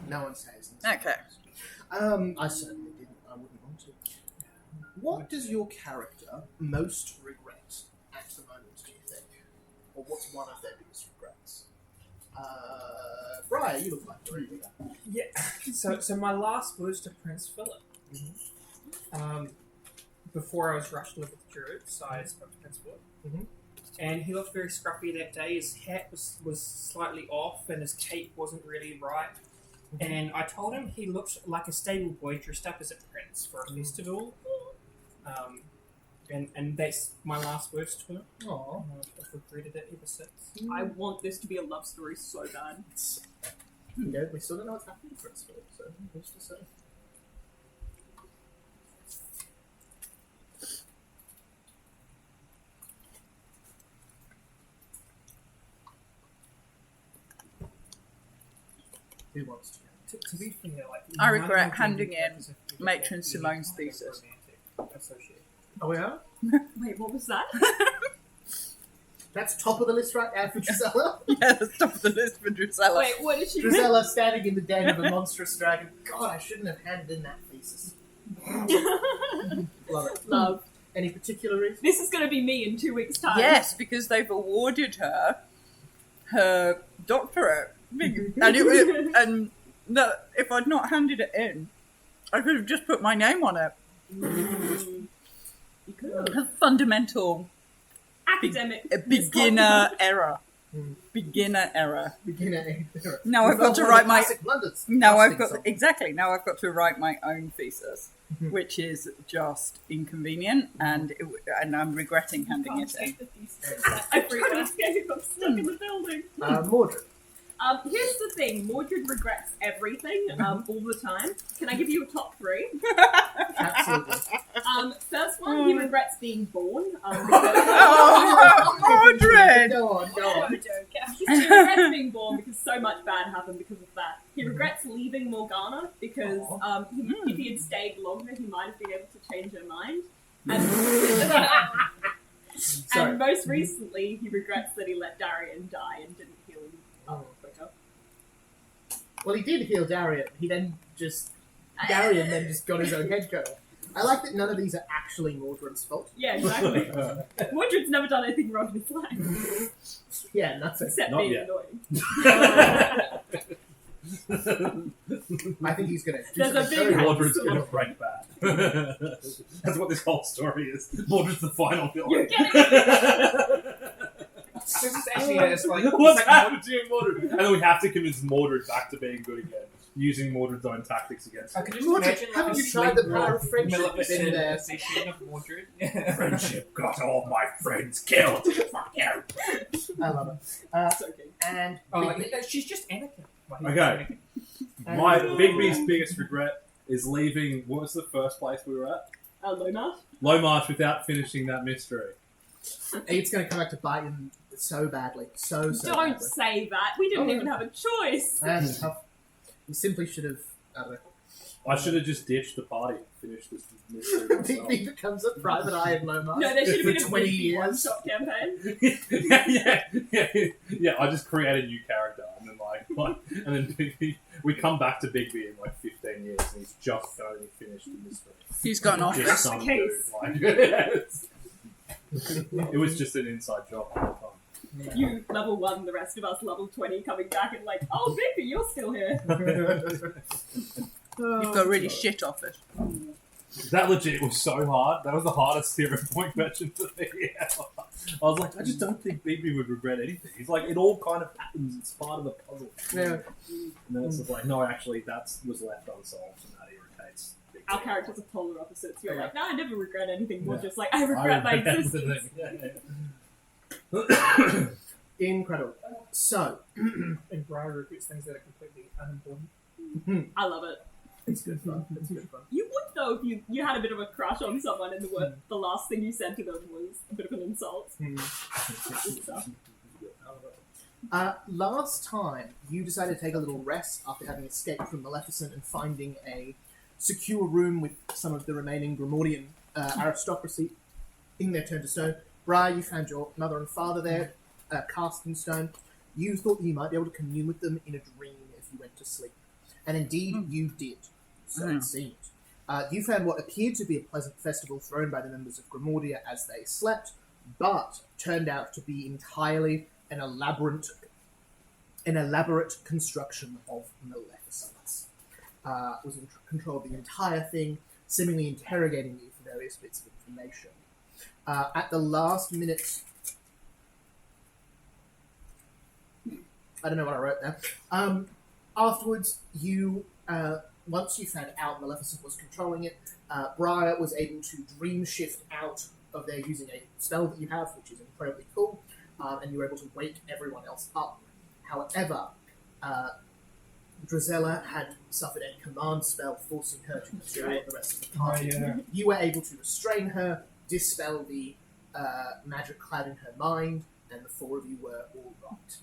No one says. Okay. I certainly didn't. I wouldn't want to. What does your character most regret at the moment, do you think? Or what's one of their biggest regrets? Brian, you look like you're ready. Yeah. So my last was to Prince Philip. Before I was rushed to live with the Druids, so I spoke to Prince Philip. Mm-hmm. And he looked very scruffy that day. His hat was slightly off and his cape wasn't really right. Mm-hmm. And I told him he looked like a stable boy dressed up as a prince for a festival. And that's my last words to him. Aww. I've regretted it ever since. I want this to be a love story so bad. Yeah, we still don't know what's happening to Prince Philip, so who's to say? Who wants to? To be fair, like I regret handing in Matron Simone's thesis. Oh, we are? Wait, what was that? That's top of the list right now for Drizella. Yeah, that's top of the list for Drusilla. Wait, what did she Drizella standing in the den of a monstrous dragon. God, I shouldn't have handed in that thesis. Love it. Love. Any particular reason? This is going to be me in 2 weeks' time. Yes, because they've awarded her doctorate. And if I'd not handed it in, I could have just put my name on it. You could have. A fundamental Academic. beginner error. Beginner error. Beginner. Now I've got to write my. Blunders. Now I've Plastic got exactly. Now I've got to write my own thesis, which is just inconvenient, and I'm regretting handing it in. I tried to escape. I'm stuck in the building. Mordred. Here's the thing. Mordred regrets everything all the time. Can I give you a top 3? Absolutely. First one, he regrets being born. Oh, Mordred! Go on. He regrets being born because so much bad happened because of that. He regrets leaving Morgana because if he had stayed longer, he might have been able to change her mind. And most recently, he regrets that he let Darian die and didn't heal him quicker. Well, he did heal Darian. Darian then just got his own head go. I like that none of these are actually Mordred's fault. Yeah, exactly. Mordred's never done anything wrong in his life. Yeah, nothing. Except Not being yet. annoying. I think he's going to do There's a something big very Mordred's gonna break bad. That's what this whole story is. Mordred's the final villain. You're getting it! This is actually it's like What's happened to Mordred? And then we have to convince Mordred back to being good again, using Mordred's own tactics against I him. could just Mordred, imagine haven't like you tried the power of friendship Maleficent in there? position of Mordred. Friendship got all my friends killed. Fuck you. I love it. It's okay. And She's just Anakin. Okay. My Bigby's biggest regret is leaving. What was the first place we were at? Loma? Low March without finishing that mystery. it's going to come back to bite him so badly. So Don't badly. say that. We didn't even have a choice. That's tough. You simply should have... I don't know. I should have just ditched the party, finished this mystery myself. He becomes a private eye in Loma. No, there should have been for a 20 20 years. one-shot campaign. yeah. I just create a new character, and then Bigby. We come back to Bigby in like 15 years, and he's just only finished the mystery. He's got an office. Just some dude, it was just an inside job the whole time. You level 1, the rest of us level 20 coming back and like, oh, Bigby, you're still here. You've got a really shit office. That legit was so hard. That was the hardest hero point question for me ever. I was like, I just don't think Bigby would regret anything. He's like, it all kind of happens. It's part of the puzzle. Yeah. And then it's just like, no, actually, that was left unsolved, and that irritates Bigby. Our characters are polar opposites. You're Yeah. like, no, I never regret anything. We're Yeah. just like, I regret my existence. Incredible. So, And Briar regrets things that are completely unimportant. I love it. it's good fun. It's good fun. You would though if you had a bit of a crush on someone and the last thing you said to them was a bit of an insult. Good stuff. Last time, you decided to take a little rest after having escaped from Maleficent and finding a secure room with some of the remaining Grimordian aristocracy in their turn to stone. Briar, you found your mother and father there, cast in stone. You thought you might be able to commune with them in a dream if you went to sleep. And indeed, you did. So it seemed. You found what appeared to be a pleasant festival thrown by the members of Grimordia as they slept, but turned out to be entirely an elaborate construction of Maleficence. Was in control of the entire thing, seemingly interrogating you for various bits of information. At the last minute, I don't know what I wrote there. Afterwards, you once you found out Maleficent was controlling it, Briar was able to dream shift out of there using a spell that you have, which is incredibly cool, and you were able to wake everyone else up. However, Drizella had suffered a command spell forcing her to withdraw the rest of the party. You were able to restrain her, dispel the magic cloud in her mind, and the four of you were all right.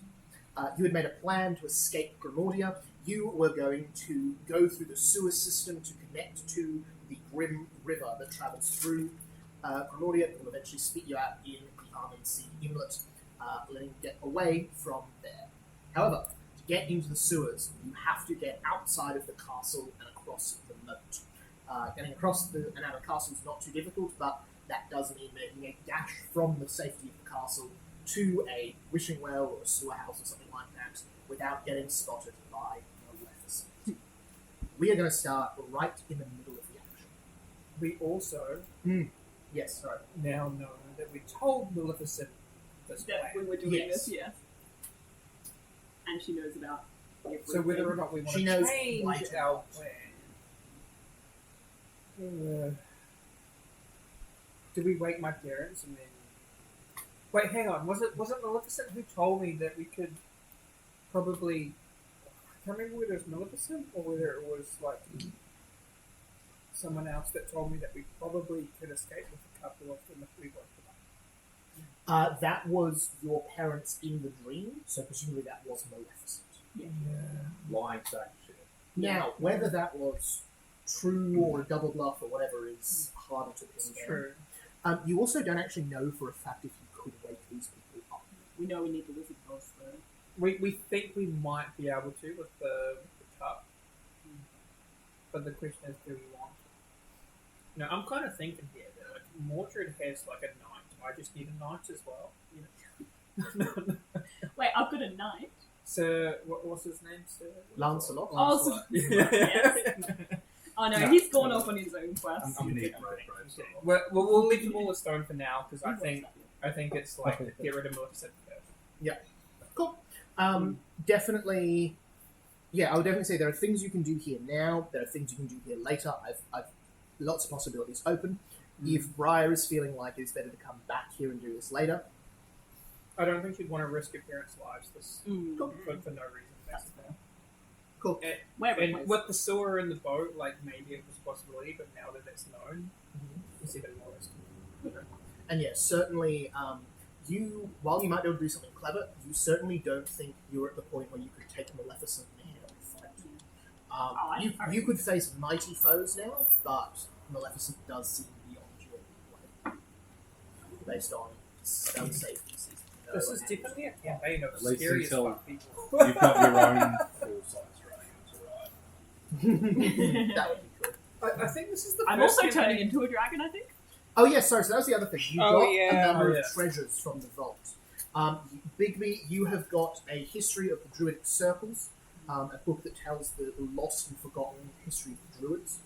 You had made a plan to escape Grimordia. You were going to go through the sewer system to connect to the Grim River that travels through Grimordia. It will eventually spit you out in the Armid Sea Inlet, letting you get away from there. However, to get into the sewers, you have to get outside of the castle and across the moat. Getting across and out of the castle is not too difficult, but that does mean making a dash from the safety of the castle to a wishing well or a sewer house or something like that without getting spotted by Maleficent. We are going to start right in the middle of the action. We also Yes, sorry. now know that we told Maleficent this That plan. we were doing Yes. this, yes. And she knows about everything. So whether or not we want She to knows change right our plan. Did we wake my parents and then... Wait, hang on. Was it Maleficent who told me that we could probably... I can't remember whether it was Maleficent or whether it was like someone else that told me that we probably could escape with a couple of them if we woke them up. That was your parents in the dream, so presumably that was Maleficent. Lying sack shit. Now, whether that was true or a double bluff or whatever is harder to pin down. True. You also don't actually know for a fact if you could wake these people up. We know we need the wizard boss though. We think we might be able to with the cup. But the question is, do we want to? No, I'm kind of thinking here that like, Mordred has like a knight. I just need a knight as well. Wait, I've got a knight. Sir, what's his name? Sir Lancelot. Oh, so, oh no, he's gone off on his own quest. You need right. We'll leave them all a stone for now because I think it's like get rid of Maleficent first. Cool. Definitely. Yeah, I would definitely say there are things you can do here now. There are things you can do here later. I've lots of possibilities open. If Briar is feeling like it's better to come back here and do this later, I don't think you'd want to risk your parents' lives for no reason. Basically. cool. And with the sewer and the boat, like maybe it was a possibility, but now that it's known, it's even more risky. And yes, certainly, while you might be able to do something clever, you certainly don't think you're at the point where you could take Maleficent in a head-on fight. You could face mighty foes now, but Maleficent does seem beyond your way, based on spell safety. This is definitely a campaign of At least scary as until- fuck people. You've got your own full-size dragon, it's alright. That would be cool. I think this is the I'm first also campaign- turning into a dragon, I think. Oh yes, sorry. So that was the other thing. You Oh, got yeah. a number Oh, of yeah. treasures from the vault. Bigby, you have got a history of the Druidic circles, a book that tells the lost and forgotten history of the Druids.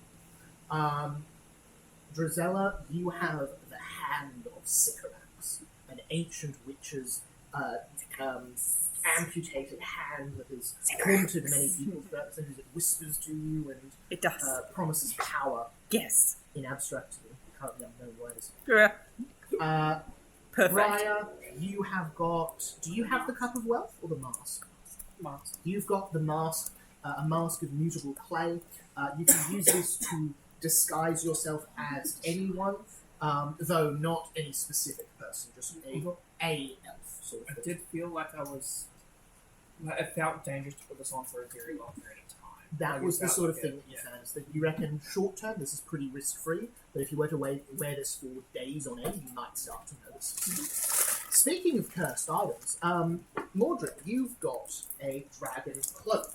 Drizella, you have the Hand of Sycorax, an ancient witch's amputated hand that has haunted many people throughout the centuries. It whispers to you and It does. promises power Yes. in abstract, currently unknown ways. Yeah. Perfect. Briar, you have got... Do you have the Cup of Wealth or the Mask? Mask. You've got the mask, a mask of mutable clay. You can use this to disguise yourself as anyone, though not any specific person, just a elf sort I of thing. did feel like it felt dangerous to put this on for a very long period of time. That Like, was it the felt sort of like thing it- that you found, is that you reckon short term this is pretty risk free, but if you were to wear this for days on end, you might start to notice. Speaking of cursed items, Mordred, you've got a dragon cloak.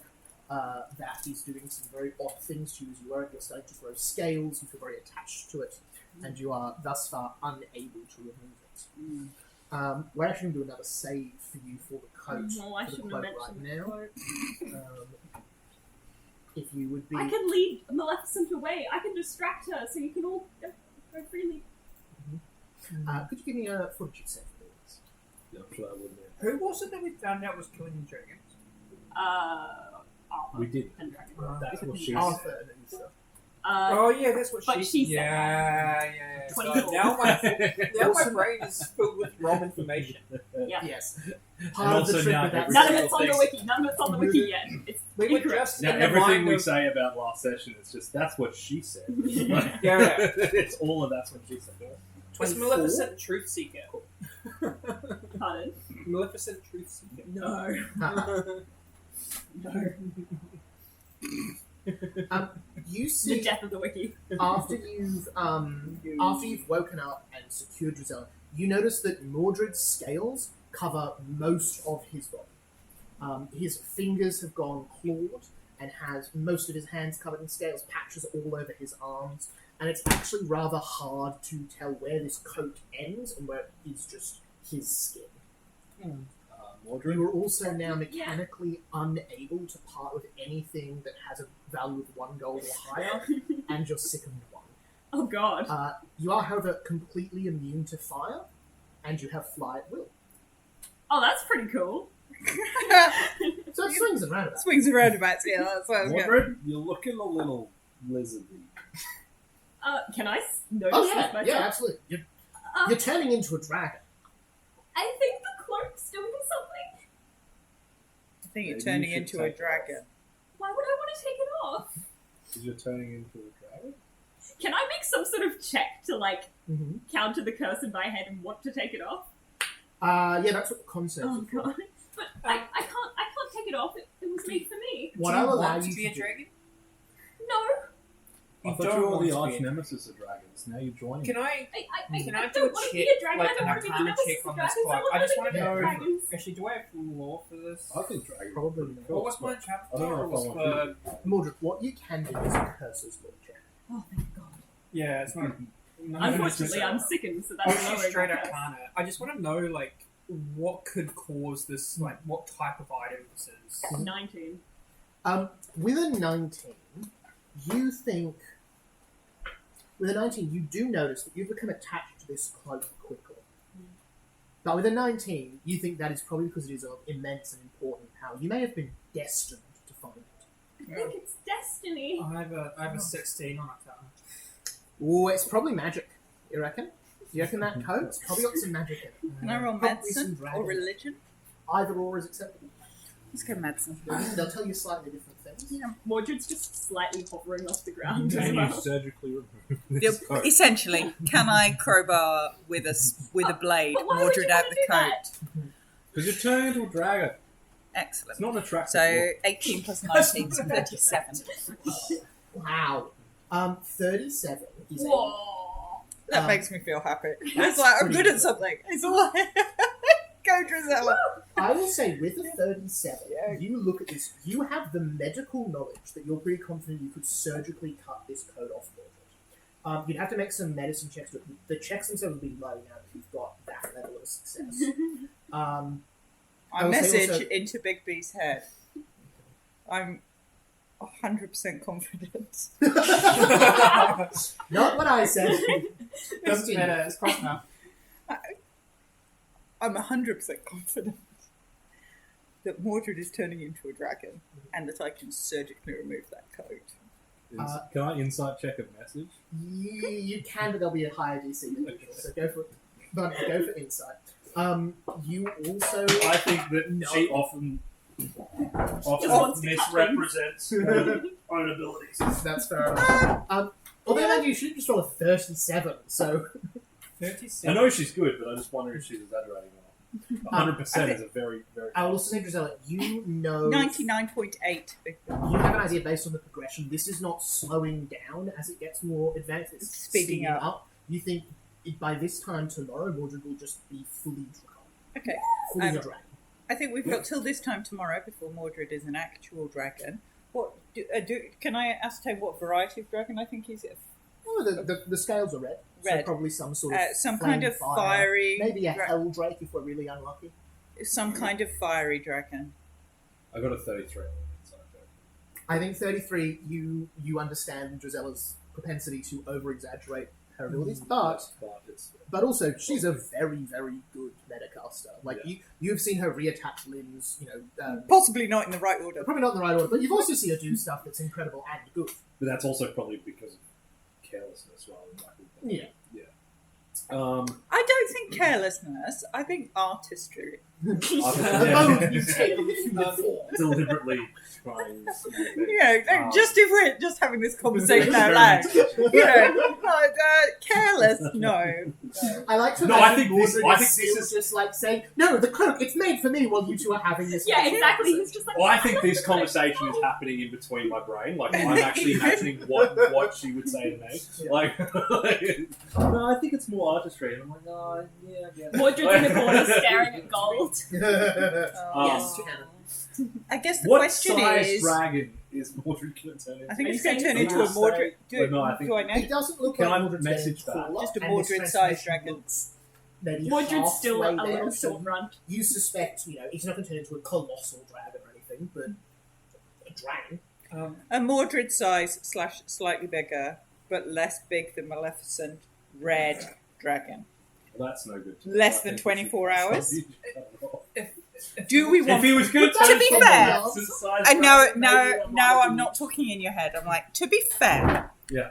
that he's doing some very odd things to you as you are. You're starting to grow scales, you feel very attached to it, and you are thus far unable to remove it. We're actually going to do another save for you for the coat, No, I for the shouldn't have cloak mentioned right the now. cloak. If you would be... I can lead Maleficent away. I can distract her so you can all go freely. could you give me a fortitude save, please? Yeah, I'm sure I wouldn't. Who was it that we found out was killing the dragons? Arthur We did. and Dragon. That's what she Arthur said. and then stuff. Oh yeah, that's what but she said yeah. So 24. now my brain is filled with wrong information. Yeah. Yes. And Part of the also trick now with that every None of single it's on the thing- wiki. None of it's on the wiki yet. It's We were incorrect. just Now, in the everything mind we of, say about last session is just, that's what she said. Yeah. It's all of that's what she said. It's 24? Maleficent Truth Seeker. Pardon? Maleficent Truth Seeker. No. No. You The see, death of the wiki. after you've woken up and secured Drizella, you notice that Mordred's scales cover most of his body. His fingers have gone clawed and has most of his hands covered in scales, patches all over his arms, and it's actually rather hard to tell where this coat ends and where it is just his skin. Mordred? You are also now mechanically unable to part with anything that has a value of 1 gold or higher, and you're sickened 1. Oh god. You are, however, completely immune to fire, and you have fly at will. Oh, that's pretty cool. So it swings and roundabouts. Swings and roundabouts, yeah, that's what I was going. Mordred, you're looking a little lizardy. Can I notice Oh this yeah, myself? yeah, absolutely. You're turning into a dragon. I think the cloak's doing something. I think you're Maybe turning you should into a take it dragon. Why would I want to take it off? Because you're turning into a dragon? Can I make some sort of check to, like, Mm-hmm. counter the curse in my head and want to take it off? Yeah, that's what the concept Oh is for. god. But I can't take it off. It was made for me. What Do you I'll allow want you to be to a do... dragon? No. I You thought don't you were want the to be arch a- nemesis of dragons. Now you're joining. Can I Can I do don't a want to check, be a dragon. like I don't an want to be arcana the check on nemesis this of cloak? dragons. I just I want to want know. to be dragons. Actually, do I have law for this? I think dragon. Probably not. What was my chapter? I don't know if I was want for... Mordred, what you can do is a curses law check. Oh, thank god. Yeah, it's not. Unfortunately, I'm sickened, so I that's was just lowering straight my curse. arcana. I just want to know, like, what could cause this, like, what type of item this is. 19. With a 19, you think... With a 19, you do notice that you've become attached to this cloak quickly. But with a 19, you think that is probably because it is of immense and important power. You may have been destined to find it. I think it's destiny. I have a 16 on arcana. Oh, it's probably magic, you reckon? You reckon that coat's probably got some magic in it? Can I roll Probably medicine some dragon. or religion? Either or is acceptable. Let's go medicine. They'll tell you slightly different things. Yeah. Mordred's just slightly hovering off the ground as Can you well. surgically remove Yep. this coat? Essentially, can I crowbar with a blade But why would Mordred you out want the to do coat? that? Because you're turning into a dragon. Excellent. It's not an attractive So look. 18 plus 19 is 37. Wow. 37 is Whoa. That makes me feel happy. It's That's like, I'm pretty good good. at something. It's like, go Drizella. I will say with a 37, Yeah. you look at this, you have the medical knowledge that you're pretty confident you could surgically cut this coat off Mordred. You'd have to make some medicine checks, but the checks themselves would be low now that you've got that level of success. I I will say message also- into Big B's head. I'm 100% confident. Not what I said. Doesn't matter. It's close enough. I'm 100% confident that Mordred is turning into a dragon and that I can surgically remove that coat. Can I insight check a message? You can, but there'll be a higher DC than usual, so go for it. But go for insight. You also... I think that No. she often wants to cut misrepresents her own abilities. That's fair enough. Although mind you should just roll a 37, so... 37. I know she's good, but I just wonder if she's exaggerating or not. 100% is a very, very... I will also say, Drizella, you know... 99.8. You have an idea based on the progression. This is not slowing down as it gets more advanced. It's Speeding up. You think by this time tomorrow, Mordred will just be fully dragon. Okay. Fully Um, a dragon. I think we've got till this time tomorrow before Mordred is an actual dragon. Can I ascertain what variety of dragon I think he's? Oh, the scales are red. So Red. probably some sort of Some flame kind of fire. fiery. Maybe a hell drake if we're really unlucky. Some kind of fiery dragon. I got a 33. So, I think 33. You understand Drizella's propensity to over-exaggerate her abilities, but also she's a very, very good metacaster. Like you've seen her reattach limbs. Possibly not in the right order. Probably not in the right order, but you've also seen her do stuff that's incredible and good. But that's also probably because of carelessness rather than lack of. Yeah. I don't think carelessness. I think artistry. The moment you take on the human form. Deliberately trying. Just if we're just having this conversation out loud, careless. No. I like to. No, I think this is is just like saying, "No, the cloak. It's made for me." While you two are having this. Yeah, exactly. He's just like. Well, I think this conversation is happening in between my brain. Like I'm actually imagining what she would say to me. Yeah. Like, no, I think it's more artistry. And I'm like, oh, yeah, I get it. Mordred's in the corner staring at gold. Yes. I guess the What question size is. dragon is Mordred going to turn into? I think Are it's you going to turn saying into a it's Mordred. no, I think- Do I know? It doesn't look Can like I Mordred's message getting that? taller, Just a and this Mordred-sized transformation dragon. looks Maybe Mordred's still a halfway little there, so short runt. You suspect, he's not going to turn into a colossal dragon or anything, but a dragon. A Mordred size / slightly bigger, but less big than Maleficent red dragon. Well, that's no good. Less than 24 hours? Do we If want? he was going To turn be into fair, Maleficent size And dragon, now maybe that might I'm be- not talking in your head. I'm like, to be fair, Yeah.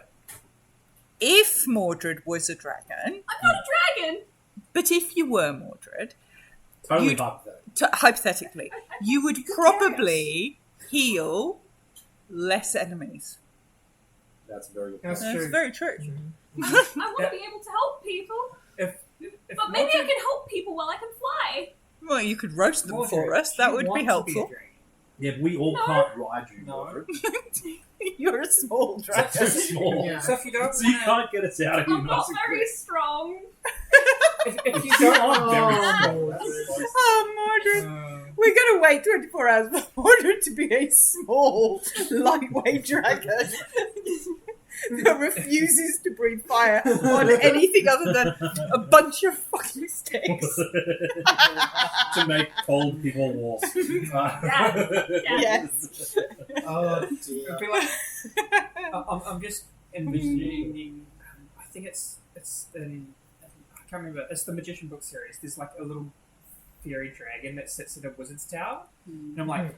if Mordred was a dragon, I'm not a dragon! but if you were Mordred, Totally You'd- hypothetical. hypothetically, you would probably heal less enemies. That's very good. That's That's true. very true. I want to be able to help people, If but maybe I can help people while I can fly. Well, you could roast them for Mordred, us. That you would want be to helpful. a dragon. Yeah, but we all No. can't ride you, No. Mordred. You're a small Too dragon. small. Yeah. So if you don't, So you wanna- can't get us out of here. I'm not nice and very quick. strong. if you You don't, are very Oh, small. Mordred. That's close. Oh, Mordred. We're going to wait 24 hours for Mordred to be a small, lightweight dragon that refuses to breathe fire on anything other than a bunch of fucking sticks. To make cold people warm. Yes. Oh, I dear. feel like I'm just envisioning. I think it's in. I can't remember. It's the Magician book series. There's like a little fairy dragon that sits in a wizard's tower, and I'm like,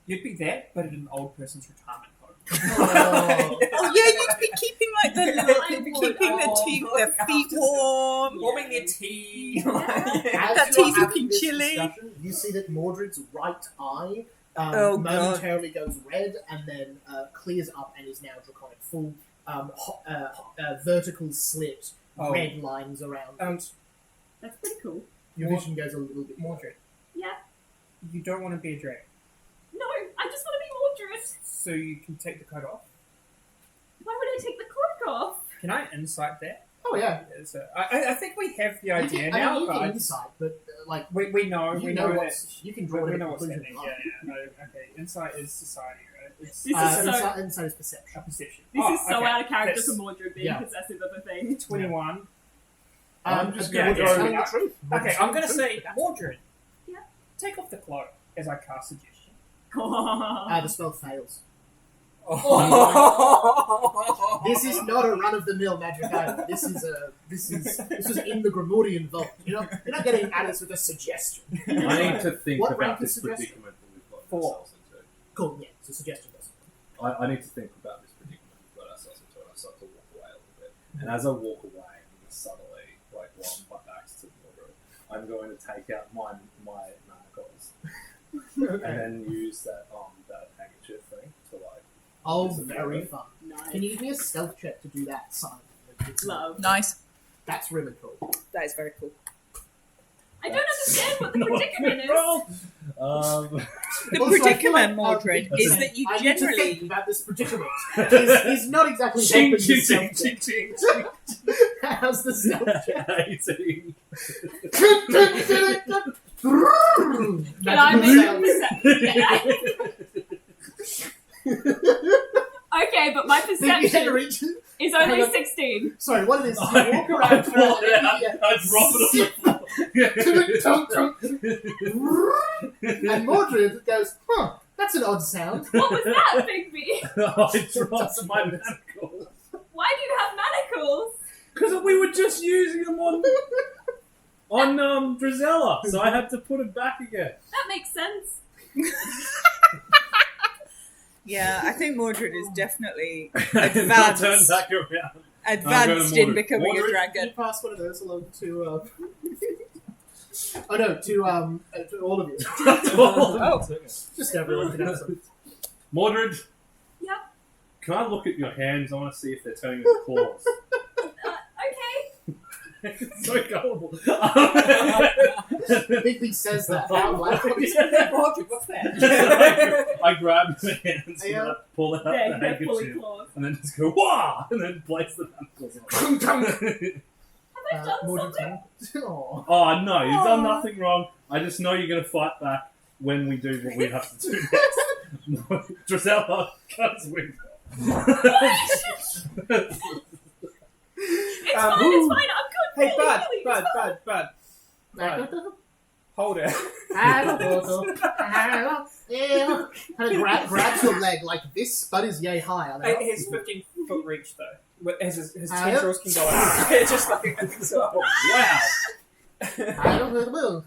you'd be that, but in an old person's retirement home. Oh. Oh yeah, you'd be keeping like the I would. keeping the feet warm. Warming their tea. As That you're tea's having looking this chilly. discussion, you see that Mordred's right eye Oh, God. momentarily goes red and then clears up and is now draconic. Full vertical slit, Oh. red lines around it. That's pretty cool. Your vision goes a little bit more. Mordred, Yeah. you don't want to be a dragon, No, I just want to be Mordred. so you can take the coat off. Why would I take the cloak off? Can I insight that? Oh yeah. So I think we have the idea I now, mean, you but can insight, but like we know you we know know what's that you can draw we whatever know what's conclusion happening. you like. Yeah. Okay. Insight is society, right? It's This is so- insight is perception. a perception. This is so okay. out of character That's for Mordred being Yeah. possessive of a thing. 21. I'm just Yeah, going to yeah, go. telling yeah. the truth. Okay, I'm going to say, Mordred, Yeah. take off the cloak as I cast suggestion. The spell fails. Oh. This is not a run-of-the-mill magic item. This is in the Grimordian vault. You're not getting at us with a suggestion. I need to think What about rank this is suggestion? predicament that we've got 4. ourselves into. Cool. Yeah. So suggestion does. I need to think about this predicament we've got ourselves into, and I start to walk away a little bit. And as I walk away, subtly, like while my back's to the water, I'm going to take out my manacles and then use that handkerchief thing to like. Oh, Is it very right? fun. Nice. Can you give me a stealth check to do that, Simon? Love. Nice. That's really cool. That is very cool. I don't understand what the predicament is. The Also, I feel predicament, like, Mordred, I'm is saying, that you I need to think generally. about this predicament. He's not exactly Ching, helping ching, himself ching, there. ching, ching. How's the stealth check? 18. Can I make a perception? Okay, but my Think you had to perception reach it? is Hang only on. 16. Sorry, what it is? You I walk around pull for it out. I drop it on the and Mordred goes, huh, that's an odd sound. What was that, Bigby? I dropped my manacles. Why do you have manacles? Because we were just using them on Drizella, so I had to put it back again. That makes sense. Yeah, I think Mordred is definitely Turn advanced, back around. advanced in becoming a Mordred. Can you dragon. pass one of those along to, oh no, to all of you. Oh. Just everyone can have some. Mordred. Yep. Can I look at your hands? I want to see if they're turning into claws. Okay. It's so gullible. Bigby says that out loud. Mordred, what's that? I grab the hands Yeah. and I pull out the They're fully handkerchief claws. and then just go wah, and then place the manacles on. Have I done Mordred's something? hand. Aw. Oh no, you've done nothing wrong. I just know you're gonna fight back when we do what we have to do next. Drizella comes with. It's fine, it's fine. I'm good. Hey, really, Bud, really, Bud, it's fine. Bud, Bud, Bud. Hold it. Kind of grabs your leg like this. Bud is yay high. I know. His 15-foot reach, though. His Ah, tendrils can go out. It's just like... Oh, wow. I don't know the will.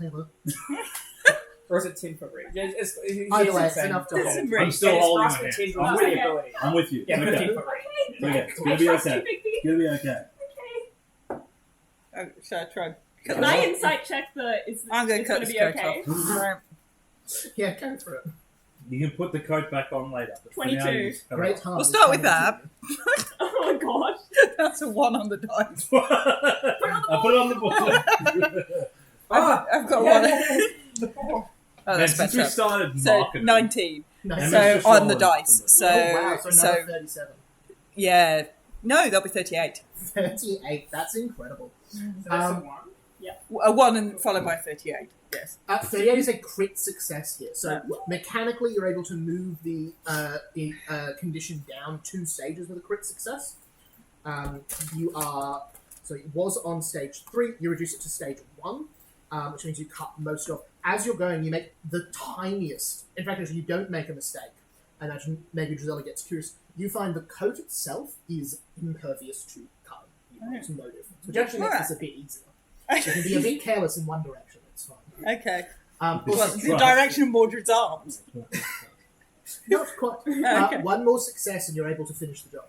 Or is it 10-foot reach? Either way, it's enough to It's hold. a break. I'm still holding your hand. tendrils I'm with with the you. ability. I'm with you. Yeah, Okay. 15-foot reach. Okay. It's I gonna be trust okay. you, Bigby. It's gonna be okay. Okay. Oh, shall I try? Can I insight check the... I'm going to it's cut gonna this be coat okay? off. Yeah, go for it. You can put the coat back on later. But for 22. now, you just cut it Great off. time. We'll start with that. Oh my gosh. That's a 1 on the dice. I put it on the board. I've got yeah. one. Oh, Man, that's since we better. started So marketing, 19. Nice. And So it's just on the rolling dice. from So Oh, wow, so another 37. yeah. No, there'll be 38. 38, that's incredible. So that's a 1. A 1 and followed by 38. Yes. 38 is a crit success here. So mechanically, you're able to move the condition down 2 stages with a crit success. You are... So it was on stage 3, you reduce it to stage 1, which means you cut most of... As you're going, you make the tiniest... In fact, actually, you don't make a mistake. And actually, maybe Drizella gets curious. You find the coat itself is impervious to cutting. There's no difference. Which actually makes this a bit easier. You can be a bit careless in one direction, it's fine. Okay. Also, Well, the direction of Mordred's arms. not quite. Okay. One more success and you're able to finish the job.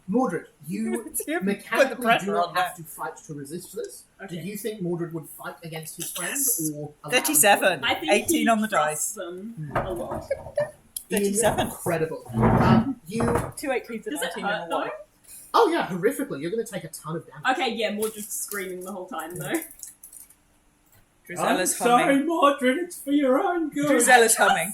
Mordred, you Put the mechanically do pressure not on have that. to fight to resist this. Okay. Do you think Mordred would fight against his friends or allow 37. I think 18 he on the trusts dice. them a lot. 37. Incredible. You 2 18s and Does it 19 hurt and a 1. though? oh yeah, horrifically. You're going to take a ton of damage. Okay, yeah, more just screaming the whole time though. I'm Drizella's sorry, humming. Mordred. It's for your own good. Drizella's humming.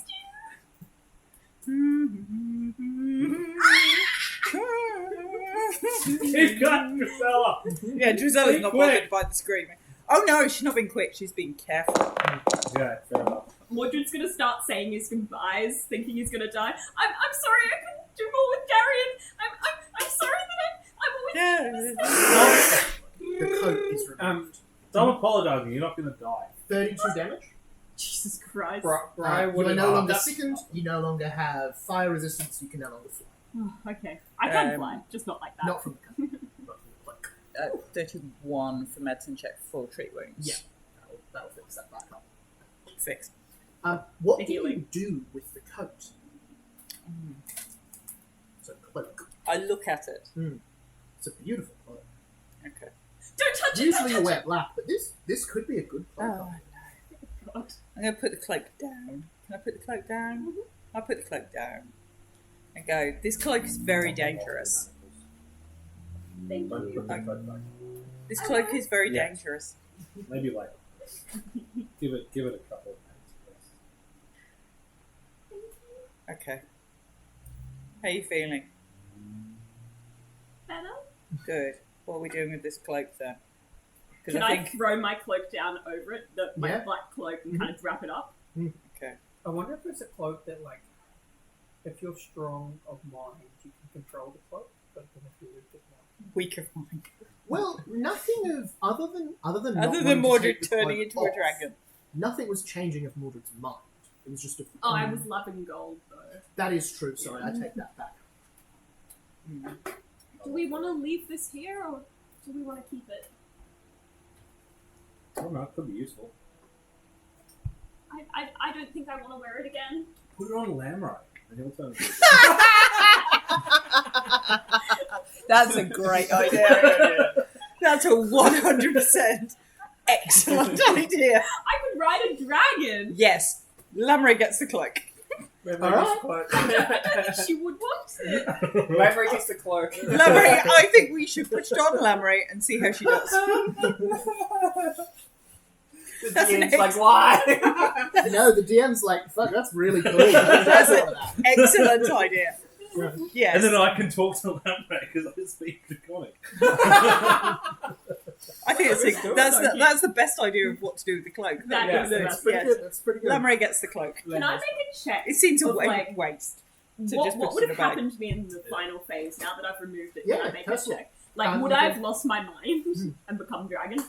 You've got Drizella. Yeah, Drizella's Be not quick. bothered by the screaming. Oh no, she's not being quick, she's being careful. Yeah, fair enough. Mordred's gonna start saying his goodbyes, thinking he's gonna die. I'm sorry I couldn't do more with Darian. I'm sorry that I'm always Yeah. The coat is removed. Don't apologise. You're not going to die. 32 damage. Jesus Christ. You are would no longer have sickened. You no longer have fire resistance. You can no longer fly. Oh, okay. I can Um, fly, just not like that. Not from the coat. Not from the cloak. 31 for medicine check for treat wounds. Yeah. That'll fix that back up. Fixed. What The do you healing. do with the coat? It's a cloak. I look at it. It's a beautiful cloak. Okay. Don't touch it! Usually you Don't touch wear black, but this could be a good cloak. Oh, it! God. I'm going to put the cloak down. Can I put the cloak down? I'll put the cloak down. And go, this cloak is very dangerous. Thank Don't you. put that coat back. This cloak is very Yeah. dangerous. Maybe later. Give it a couple of minutes first. Okay. How are you feeling? Better? Good. What are we doing with this cloak then? Because Can I I think. throw my cloak down over it, my Yeah. black cloak, and kind of wrap it up? Okay. I wonder if it's a cloak that, like, if you're strong of mind, you can control the cloak, but then if you're weak of mind, Weak of mind. Well, nothing of other than not Other wanting than to Mordred take the cloak turning into a off, dragon. nothing was changing of Mordred's mind. It was just a. Oh, I was loving gold though. That is true. Sorry, I take that back. Do we want to leave this here, or do we want to keep it? I don't know, it could be useful. I don't think I want to wear it again. Put it on Lamray, and he'll turn it. That's a great idea. That's a 100% excellent idea. I could ride a dragon. Yes, Lamray gets the cloak. Lamray gets the cloak. She would want it. Lamray gets the cloak. Lamray, I think we should put it on Lamray and see how she does. The That's an DM's like, why? No, the DM's like, fuck, that's really cool. That's an excellent idea. Yes. And then I can talk to Lamray because I speak Draconic. I think that's the best idea of what to do with the cloak. That Yeah, is the That's best. pretty Yes. good. That's pretty good. Lamray gets the cloak. Can I make a check? It seems a Of, like, waste. to What just put would it in have a bag. happened to me in the final phase now that I've removed it? Yeah, Can I make a personal. check? Like, would you I can- have lost my mind and become dragon?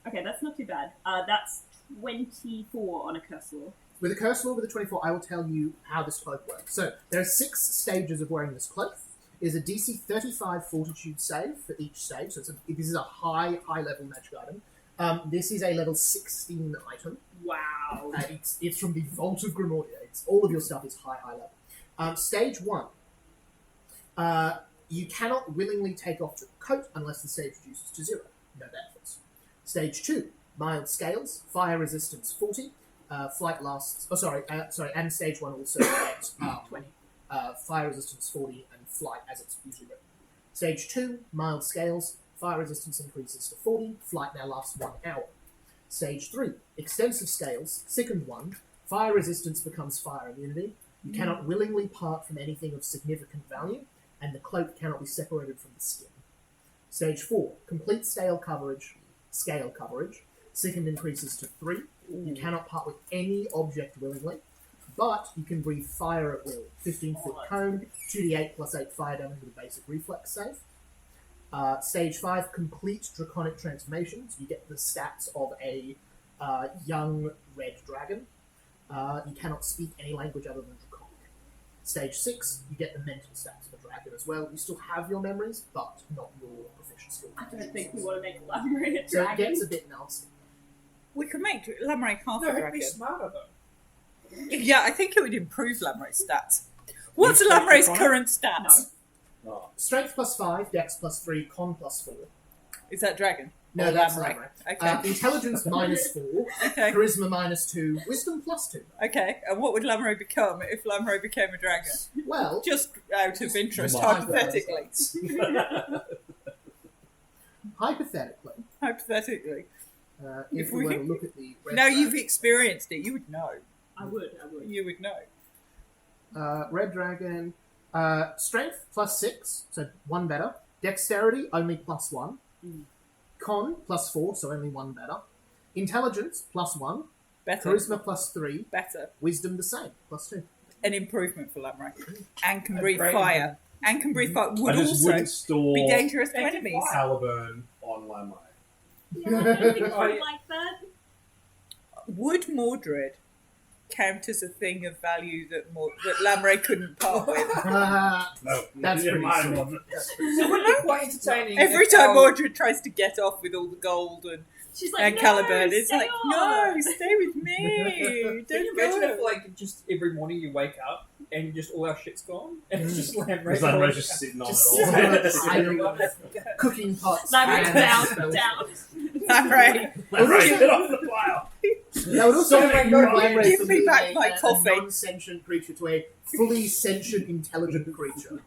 Okay, that's not too bad. That's 24 on a curse law. With a curse law with a 24, I will tell you how this cloak works. So, there are 6 stages of wearing this cloak. There's a DC 35 fortitude save for each stage. So this is a high level magic item. This is a level 16 item. Wow. It's from the Vault of Grimordia. All of your stuff is high level. Stage 1. You cannot willingly take off the coat unless the stage reduces to 0. No benefits. Stage 2. Mild scales. Fire resistance 40. Flight lasts... and stage 1 also gets 20. Fire resistance 40 and flight as it's usually written. Stage 2. Mild scales. Fire resistance increases to 40. Flight now lasts 1 hour. Stage 3. Extensive scales. Sickened 1. Fire resistance becomes fire immunity. You cannot willingly part from anything of significant value, and the cloak cannot be separated from the skin. Stage 4. Complete scale coverage. Sickened increases to 3. You cannot part with any object willingly, but you can breathe fire at will. 15-foot cone, 2d8 plus 8 fire damage with a basic reflex save. Stage 5, complete draconic transformations. You get the stats of a young red dragon. You cannot speak any language other than draconic. Stage 6, you get the mental stats of a dragon as well. You still have your memories, but not your proficient skill. I don't think we want to make Lamray a So it dragon. gets a bit nasty. We could make Lamray half No, a it'd dragon. be smarter though. Yeah, I think it would improve Lamray's stats. What's Lamray's current stats? No. Oh, Strength plus 5, dex plus 3, con plus 4. Is that dragon? No, Or that's Lamray? Lamray. Okay. Intelligence minus 4, Okay. charisma minus 2, wisdom plus 2. Okay. And what would Lamray become if Lamray became a dragon? Well, Just out of interest, Wow. hypothetically. hypothetically, Hypothetically. if If we we- were to look at the red Now dragon, you've experienced it, you would know. I would. You would know. red dragon, strength plus 6, so 1 better. Dexterity only plus 1. Con plus 4, so only 1 better. Intelligence plus 1. Better. Charisma plus 3. Better. Wisdom the same, plus 2. An improvement for Lamray. And can A breathe great fire. And can breathe fire. I Would just also wouldn't store be dangerous to Thank you, enemies. why? Caliburn on Lamray. Yeah, I don't think Oh, I yeah. like that. Would Mordred count as a thing of value that Lamray couldn't part with? No, That's yeah, pretty mine sweet. wasn't. It would be quite entertaining. Every if time our- Mordred tries to get off with all the gold and She's like, and no, Caliburn, it's stay like, on. no, stay with me. Can you Don't imagine go. if, like, just every morning you wake up and just all our shit's gone? And it's just Lamray. Because Lamray's just sitting on Just it all. sitting on Yeah. it. Cooking pots. Lamray, and down, spells. down. Lamray, Lamray, get off the pile! That would also Sorry, make go Lamray give from me being back my a coffee. non-sentient creature to a fully sentient, intelligent creature,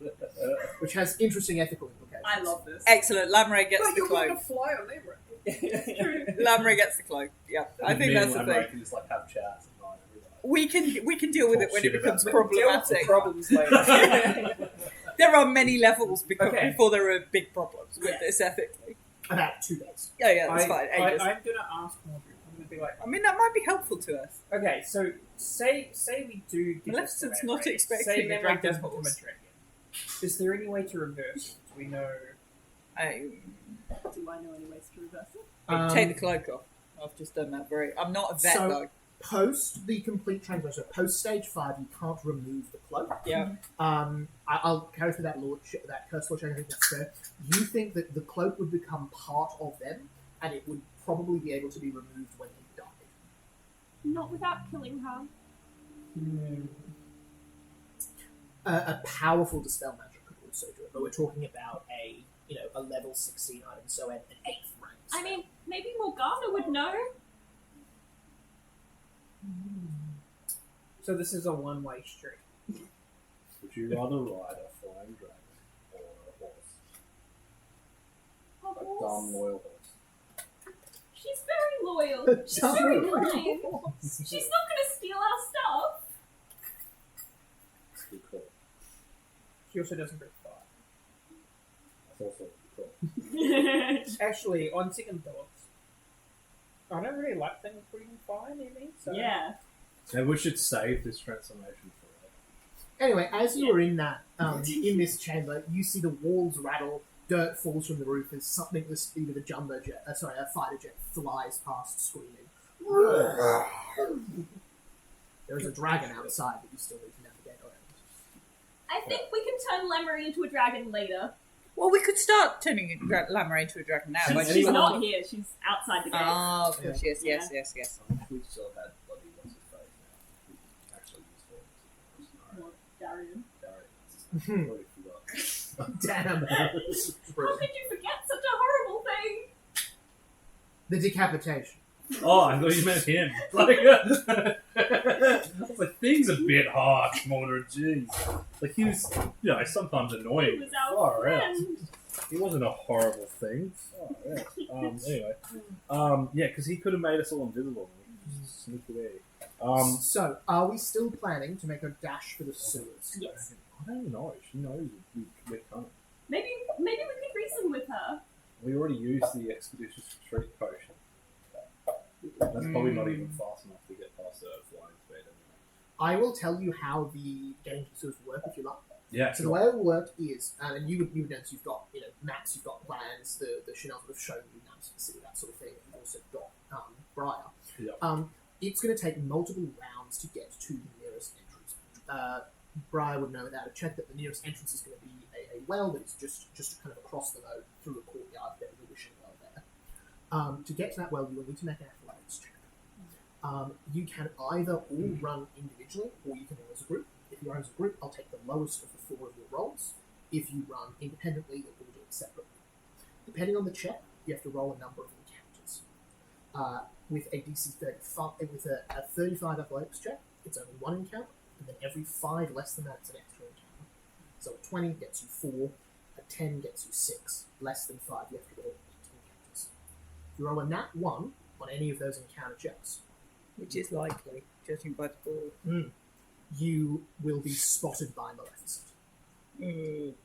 which has interesting ethical implications. I love this. excellent. Lamray gets But the you're going cloak. to fly on Lamray. Lamray gets the cloak. Yeah, I think Me that's and the Lamray thing. can just like have chats at night every night. We can deal with it when it Bullshit becomes about Deal with the problematic. problems later. There are many levels Okay. before there are big problems with this ethically. About 2 days. Yeah, that's fine. I'm Ages. going to ask Mordred. I'm going to be like, I mean, that might be helpful to us. okay, so say we do get Maleficent's this not memory. expecting Say a memory dragon does become a horse. dragon. Is there any way to reverse it? Do we know? Do I know any ways to reverse it? Take the cloak off. I've just done that I'm not a vet, So- though. Post the complete transformation, so post stage 5, you can't remove the cloak. Yeah. I'll carry through that curse law check. I think that's fair. You think that the cloak would become part of them, and it would probably be able to be removed when they died. Not without killing her. A powerful dispel magic could also do it, but we're talking about a level 16 item, so an 8th rank. I mean, maybe Morgana would know. So this is a one-way street. Would you rather ride a flying dragon or a horse? A A horse. dumb loyal horse. She's very loyal. She's very kind. She's not going to steal our stuff. It's good call. She also doesn't breathe fire. That's also a good call. Actually, on second thoughts, I don't really like things breathing fire near me. So Yeah. Maybe we should save this transformation for Anyway, as you are in that in this chamber, you see the walls rattle, dirt falls from the roof as something the speed of a fighter jet flies past screaming. There is a dragon outside that you still need to navigate around. I think we can turn Lemery into a dragon later. Well, we could start turning Lamar into a dragon now. She's not here. She's outside the gate. Oh, of course, yes. I wish we still had bloody what's his face now. Who's actually useful. What, Darian? Darian. Totally forgot. Damn. How could you forget such a horrible thing? The decapitation. Oh, I thought you meant him. Like, I was like, thing's a bit harsh, Mordred. Jeez. Like, he was, sometimes He annoying. was our Far out. friend. He wasn't a horrible thing. Oh, yeah. Anyway. Yeah, because he could have made us all invisible. Just sneak away. So, are we still planning to make a dash for the sewers? Yes. I don't know. She knows we're coming. Maybe we could reason with her. We already used the expeditious retreat potion. That's probably not even fast enough to get past the flying speed anyway. I will tell you how the getting to the sewers work if you like. Yeah, So the way it will work is, and you would notice you've got, maps, you've got plans, the Chanel would have shown you maps of the city, that sort of thing. You've also got Briar. Yeah. It's going to take multiple rounds to get to the nearest entrance. Briar would know without a check that the nearest entrance is going to be a well that is just kind of across the road through a courtyard. There is a wishing well there. To get to that well, you will need to make an athletics check. You can either all run individually, or you can run as a group. If you run as a group, I'll take the lowest of the 4 of your rolls. If you run independently, you'll all do it separately. Depending on the check, you have to roll a number of encounters. With a DC 35, with a 35 athletics check, it's only 1 encounter, and then every 5 less than that, it's an extra encounter. So a 20 gets you 4, a 10 gets you 6. Less than 5, you have to roll 8 encounters. If you roll a nat 1 on any of those encounter checks, Which is likely, judging by the board. you will be spotted by Maleficent. And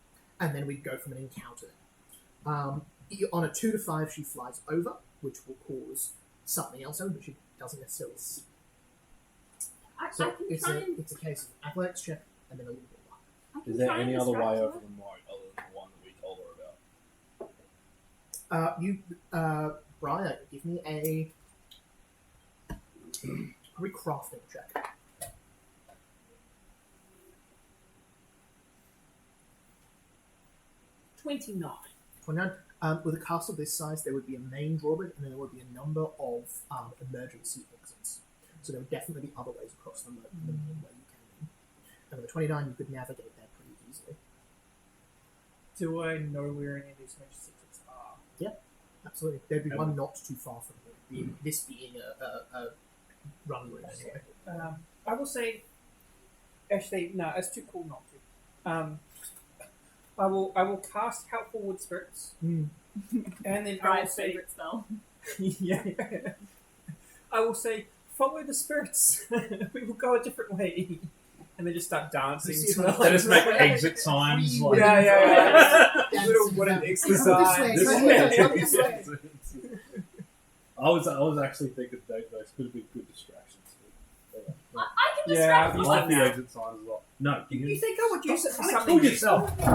then we'd go from an encounter. On a 2 to 5, she flies over, which will cause something else over, but she doesn't necessarily see. I So can it's try a, and... it's a case of athletics check and then a little bit of luck. I can Is there try and any other way distract her. over the moat other than the one that we told her about? Briar, give me a recrafting check. 29. 29. With a castle this size, there would be a main drawbridge, and then there would be a number of emergency exits. So there would definitely be other ways across the moat than the main way you came in. And with a 29, you could navigate that pretty easily. Do I know where any of these emergency exits are? Absolutely. There'd be one not too far from here, this being a run room anyway. I will say, actually, no, it's too cool not to. I will cast Helpful Wood Spirits, and then I will Brian's say, favourite spell. yeah, I will say, follow the spirits. We will go a different way, and they just start dancing. You see to the- the- They just make exit signs. Like, Yeah. Little wooden This exercise. way, This this way. way, this way. I was actually thinking those the Yeah, strap I've I used like it the now. exit sign as well. No, You think I would use it for Alex, something fool yourself. But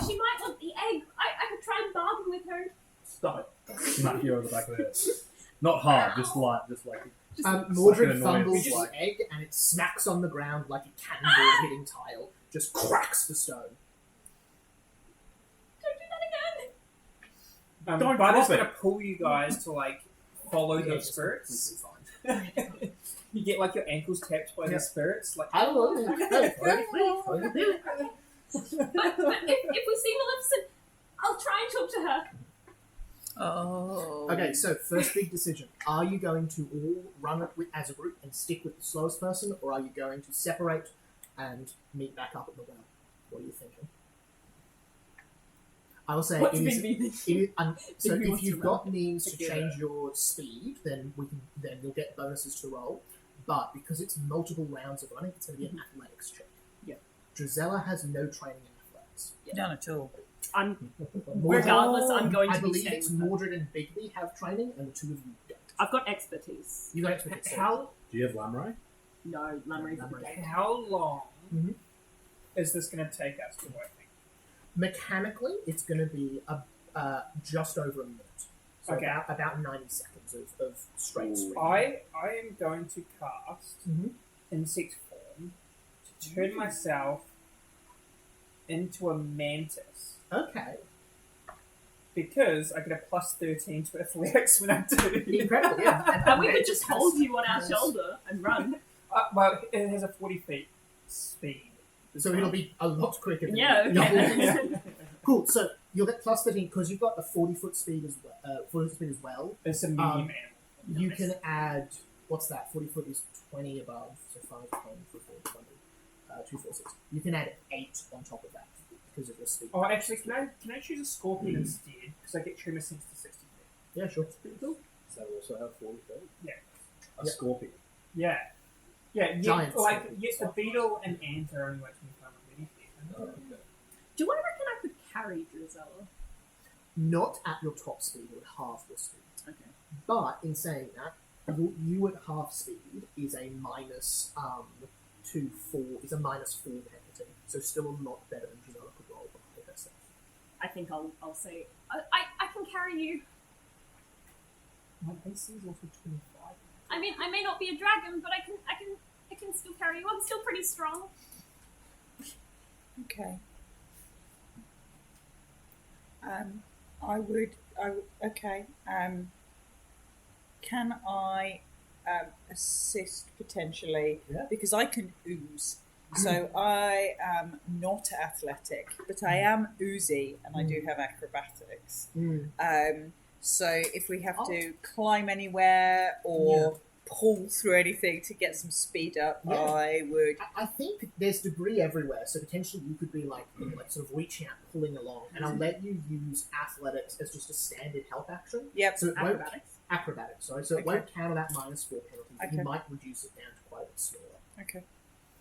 she might want the egg. I could try and bargain with her. Stop it. Smack you over the back of the head. Not hard, just like Mordred fucking fumbles annoying. the egg and it smacks on the ground like a cannonball hitting tile. Just cracks the stone. Don't do that again. Don't But it's drop gonna pull you guys to like follow Yeah, those it's spirits. completely fine. You get like your ankles tapped by Yeah. the spirits. Like I don't know. But if we see Maleficent, I'll try and talk to her. Oh. Okay, so first big decision. Are you going to all run it as a group and stick with the slowest person, or are you going to separate and meet back up at the well? What are you thinking? I will say What's it is, Big B so Big B if wants you've to got means to together. change your speed, then you'll get bonuses to roll. But because it's multiple rounds of running, it's going to be an athletics check. Yeah. Drizella has no training in athletics. None at all. Regardless, I'm going I to be believe staying it's with her. Mordred and Bigby have training, and the two of you don't. I've got expertise. You got expertise. how Do you have Lamray? No, Lamray's a Lamray. big how long Mhm. is this gonna take us to working? Mechanically, it's going to be just over a minute. So Okay. about 90 seconds of straight Ooh. sprint. I am going to cast Mhm. insect form to turn myself into a mantis Okay. because I get a plus 13 to athletics when I do. Incredible, yeah. And we could just hold you on our shoulder and run. Well, it has a 40 feet speed. So it'll be a lot quicker than Yeah, you- okay. Cool. So you'll get plus 13 because you've got a 40-foot speed as well. 40-foot speed as well. It's a medium animal. You can add what's that? 40 foot is 20 above. So 5, 10, 15, 20, 2, 4, 6. You can add 8 on top of that because of your speed. Oh, actually, can I choose a scorpion instead? Because I get tremor sense to 60 feet. Yeah, sure. Does that also have 40 feet? Yeah. A Yeah. scorpion. Yeah. Yeah, Giant like, scorpion. yes, the beetle and ant are only like 25 or 30 feet. Oh, okay. Do I reckon I could carry Drizella? Not at your top speed, it would halve your speed. Okay. But in saying that, you at half speed is a minus 4 penalty. So still a lot better than Janela could roll by herself. I think I'll say I can carry you. My AC is also 25. I mean, I may not be a dragon, but I can still carry you. I'm still pretty strong. Okay. Okay. Can I assist potentially? Yeah. Because I can ooze. So I am not athletic, but I am oozy and I do have acrobatics. So if we have to climb anywhere or pull through anything to get some speed up, Yeah. I would. I think there's debris everywhere, so potentially you could be like sort of reaching out, pulling along, and I'll let you use athletics as just a standard help action. Yep. So it won't Acrobatics. acrobatics, sorry. So it Okay. won't counter that -4 penalty. But Okay. you might reduce it down to quite a bit smaller. Okay.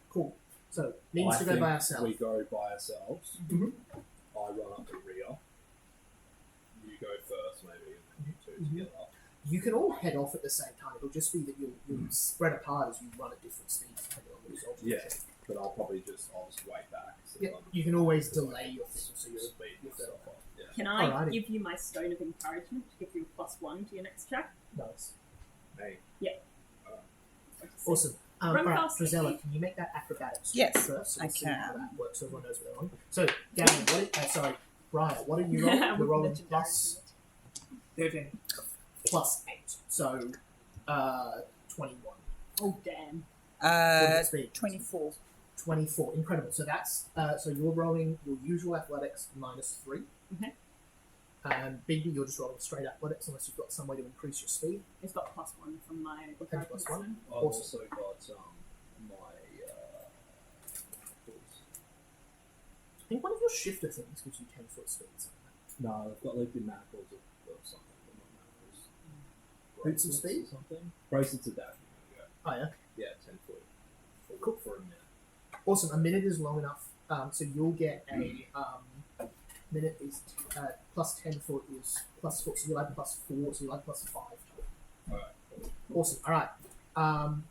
Cool. So means I to go think by ourselves. we go by ourselves. Mhm. I run up the rear. You go first, maybe, and then you two Mhm. together. You can all head off at the same time. It'll just be that you'll spread apart as you run at different speeds depending on the result. of the Yeah, check. but I'll just wait back. So Yeah, I'm- you can always delay your thing, so you're speed you're myself up. Yeah. Can I Alrighty. give you my stone of encouragement to give you a +1 to your next check? nice. Hey. Awesome. Run Alright, fast, Drizella, Vicky. can you make that acrobatics Yes, first? So I we'll see how can. that works so everyone knows where they're on. So, Gavin, Briar, what are you rolling? You're rolling plus 13. +8. So, 21. Oh damn. What is your speed? 24. 24. Incredible. So that's so you're rolling your usual athletics -3. Okay. Bigby, you're just rolling straight athletics unless you've got some way to increase your speed. It's got +1 from my Okay, encouragement +1. stone. I've also got my. I think one of your shifter things gives you 10-foot speed. No, I've got like the manacles of something. But not manacles. Boots of Bracelets speed? or something. Bracelets of dashing. There Oh yeah. we go. Yeah, 10 foot. Cool. For a minute. Awesome. A minute is long enough. So you'll get a minute is plus 10 foot is +4. So you'll add +4. So you'll add +5 to it. Alright. Awesome. All right. We'll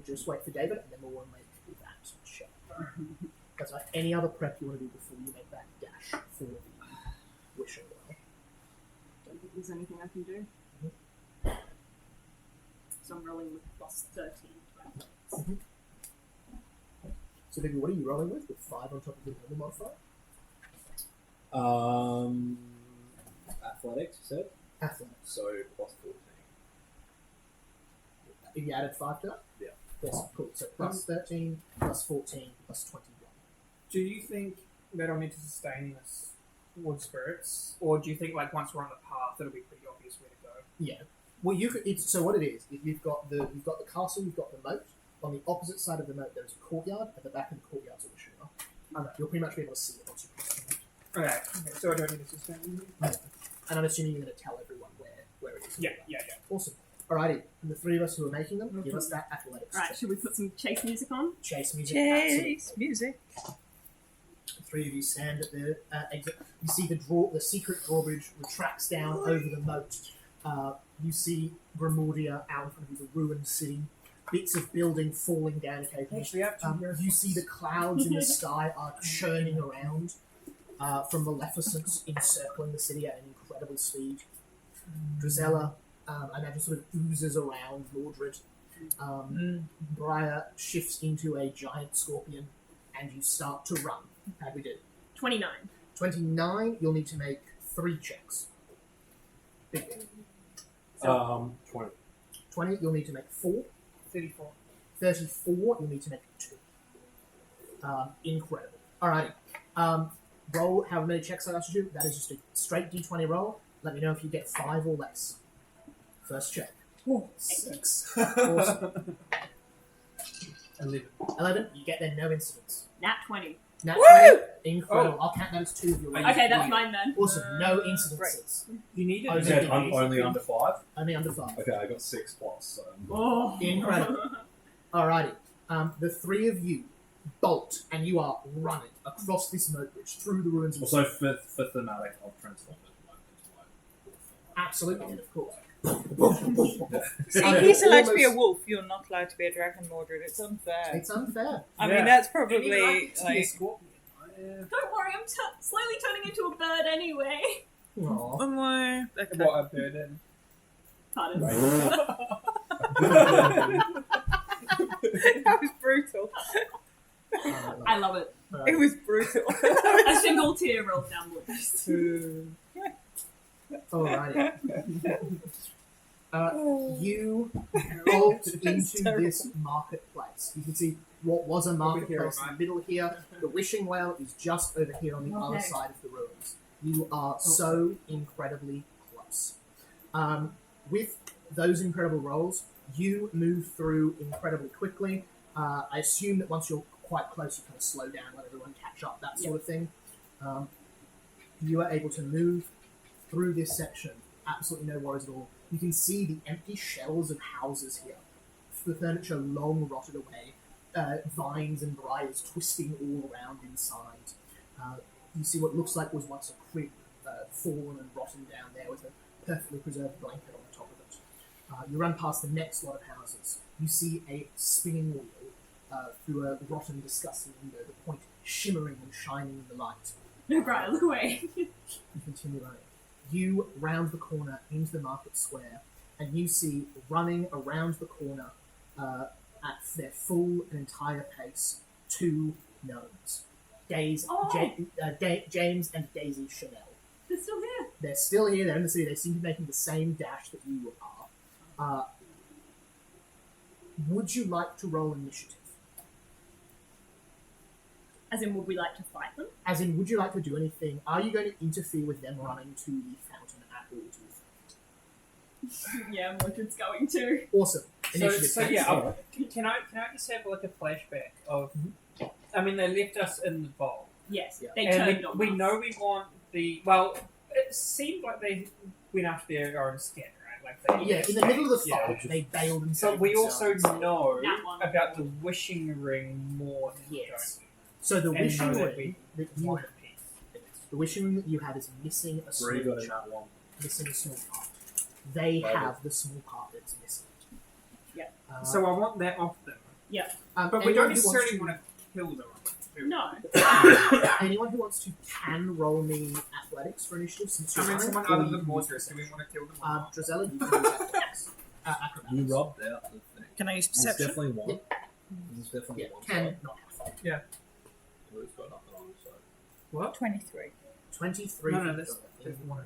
just wait for David, and then we'll make that check. That's like any other prep you want to do before you make that dash for the wishing well. Don't think there's anything I can do. So I'm rolling with plus 13 to athletics. So, David, what are you rolling with? With 5 on top of the normal modifier? Athletics, you said? Athletics. So plus 14. You added 5 to that? Yeah. Yes, cool. So plus 13, plus 14, plus 21. Do you think that'll need to sustain us wood spirits, or do you think like once we're on the path, it'll be pretty obvious where to go? Yeah. Well, you could. It's, so what it is you've got the castle, you've got the moat. On the opposite side of the moat, there's a courtyard. At the back of the courtyard's a wishing well. You'll pretty much be able to see it once you cross the moat. Okay. So I don't need to sustain. And I'm assuming you're going to tell everyone where it is. Yeah. Awesome. Alrighty. And the three of us who are making them, give us that athletics. Alright, check. should we put some chase music on? Chase music. Absolutely. Chase music. The three of you stand at the exit. You see the secret drawbridge retracts down over the moat. You see Grimordia out in front of you, the ruined city. Bits of building falling down occasionally. Actually, up to You see the clouds in the sky are churning around from Maleficent encircling the city at an incredible speed. Drizella, I imagine, sort of oozes around Mordred. Briar shifts into a giant scorpion, and you start to run. How'd we do? 29. 29, you'll need to make 3 checks. Big thing. 20. 20, you'll need to make 4. 34. 34, you'll need to make 2. Incredible. Alrighty. Roll however many checks I asked you to do. That is just a straight d20 roll. Let me know if you get 5 or less. First check. 6. Awesome. 11, you get there, no incidents. Nat 20. Nat Woo! 20, incredible. I'll count that as 2 of your rolls. Okay, that's mine then. Awesome, no incidences. You need Oh, it. You said only under 5? Only under 5. Okay, I got 6 plus, so... Oh. Incredible. Alrighty. The 3 of you bolt, and you are running across this moat bridge through the ruins of Also, for thematic, I'll transform it into my... Absolutely, and of course. See, Okay, he's allowed to be a almost- wolf. You're not allowed to be a dragon, Mordred. It's unfair. It's unfair. I Yeah. mean, that's And probably you like to be a like. scorpion. Don't worry, I'm slowly turning into a bird anyway. Aw. Oh my. Okay. What a burden. Pardon. That was brutal. I love it. It was brutal. A single tear rolls down my face. Alrighty. You bolt into terrible. this marketplace. You can see what was a marketplace in the middle here. The wishing well is just over here on the other Okay. side of the ruins. You are so incredibly close. With those incredible rolls, you move through incredibly quickly. I assume that once you're quite close, you kind of slow down, let everyone catch up, that sort of thing. You are able to move through this section. Absolutely no worries at all. You can see the empty shells of houses here. The furniture long rotted away. Vines and briars twisting all around inside. You see what looks like was once a crib, fallen and rotten down there with a perfectly preserved blanket on the top of it. You run past the next lot of houses. You see a spinning wheel through a rotten, disgusting window, the point shimmering and shining in the light. No, Brian, look away. You continue running. You round the corner into the market square, and you see running around the corner at their full and entire pace 2 gnomes. James and Daisy Chanel. They're still here. They're still here, they're in the city, they seem to be making the same dash that you are. Would you like to roll initiative? As in, would we like to fight them? As in, would you like to do anything? Are you going to interfere with them running to the fountain at all, do you think? Yeah, Mordred's going to. Awesome. So Initiative. yeah, Alright. can I just have like a flashback of? I mean, they left us in the bowl, Yes, Yeah. they and turned on we us. know we want the. Well, it seemed like they went after their own skin, right? Like they. Yeah, in the middle of the Yeah. fight, they bailed and So we also know That one. about the wishing ring more than Yes. don't So the we? And wishing know that ring we that you want have, a piece. the wishing ring that you have is missing a small Three got in chunk, that one. missing a small part. They Right. have the small part that's missing. Yeah. So I want that off them. But we anyone don't who wants necessarily to- want to kill them. No. Anyone who wants to can roll me athletics for initiative since I you're mean, running, someone or other you than can Mordred, use do we perception. want to kill them or not? Drizella, you can use athletics. Acrobatics. You robbed out the thing. Can I use There's perception? definitely one. There's definitely Yeah, one. can side. not have fun. Who's got nothing on the side. What? 23. 23. No, for that's Drizella. one.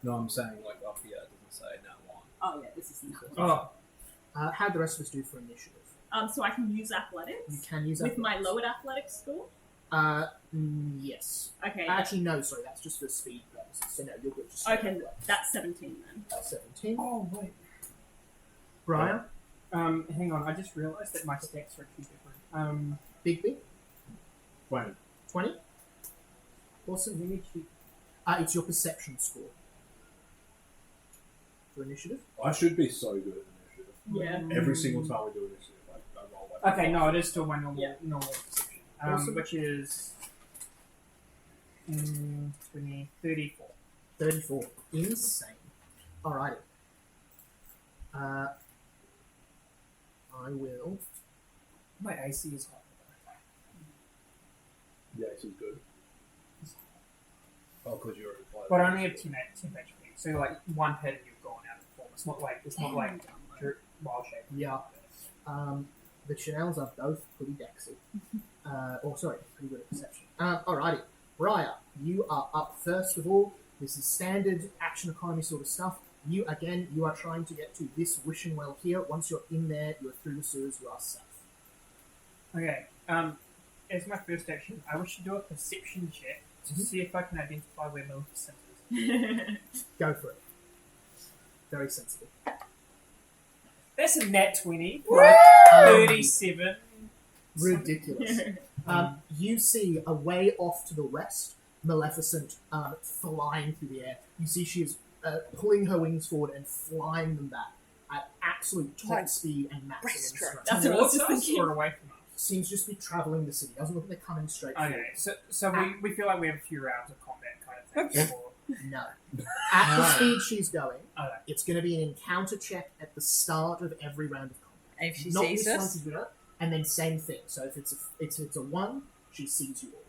No, I'm saying like up here it doesn't say that one. Oh yeah, this is not. Oh, How'd the rest of us do for initiative? So I can use athletics You can use with my athletics. lowered athletics score. Yes. Okay. Actually, no, sorry, that's just for speed purposes. So no, you're good. Just Okay, that's 17 then. 17. oh wait. Brian, Hang on. I just realised that my stats are too different. Bigby, 20. 20. Awesome. Let me keep. It's your perception score for initiative. I should be so good at initiative. Yeah. Every single time we do initiative, I roll like Okay, no, it is still my normal Yeah. perception. Awesome. Which is 20, 34. 34. Insane. Alrighty. I will. My AC is high. Yeah, she's good. Oh, because you're But I only have 10 HP. So like one hit and you've gone out of form. It's not like wild shape. Yeah. The Chanels are both pretty dexy. Pretty good at perception. Alrighty. Raya, you are up first of all. This is standard action economy sort of stuff. You are trying to get to this wishing well here. Once you're in there, you're through the sewers, you are safe. Okay. As my first action, I wish to do a perception check to see if I can identify where Maleficent is. Go for it. Very sensible. That's a nat 20. Woo! 37. Ridiculous. You see a way off to the west, Maleficent flying through the air. You see she is pulling her wings forward and flying them back at absolute top Like speed and maximum breaststroke. strength. That's what I was Towards just us thinking. or away from us? Seems just to be travelling the city. Doesn't look like they're coming straight Okay, forward. so we feel like we have a few rounds of combat kind of thing. Or, No. At the speed she's going, okay. it's going to be an encounter check at the start of every round of combat. And if she Not sees this one us, she's gonna, and then same thing. So if it's a 1, she sees you all.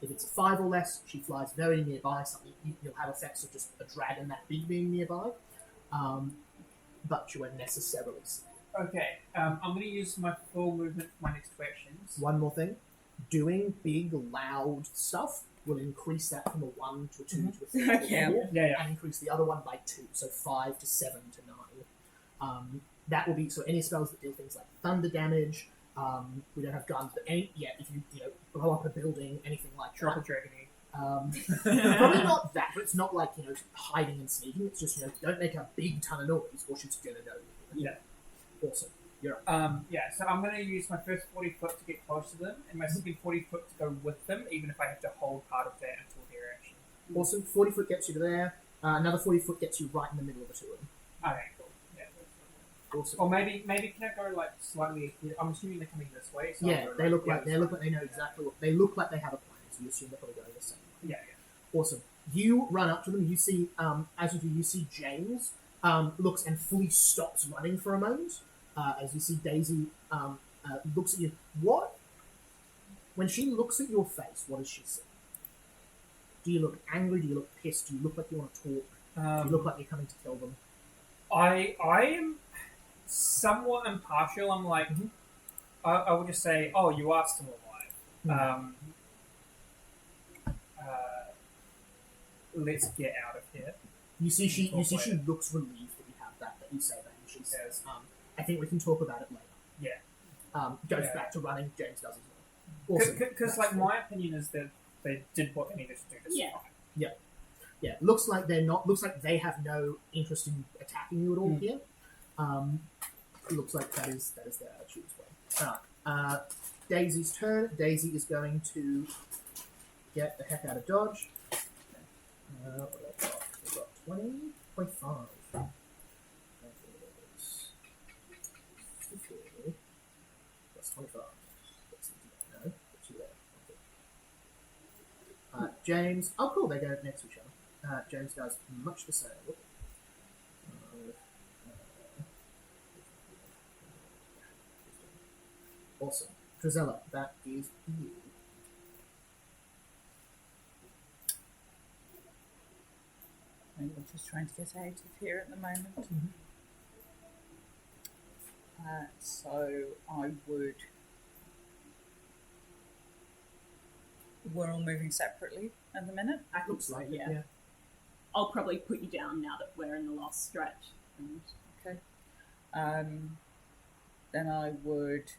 If it's a 5 or less, she flies very nearby. Something you'll have effects of just a dragon that big being nearby, but you won't necessarily see. Okay, I'm going to use my full movement for my next two actions. One more thing, doing big loud stuff will increase that from a 1 to a 2 to a 3 to a 4, Yeah. and increase the other one by 2, so 5 to 7 to 9. That will be so any spells that deal things like thunder damage. We don't have guns, but if you blow up a building, anything like Drop a that. dragon egg. Probably not that, but it's not like hiding and sneaking. It's just don't make a big ton of noise, or she's gonna know you. Yeah. Awesome. You're up. So I'm going to use my first 40 foot to get close to them, and my second 40 foot to go with them, even if I have to hold part of that until their action. Awesome. 40 foot gets you to there. Another 40 foot gets you right in the middle of the two of them. Okay, cool. Yeah. Awesome. Or maybe can I go like slightly ahead? I'm assuming they're coming this way. So Yeah, I'll go, they look the like other they look side. like they know exactly what they look like. They have a plan, so you assume they're probably going the same way. Yeah. Awesome. You run up to them. You see, as you do, you see James looks and fully stops running for a moment. As you see Daisy looks at you. What? When she looks at your face, what does she see? Do you look angry? Do you look pissed? Do you look like you want to talk? Do you look like you're coming to kill them? I am somewhat impartial. I'm like, I would just say, oh, you are still alive. Let's get out of here. You see, she looks relieved that you have that you say that, and she says, "I think we can talk about it later." Yeah. Goes Yeah. back to running. James does as well. Awesome. Because like my opinion is that they did what they needed to do to Yeah. survive. Yeah, looks like they're not. Looks like they have no interest in attacking you at all here. Looks like that is their attitude as well. Alright. Daisy's turn. Daisy is going to get the heck out of dodge. What have I got? We've got 20.5. Plus 25. No, put you there. Okay. James. Oh, cool. They go next to each other. James does much the same. Awesome. Drizella, that is you. I'm just trying to get out of here at the moment. So I would. We're all moving separately at the minute. I think Looks so, like it, yeah. yeah. I'll probably put you down now that we're in the last stretch. And Okay. Then I would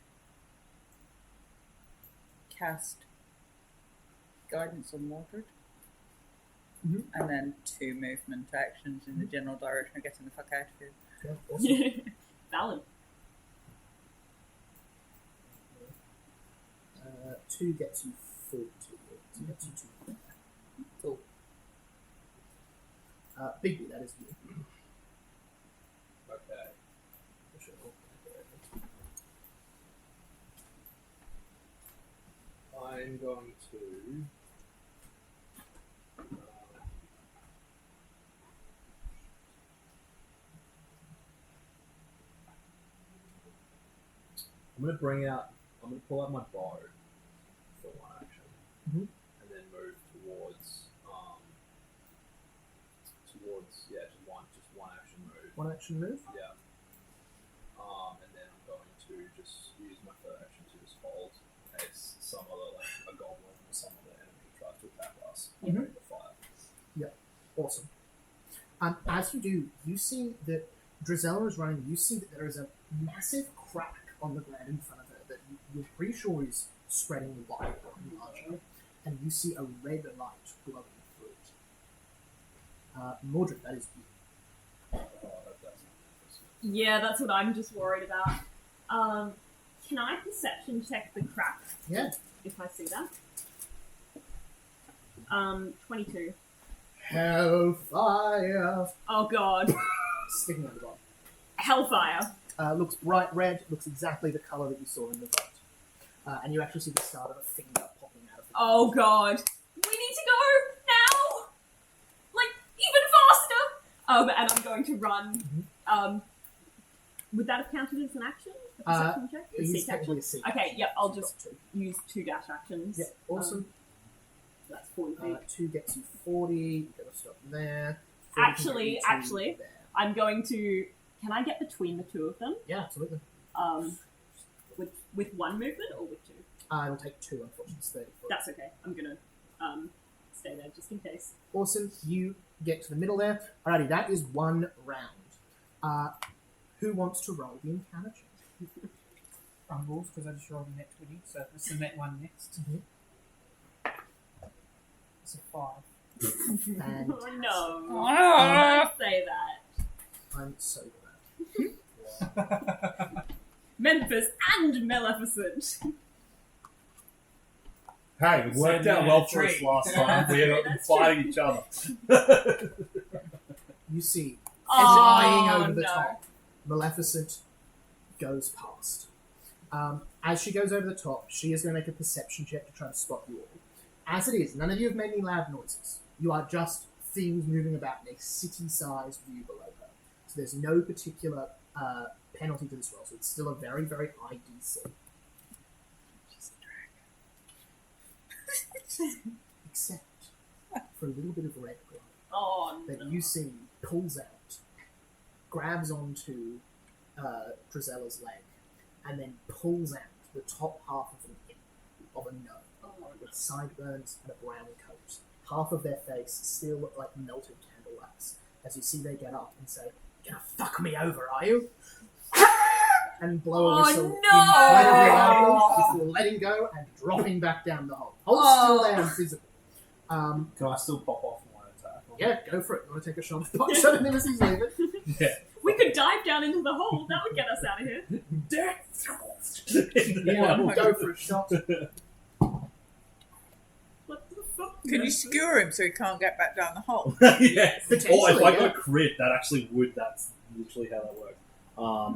cast guidance on Mordred. Mhm. And then 2 movement actions in the general direction of getting the fuck out of here. Yeah, awesome. Valid. 2 gets you 40. 2 gets you 2. Cool. Bigby, that is you. Okay. I'm going to. I'm going to pull out my bow for one action, Mhm. and then move towards just one action move. One action move. Yeah. And then I'm going to just use my third action to just hold in case some other, like a goblin or some other enemy tries to attack us. Mhm. Bring the fire. Awesome. As you do, you see that Drizella is running. You see that there is a massive crack on the ground in front of her that you're pretty sure is spreading wider and larger, and you see a red light glowing through it. Mordred, that is you. That's Yeah, that's what I'm just worried about. Can I perception check the crack? Yeah. If I see that. 22. Hellfire. Oh god. Sticking out the bottom. Hellfire. Looks bright red. Looks exactly the color that you saw in the vote. And you actually see the start of a finger popping out of it. Oh god. We need to go now! Like, even faster! And I'm going to run. Would that have counted as an action? A perception check? A It is seek technically action? a seek Okay, action. yep, I'll You've just got 2. use 2 dash actions. Yeah, awesome. So that's 40 feet. 2 gets you 40. You've got to stop there. 40 can get you to Actually, there. I'm going to... Can I get between the 2 of them? Yeah, absolutely. With 1 movement or with 2? I will take 2, unfortunately. It's 30 foot. That's okay. I'm gonna stay there just in case. Awesome. You get to the middle there. Alrighty, that is 1 round. Who wants to roll the encounter check? Rumbles, because I just rolled a net 20, so it's the net 1 next. Mhm. It's a 5. And Oh no! Ah! Don't say that. I'm so glad. Memphis and Maleficent. Hey, it worked out well for us last time. We ended up That's fighting each other. You see, Oh, flying over the no. top, Maleficent goes past. As she goes over the top, she is going to make a perception check to try to spot you all. As it is, none of you have made any loud noises. You are just things moving about in a city-sized view below her. So there's no particular penalty to this roll, so it's still a very, very high DC. She's a dragon. Except for a little bit of red glow Oh that no. you see pulls out, grabs onto Drizella's leg, and then pulls out the top half of an imp of a gnome with sideburns and a brown coat. Half of their face still look like melted candle wax. As you see, they get up and say, "You're gonna fuck me over, are you?" And blow a Oh, whistle no! incredibly loudly before letting go and dropping back down the hole. Hold still there and visible. Can I still pop off one attack? Yeah, go for it. You want to take a shot? Punch at him as he's leaving. Yeah. We could dive down into the hole. That would get us out of here. Yeah, we'll go for a shot. What the fuck? Can you skewer him so he can't get back down the hole? Yeah. Potentially, Or if I yeah. got a crit, that actually would. That's literally how that works.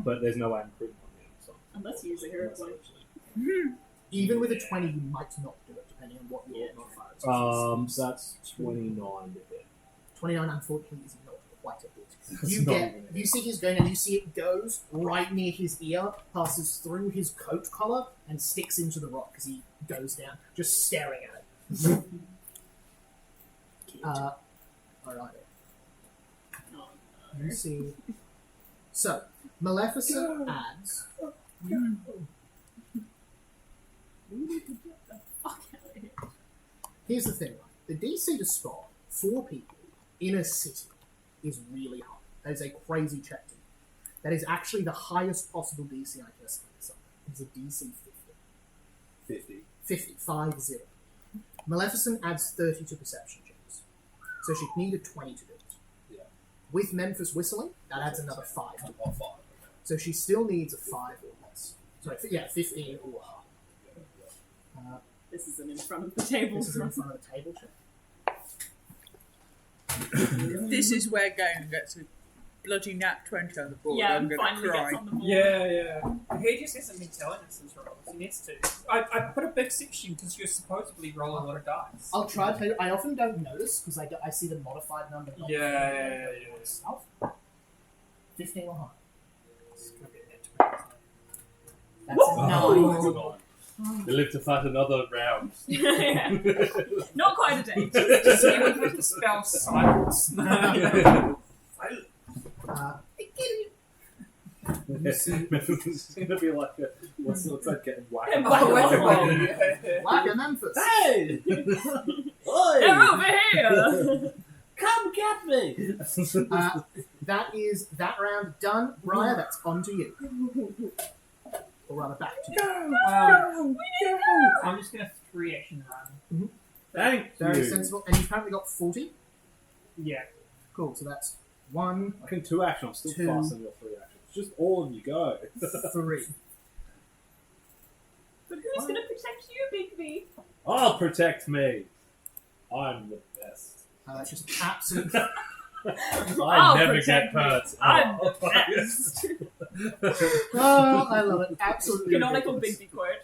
But there's no way I'm critting on me. So. Unless you use a hero Unless I point. actually- Even with a 20, you might not do it, depending on what your modifier is. So that's 29 to hit. 29, unfortunately, is not quite a hit. You see his gun, and you see it goes right near his ear, passes through his coat collar, and sticks into the rock as he goes down, just staring at it. Alright. You see. So, Maleficent adds. Here's the thing, right? The DC to spot 4 people in a city is really high. That is a crazy check to me. That is actually the highest possible DC I can estimate something. It's a DC 50. 50. 50. Maleficent adds 30 to perception checks. So she'd need a 20 to do it. Yeah. With Memphis whistling, that adds another 5 to it. Oh, 5. So she still needs a 5 or less. Sorry, 15 or higher. This isn't in front of the table. This is in front of the table check. If this is where Galen gets a bloody nat 20 on the board, Yeah, I'm going to finally cry. gets on the board. Yeah. He just hasn't been telling us his rolls. He needs to. I put a big section because you're supposedly rolling a lot of dice. I'll try to tell you, I often don't notice because I see the modified number. Not Yeah. Stuff. 15 or higher. It's gonna be a net 20. That's Oh, 9. 9. They live to fight another round. Yeah. Not quite a day. Just he would have to spell silence. You see, It's going to be like a, what's that getting whacked? Yeah, whack. Whack a Memphis. Hey! They're over here! Come get me! That that round done. Briar, that's on to you. Or rather, back to you. I'm just gonna 3 action run. Thank Very you. sensible. And you've currently got 40. Yeah. Cool. So that's 1, I can 2 action. I'm still 2. faster than your 3 actions. Just all of you go. 3. But who's gonna protect you, Bigby? I'll protect me. I'm the best. Just absolute. I never get protect me. hurt. I'm Oh. the best. Oh, I love it. Absolutely. Canonical ridiculous. Bigby quote.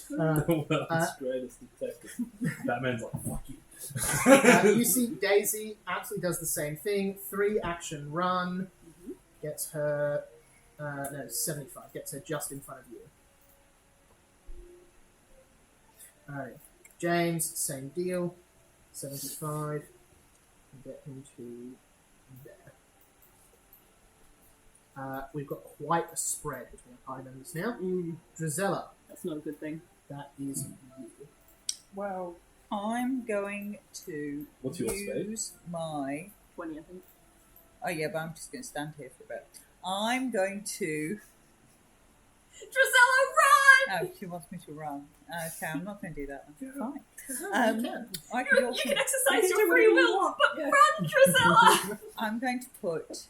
The world's greatest detective. Batman's like, fuck you. You see Daisy absolutely does the same thing. 3 action run. Gets her. No, 75. Gets her just in front of you. Alright. James, same deal. 75. Get him to there. We've got quite a spread between party members now. Drizella, That's not a good thing. that is you. Well, I'm going to What's your speed? use my... 20, I think. Oh yeah, but I'm just going to stand here for a bit. I'm going to... Drusella, run! Oh, she wants me to run. Okay, I'm not going to do that. Fine. You Um, can. I You, can you also, can exercise you your can do free whatever you will, want. but run, Drusella! I'm going to put...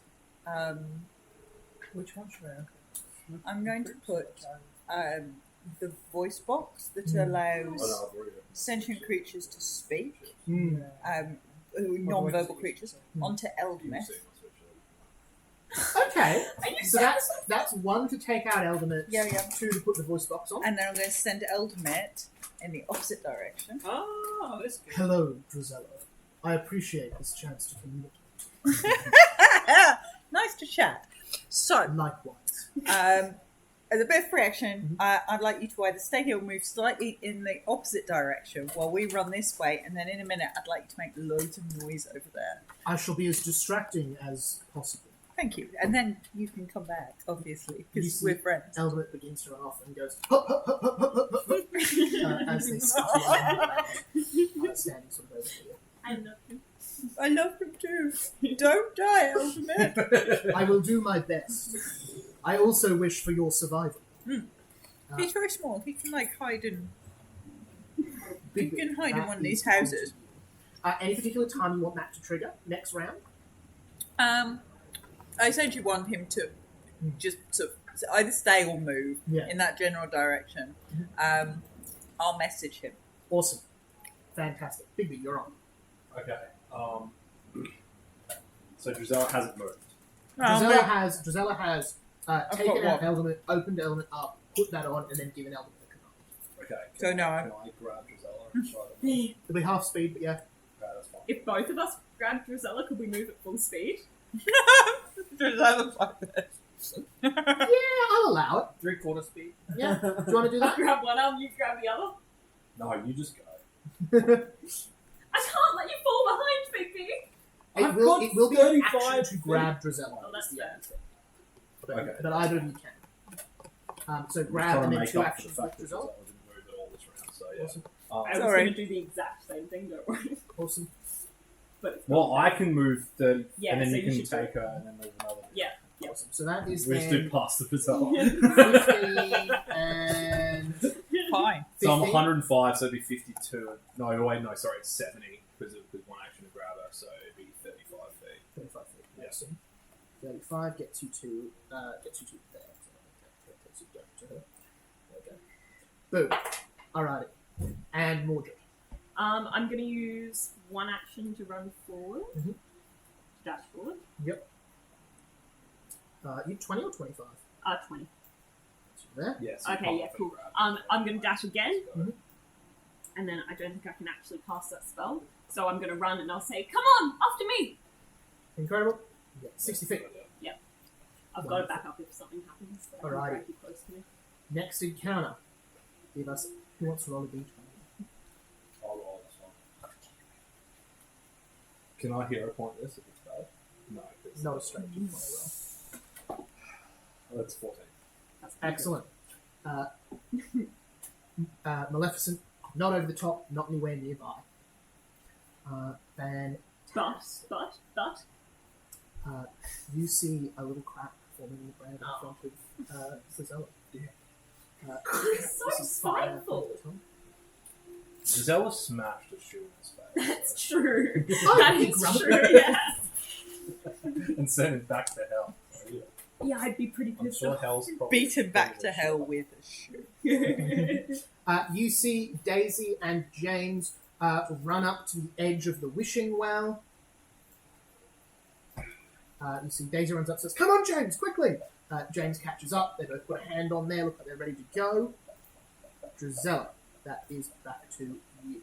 Which one should I? I'm going to put the voice box that allows Oh, no, I've already sentient creatures to speak, Mm. non-verbal creatures, onto You've Eldmith. seen my switch. Okay. Are you So that's 1 to take out Eldamit, Yeah, yeah. 2 to put the voice box on. And then I'm going to send Eldmith in the opposite direction. Oh, that's good. Hello, Drizella. I appreciate this chance to communicate. Nice to chat. So, Likewise. as a bit of free action, I'd like you to either stay here or move slightly in the opposite direction while we run this way, and then in a minute I'd like you to make loads of noise over there. I shall be as distracting as possible. Thank you. And then you can come back, obviously, You because see- we're friends. Eldamit begins to run off and goes hup, hup, hup, hup, hup, hup, hup, hup, as they sit standing sort of over here. I love you. I love him too. Don't die, Eldmith. I will do my best. I also wish for your survival. He's very small. He can hide in. He Big can hide in that one of these is houses. Any particular time you want that to trigger? Next round? I essentially want him to just sort of either stay or move Yeah. in that general direction. I'll message him. Awesome. Fantastic. Bigby, you're on. Okay. So Drizella hasn't moved. Drizella has taken got out one. Eldamit, opened Eldamit up, put that on, and then given Eldamit a command. Okay. So no, Can I grab Drizella and try to... It'll be half speed, but yeah. Okay, that's fine. If both of us grab Drizella? Could we move at full speed? That looks like this. Yeah, I'll allow it. 3/4 speed. Yeah. Do you want to do I that? grab one arm, you grab the other. No, you just go. I can't let you fall behind, Bigby. I've got It will be an 35 action to feet. grab Drizella. Oh, that's Yeah. fair. Okay. But either of you can. So grab and then 2 actions with Drizella. I didn't move at all this round, so yeah. Awesome. I was Sorry. going to do the exact same thing, don't worry. Awesome. But it's Well, not I fair. can move 30, Yeah, and then so you you can should do take her and then move another. Yeah. Awesome. So that is We just do then past the Pizella. 15 and Fine. So I'm 15. 105, so it'd be 52. No, wait, no, sorry, it's 70 because it was one action to grab her, so it'd be 35 feet. 25 feet. Yeah. Awesome. 35 gets you to there. So that takes you down to her. There we go. Boom. Alrighty. And Mordred. I'm going to use one action to run forward. Mhm. Dash forward. You 20 or 25? 20. So there. Yes. Okay, yeah, cool. I'm going to dash again. Mhm. And then I don't think I can actually cast that spell. So I'm going to run and I'll say, come on, after me! Incredible. You get 60 feet. I've got to back up if something happens. But I can Alrighty. drag you close to me. Next encounter. Give us. Who wants to roll a d20? I'll roll this one. Can I hero point this if it's bad? No. It's Not a straight d20 roll. That's 14. That's pretty Excellent. Maleficent, not over the top, not anywhere nearby. Then good. But, you see a little crack forming in the ground in front of Gisela. He's so spiteful. Gisela smashed a shoe in his face. That's true. Oh, That he is grumped true, it. yes. And sent him back to hell. So, yeah. Yeah, I'd be pretty I'm pissed sure off. hell's probably Beat him back to hell with a shoe. You see Daisy and James run up to the edge of the wishing well. You see Daisy runs up and says, "Come on, James, quickly!" James catches up. They both put a hand on there, look like they're ready to go. Drizella, that is back to you.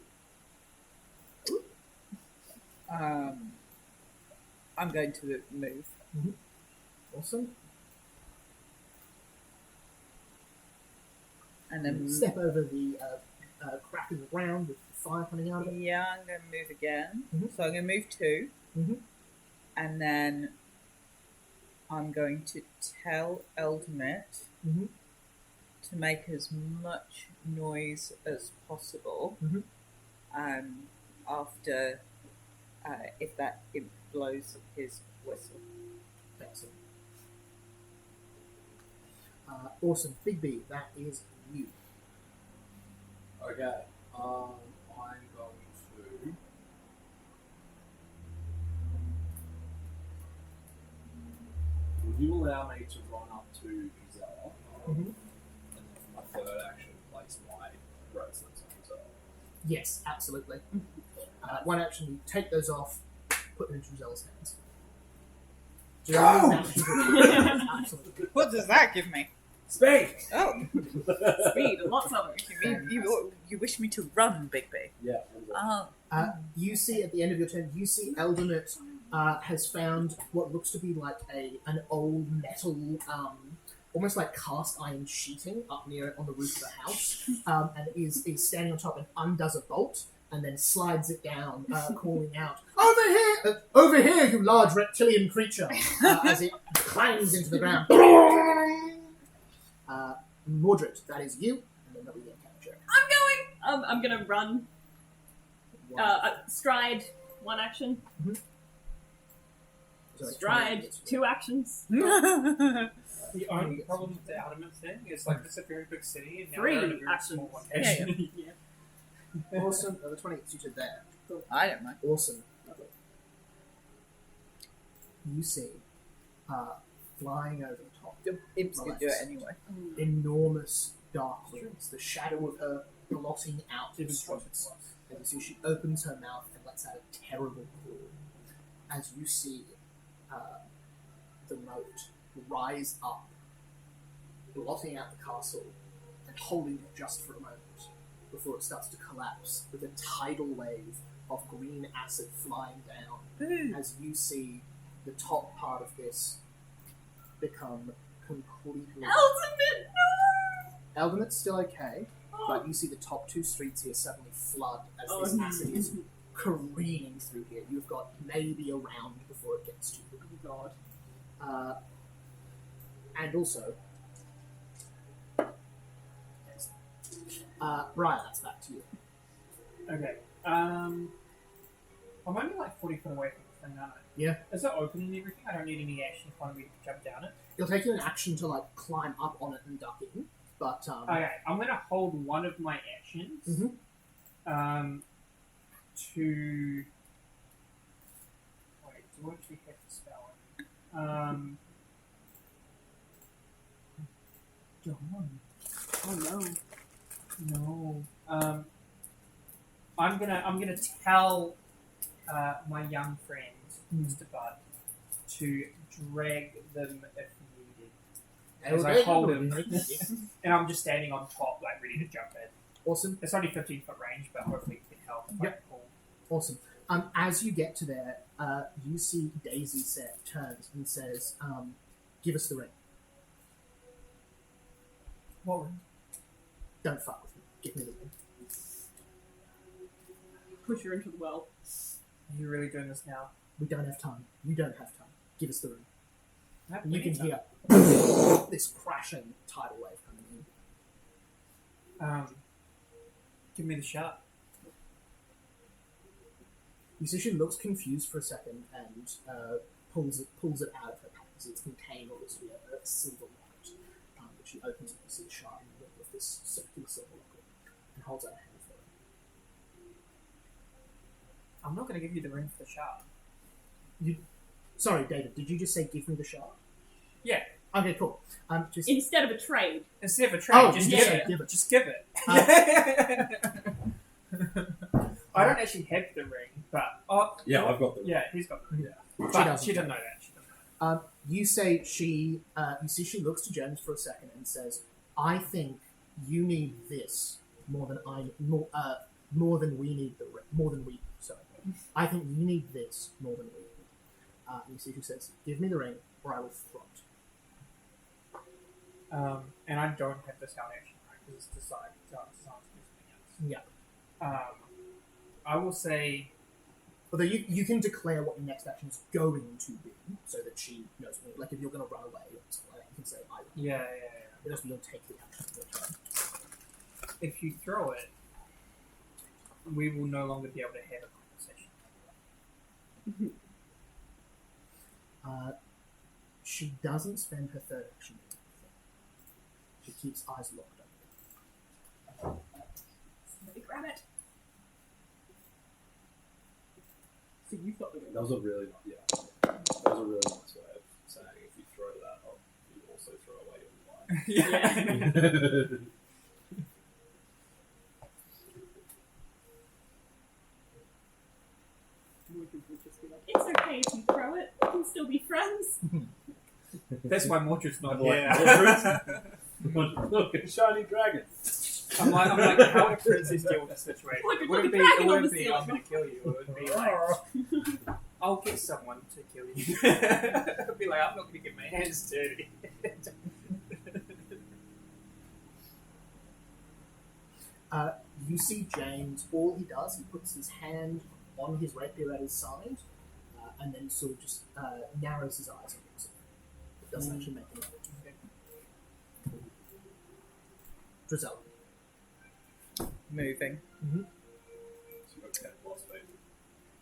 I'm going to move. Awesome. And then Step over the crack in the ground with the fire coming out of it. yeah, I'm going to move again. Mhm. So I'm going to move 2. Mhm. And then I'm going to tell Eldmet Mhm. to make as much noise as possible Mhm. after if that imp blows his whistle. Excellent. Awesome. Big B, that is you. Okay. I'm going to. Would you allow me to run up to Gisela? Mhm. And then for my third action, place my bracelets on Gisela. Yes, absolutely. One action, you take those off, put them into Gisella's hands. Absolutely. What does that give me? Speed! Oh, Speed, and lots of it. you wish me to run, Big B. Yeah. Oh. You see at the end of your turn, you see Eldonette has found what looks to be like an old metal, almost like cast iron sheeting up near on the roof of the house, and is standing on top and undoes a bolt and then slides it down, calling out, over here, you large reptilian creature!" As it clangs into the ground. Mordred, that is you, and then that'll be your capture. I'm gonna run. Stride, one action. So it's Stride, 20. 2 actions. The only problem with the Adamant thing is like it's a very big city and now 3 they're in a very actions. small location. Awesome. The 20 gets you to there. I don't mind. Awesome. You see, flying over the top, The imps could do it anyway. enormous dark wings, the shadow of her blotting out the streets. And you see she opens her mouth and lets out a terrible call. As you see the moat rise up, blotting out the castle, and holding it just for a moment, before it starts to collapse with a tidal wave of green acid flying down as you see the top part of this become completely... Ultimate, no! Elvenet's still okay, but you see the top two streets here suddenly flood as this no. acid is careening through here. You've got maybe a round before it gets to you. Oh god. And also... Brian, that's back to you. Okay. I'm only like 40 foot away from the thing, aren't I? Yeah. Is it open and everything? I don't need any action if I want me to jump down it. It'll take you an action to like climb up on it and duck in, but Okay, I'm gonna hold one of my actions to... Wait, do I actually have to spell it? Dawn. Oh no. No. I'm gonna tell my young friend, Mr. Bud, to drag them if needed. As I hold him, and I'm just standing on top, like ready to jump in. Awesome. It's only 15 foot range, but hopefully it can help. If I Yep. pull. Awesome. As you get to there, you see Daisy turns and says, "Give us the ring. What ring? Don't fuck with me. Give me the ring." Push her into the well. Are you really doing this now? We don't have time. You don't have time. Give us the ring. I have And you can plenty of hear this crashing tidal wave coming in. time. Give me the shot. You see she looks confused for a second and pulls it out of her pants. It's contained obviously a silver locket. But she opens it and sees a shard in the middle of this circular silver locket and holds out a hand for it. I'm not going to give you the ring for the shot. Sorry, David, did you just say give me the shard? Yeah. Okay, cool. Just Instead of a trade. Instead of a trade, just you give said it. give it. Just give it. I don't actually have the ring, but Yeah, I've got the. yeah, he's got the ring. Yeah. But she doesn't know that. She doesn't know. You say she. You see, she looks to James for a second and says, "I think you need this more than more than we need the ring. More than we. Sorry, I think you need this more than we need." You see, she says, "Give me the ring, or I will throw it." And I don't have this held action, right? Because it's designed to do something else. Yeah. I will say... Although you can declare what your next action is going to be, so that she knows. Like if you're going to run away or something like that, you can say I. Yeah. It doesn't mean you'll take the action for your turn. If you throw it, we will no longer be able to have a conversation. She doesn't spend her third action. She keeps eyes locked on you. Somebody grab it. So you've got the ring. That was a really nice way of saying if you throw that up, you also throw away your life. Yeah. It's okay if you throw it. We can still be friends. That's why Mordred's not Like, here. Look, a shiny dragon. I'm like, how would a princess deal with the situation? Look, It look, wouldn't a be, dragon it on wouldn't the be ceiling. I'm going to kill you. It would be like, I'll get someone to kill you. It'd be like, I'm not going to get my hands dirty. You see James, all he does, he puts his hand on his rapier at his side, and then sort of just narrows his eyes on himself. It doesn't actually make any difference. Drizzle. Moving. Okay, lost faith.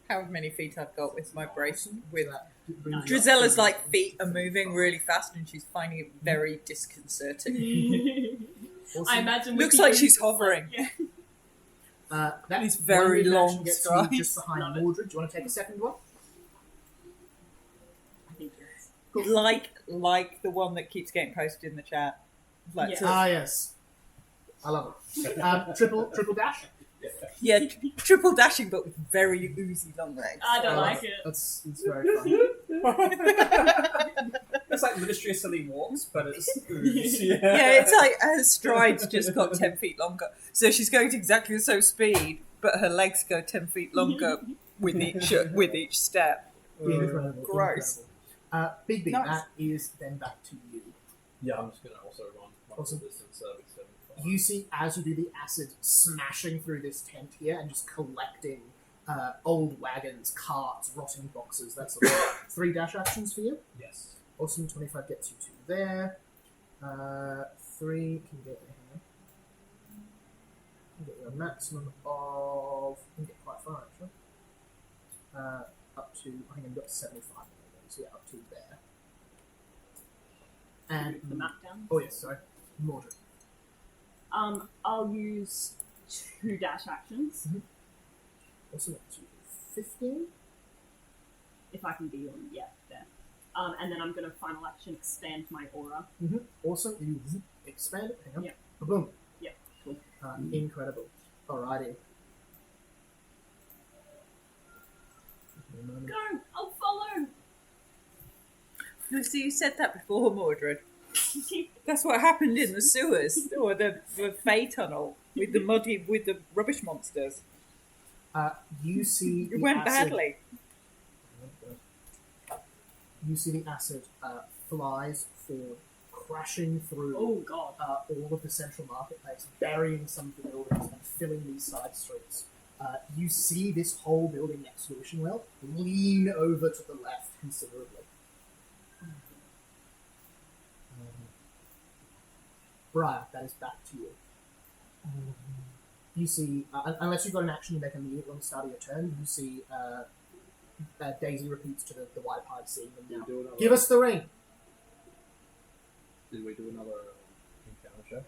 However many feet I've got with my brace. With Brings you up Drizella's to- like feet are moving really fast and she's finding it very disconcerting. Awesome. I imagine. Looks with like the- she's hovering. Yeah. That These one very move action long gets strides. you just behind Love it. Mordred. Do you want to take a second one? I think yes. Like the one that keeps getting posted in the chat. Like Yeah. sort of- Yes. I love it. Triple dash. yeah, triple dashing but with very oozy long legs. I don't love like it. It's very fun. It's like Ministry of Silly Walks, but it's Yeah, it's like her strides just got 10 feet longer. So she's going to exactly the same speed, but her legs go 10 feet longer with each step. Incredible. Gross. Incredible. Big Nice. that is then back to you. Yeah, I'm just going to also run my Awesome. distance serving 75. You see, as you do the acid smashing through this tent here and just collecting old wagons, carts, rotting boxes, that sort of thing. 3 dash actions for you. Yes. Awesome, 25 gets you to there. 3 can get you. Can get you a maximum of. You can get quite far actually. Up to, I think I've got 75 of those, yeah, up to there. And the map down. oh yes, sorry, Mordred. I'll use 2 dash actions Also up to 15. if I can be on. Yeah, there. And then I'm gonna final action expand my aura. Awesome, you expand it. Hang on. Yeah. Boom. Yeah, cool. Incredible. Alrighty. Give me a moment. Go! I'll follow! So you said that before, Mordred. That's what happened in the sewers, or the Fey tunnel with the rubbish monsters. You see the It went acid. badly. You see the acid flies forward, crashing through Oh god. all of the central marketplace, burying some of the buildings and filling these side streets. You see this whole building next to the wishing well lean over to the left considerably. Briar, that is back to you. You see, unless you've got an action you make immediately on the start of your turn, you see Daisy repeats to the white-eyed seeing them Did now. we do another, Give us the ring! Did we do another encounter check?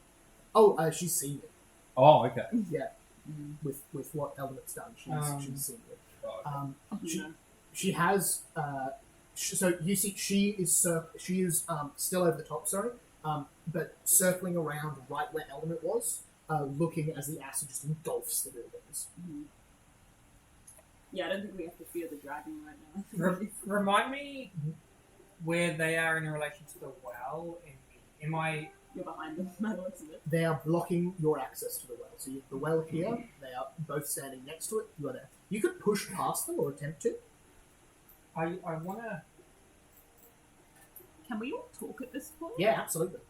Oh, she's seen it. Oh, okay. Yeah. With what Element's done, she's seen it. Oh, okay. She, No. she has. So you see, she is still over the top. Sorry, but circling around right where Element was, looking as the acid just engulfs the buildings. Yeah, I don't think we have to fear the dragon right now. Remind me where they are in relation to the well. Am I? You're behind them, by the looks of it. They are blocking your access to the well. So you have the well here. They are both standing next to it. You are there. You could push past them or attempt to. I want to. Can we all talk at this point? Yeah, absolutely.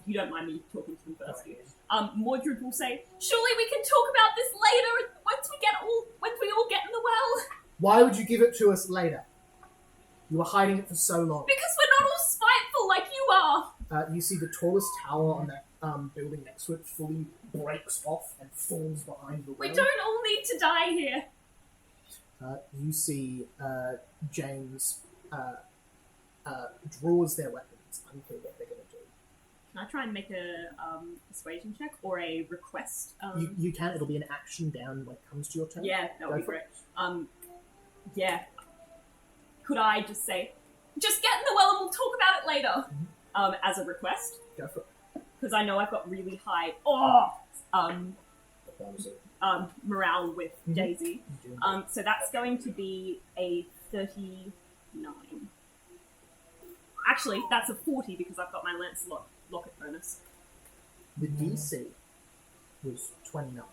You don't mind me talking to them first, do you? Oh, Mordred will say, "Surely we can talk about this later once we all get in the well." Why would you give it to us later? You were hiding it for so long. Because we're not all spiteful like you are. You see the tallest tower on that building next to it fully breaks off and falls behind the We well. don't all need to die here. You see James draws their weapons. Unclear what they're going to do. Can I try and make a persuasion check or a request? You can. It'll be an action down when it comes to your turn. Yeah, that would Go be for great. Yeah. Could I just say, just get in the well and we'll talk about it later, as a request? Go for it. Because I know I've got really high morale with Mhm. Daisy. You do. So that's going to be a 39. Actually, that's a 40 because I've got my Lancelot locket bonus. The DC was 29.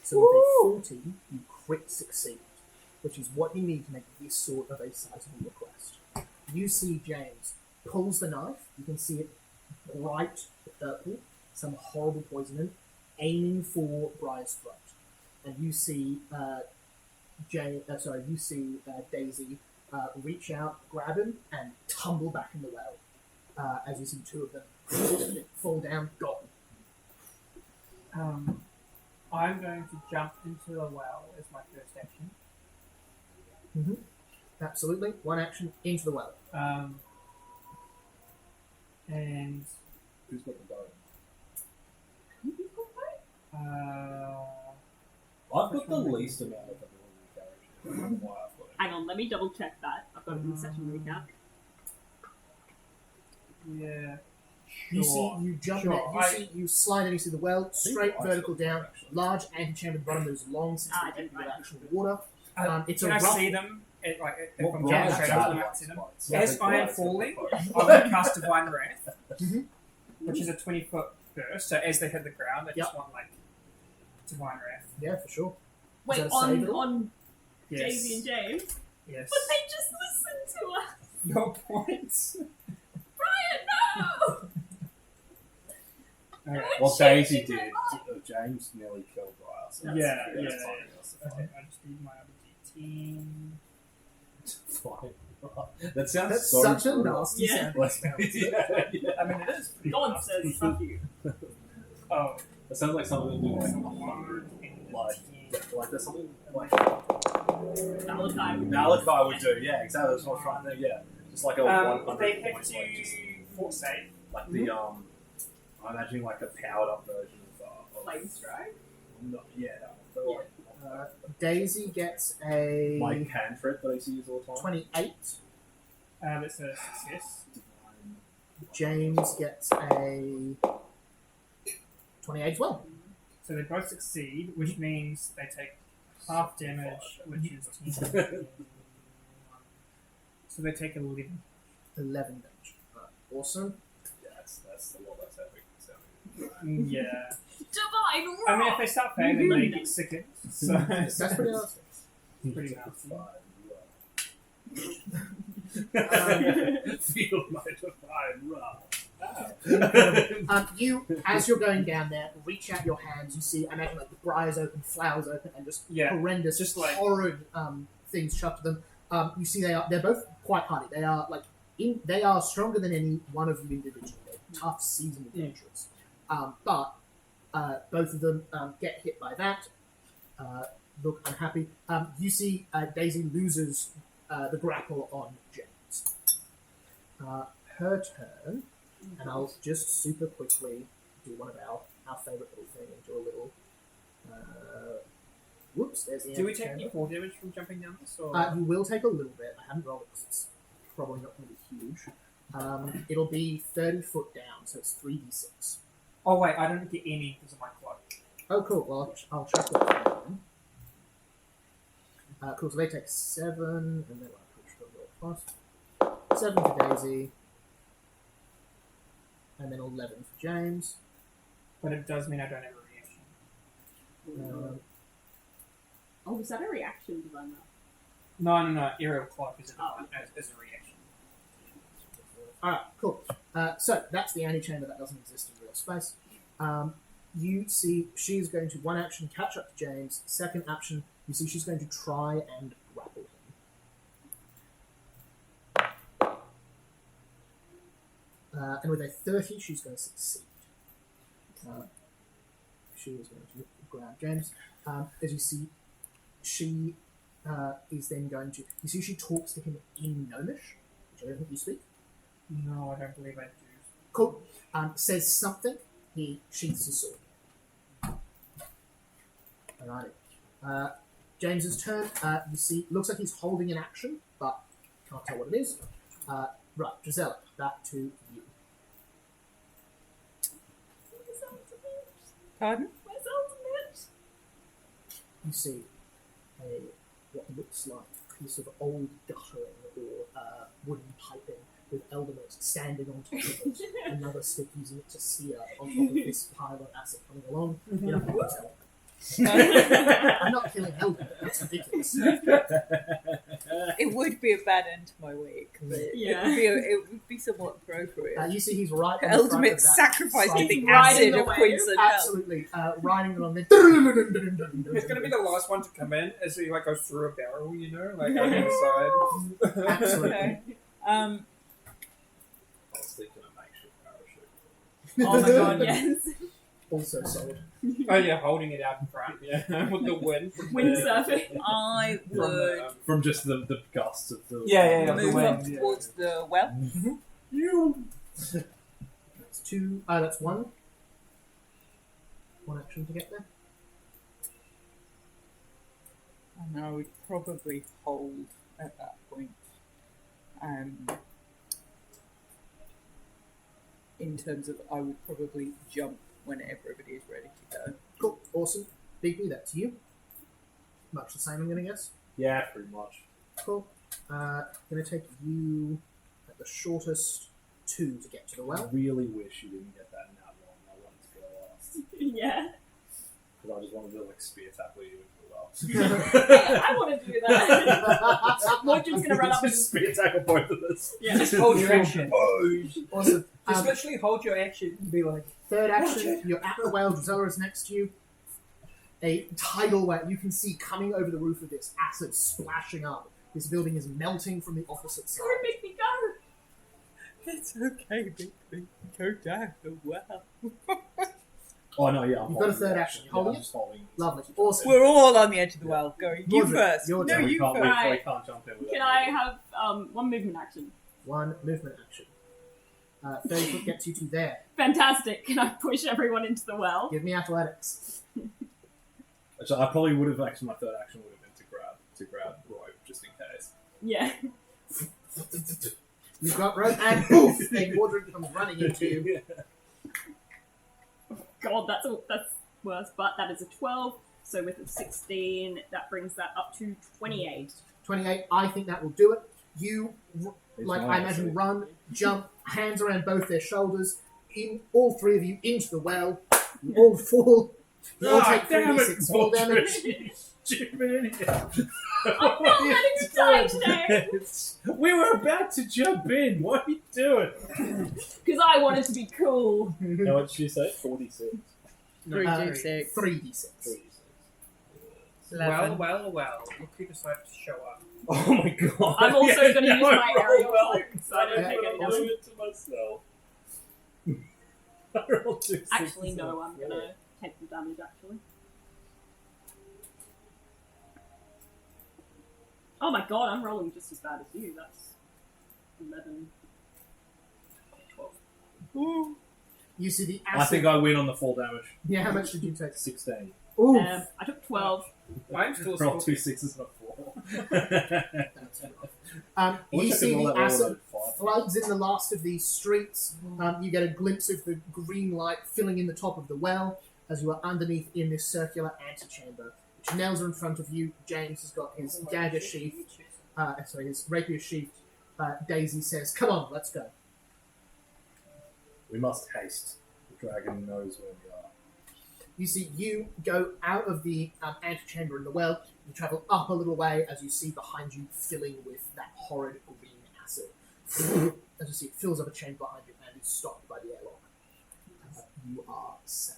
So with a 40, you crit succeed, which is what you need to make this sort of a sizable request. You see James pulls the knife. You can see it bright purple, some horrible poison in it, aiming for Briar's throat. And you see Daisy reach out, grab him, and tumble back in the well. As you see two of them fall down, gone. I'm going to jump into the well as my first action. Absolutely. One action into the well. And Who's got the bow? I've got the least amount of ability to carry. I don't know why I've got it. Hang on, let me double check that. I've got it in the session recap. yeah, You Sure. see, you jump Sure. in it. You slide in, you see the well, straight I vertical saw down, that, actually. large antechamber at the bottom, those long 6 I feet didn't of write actual water. It's can a I rough- see them if What I'm Brian getting straight said up and was to them. spots. As Yeah, I am Brian's falling, got the I'm quote. going to cast Divine Wrath, Mhm. which is a 20-foot burst. So as they hit the ground, I just Yep. want like Divine Wrath. Yeah, for sure. Wait, that a save at all? on Yes. Daisy and James? Yes. But they just listened to us! Your points. Brian, no! Alright. What Daisy did, James nearly killed Brian. So Yeah, that's yeah, funny, yeah. that's Okay, funny. I just need my other D10. Fine. That sounds That's so such a brutal. nasty Yeah. sound. Like, yeah. I mean, it is pretty God nasty. says fuck you. Oh, That sounds like something that would be like 100. Like there's something like Malachi would do. Yeah, exactly. That's what I was trying to think. Yeah, just like a 100 they have point, to like, just fort save. like the I'm imagining like a powered up version of Flame strike? No, yeah, no, like, Daisy gets a my cantrip that I used to use all the time. 28. That's a success. James gets a 28 as well. So they both succeed, which means they take half damage, which is 10. So they take 11. 11 damage. Right. Awesome. Yeah, that's a lot less epic. Yeah. Divine Wrath! I mean, if they start failing, then they get sickened. So That's pretty nasty. pretty nasty. Feel my divine wrath. You, as you're going down there, reach out your hands. You see, I imagine like the briars open, flowers open, and just Yeah. horrendous, Just like- horrid things shoved to them. You see, they're both quite hardy. They are they are stronger than any one of you individually. They're tough, seasoned adventurers. But both of them get hit by that. Look unhappy. You see, Daisy loses the grapple on James. Her turn, and I'll just super quickly do one of our favourite little thing and do a little. Whoops! There's the Do we end take chamber. any fall damage from jumping down this? Or? You will take a little bit. I haven't rolled it because it's probably not going to be huge. It'll be 30 foot down, so it's 3d6. Oh wait, I don't get any because of my cloak. Oh, cool. Well, I'll check that then. Cool. So they take 7, and then I'll push the roll plus 7 for Daisy, and then 11 for James. But it does mean I don't have a reaction. Oh, was that a reaction, Divine Wrath? No. Aerial cloak is Oh. as a reaction. Alright, cool. So that's the antechamber that doesn't exist in real space. You see she's going to one action catch up to James. Second action, you see she's going to try and grapple him. And with a 30, she's going to succeed. She is going to grab James. As you see, she is then going to... You see she talks to him in Gnomish, which I don't think you speak. No, I don't believe I do. Cool. Says something. He sheaths his sword. Alrighty. James's turn. You see, looks like he's holding an action, but can't tell what it is. Right, Gisela, back to you. Pardon? Where's ultimate? You see what looks like a piece of old guttering or wooden piping with Eldermot standing on top of it. Another stick using it to steer on top of this pile of acid coming along. You're not going to tell. I'm not killing Eldermot. That's ridiculous. It would be a bad end to my week, but Yeah. it would be somewhat appropriate. You see he's right on the front Ultimate of that sacrifice to side. the Riding acid the of wave. Queensland Hell. Absolutely. Riding along It's the... gonna be the last one to come in as he like goes through a barrel, you know, like on the side. Absolutely. Okay. I was thinking a makeshift parachute. Oh my god, yes. Also sold. Oh yeah, holding it out in front, yeah, with the wind. Windsurfing. I would From just the gusts of the Yeah, the move wind, up yeah. towards the well. That's 2. That's 1. 1 action to get there. And I would probably hold at that point. In terms of, I would probably jump when everybody is ready to go. Cool. Awesome. Bigby, that's you. Much the same, I'm going to guess. Yeah, pretty much. Cool. Going to take you at the shortest 2 to get to the I well. really wish you didn't get that in that long. I wanted to go last. Yeah. Because I just wanted to like spear tackle you into the well. I want to do that. Mordred's going to run up and Just spear tackle both of us. Yeah. Just hold your action. Awesome. Just literally hold your action and be like, Third action, you're at the well, Drizella is next to you. A tidal wave, you can see coming over the roof of this, acid splashing up. This building is melting from the opposite side. Don't make me go. It's okay, baby. Go down the well. Oh no, yeah. I'm You've got a holding third it. action. Yeah, Holding I'm it? just holding it. Lovely. Awesome. We're all on the edge of the well. Going, you Mordred, first. your No, turn. We you can't, first. we can't jump in with Can that. I have one movement action? 1 movement action. 30 foot gets you to there. Fantastic. Can I push everyone into the well? Give me athletics. Actually, I probably would have actually. My third action would have been to grab rope just in case. Yeah. You've got rope and poof! A Mordred comes running into you. God, that's worse. But that is a 12. So with a 16, that brings that up to 28. 28, I think that will do it. You, It's like nice, I imagine, eh? run, jump, hands around both their shoulders, in all 3 of you into the well. You all fall. You all take 3d6 fall damage. Stupid idiot. I'm not letting you die today! We were about to jump in. What are you doing? Because I wanted to be cool. Now, what did you say? 46. 3d6. 3d6. 11. well. Look who decided to show up. Oh my god. I'm also going to use now my I roll aerial well. cloak, so I don't take any I'm damage. doing it to myself. I rolled 2 sixes Actually, and no, a I'm going four. to take the damage, actually. Oh my god, I'm rolling just as bad as you. That's 11, 12. Ooh. You see the acid. I think I win on the full damage. Yeah, how much did you take? 16. Ooh. I took 12. I'm still Rolled 2 smoking. 6s and a 4. That's rough. I You wish I see could roll the that roll acid at 5. floods in the last of these streets. You get a glimpse of the green light filling in the top of the well as you are underneath in this circular antechamber. Janelle's are in front of you. James has got his dagger sheathed. His rapier sheathed. Daisy says, "Come on, let's go." We must haste. The dragon knows where we are. You see, you go out of the antechamber in the well. You travel up a little way as you see behind you filling with that horrid green acid. As you see, it fills up a chamber behind you and is stopped by the airlock. You are safe.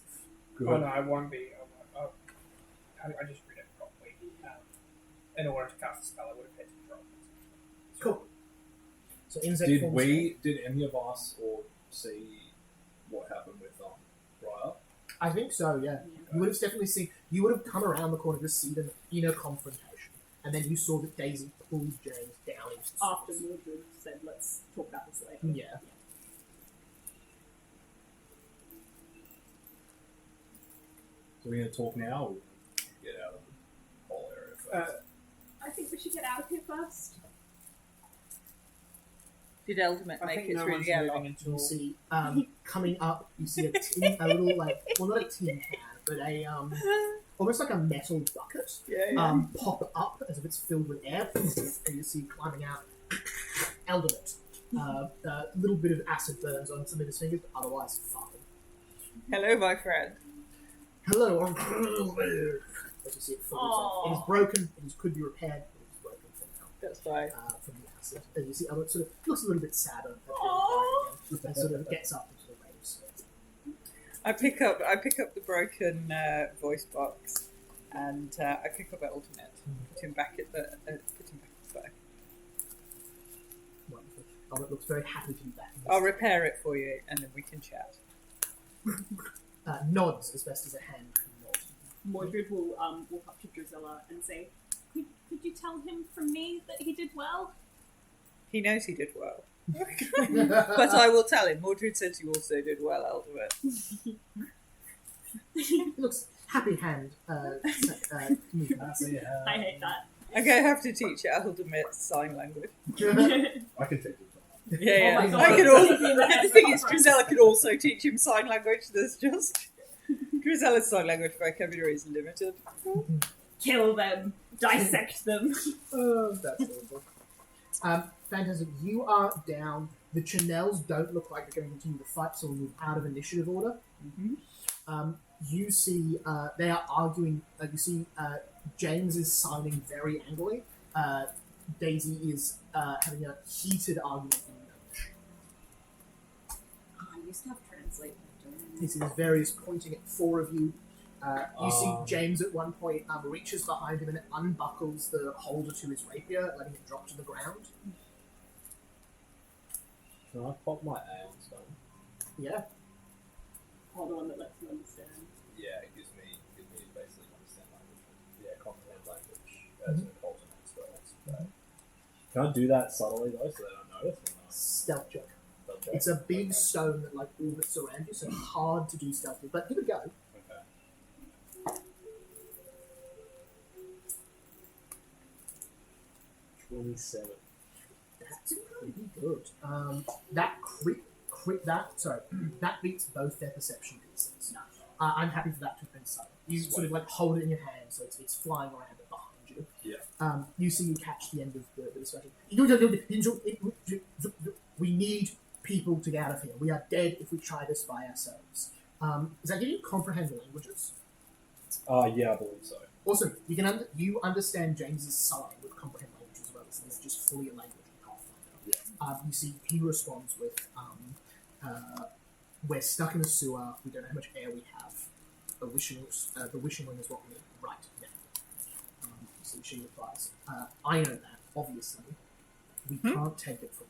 Good. Oh no, I won't be. I just read it properly. In order to cast a spell, I would have had to drop it. Cool. So insect Did forms- did any of us or see what happened with Briar? I think so. Yeah. You would have definitely seen. You would have come around the corner to see them in a confrontation, and then you saw that Daisy pulled James down into the After sewers. Mordred said, let's talk about this later. Yeah. So we're going to talk now or get out of the whole area first? I think we should get out of here first. Did Eldament I make think it no through one's the moving airlock? You until. see, coming up, you see a little not a tin can, but a almost like a metal bucket, Yeah. pop up as if it's filled with air, and you see climbing out Eldament. A little bit of acid burns on some of his fingers, but otherwise fine. Hello, my friend. Hello, as you see it falls off. It is broken. It could be repaired, but it is broken from now. That's fine. From the acid. As you see, Eldament sort of looks a little bit sadder. Aw. And sort of gets up and sort of waves. I pick up the broken voice box, and I pick up Eldament. Put him back at the back. Wonderful. Eldament looks very happy to be back. I'll repair it for you, and then we can chat. Nods as best as a hand can nod. Mordred will walk up to Drizella and say, could you tell him from me that he did well? He knows he did well. But I will tell him. Mordred says you also did well, Eldament. He looks happy hand. Movement. I hate that. I'm going to have to teach Eldament sign language. I can take it. Yeah, Oh my yeah. God. I could also, the thing is, Drizella could also teach him sign language. There's just... Drizella's sign language vocabulary is limited. Kill them. Dissect them. Oh, that's awful. Fantastic. You are down. The Chanels don't look like they're going to continue the fight, so we'll move out of initiative order. You see, they are arguing. You see, James is signing very angrily. Daisy is having a heated argument in English. I used to have translate. You see, there's various pointing at four of you. You see James at one point reaches behind him and unbuckles the holder to his rapier, letting it drop to the ground. Can I pop my Aeon Stone? Yeah. Oh, the one that lets you understand. Yeah, it gives me basically understand language. Yeah, comprehend language as an alternate spell. Can I do that subtly though, so they don't notice? Or not? Stealth check. Okay. It's a big stone that like orbits around you, so hard to do stealthily. But give it a go. Okay. 27. That's pretty good. That beats both their perception DCs. I'm happy for that to have been subtle. You sort of like hold it in your hand, so it's flying around it behind you. Yeah. You see, you catch the end of the discussion. We need people to get out of here. We are dead if we try this by ourselves. Does that give you comprehend languages? Yeah, I believe so. Awesome. You understand James's sign with comprehend language as well. So this is just fully a language in Pathfinder. You see, he responds with, "We're stuck in a sewer. We don't know how much air we have. The wishing ring is what we need right now." So she replies, "I know that. Obviously, we can't take it from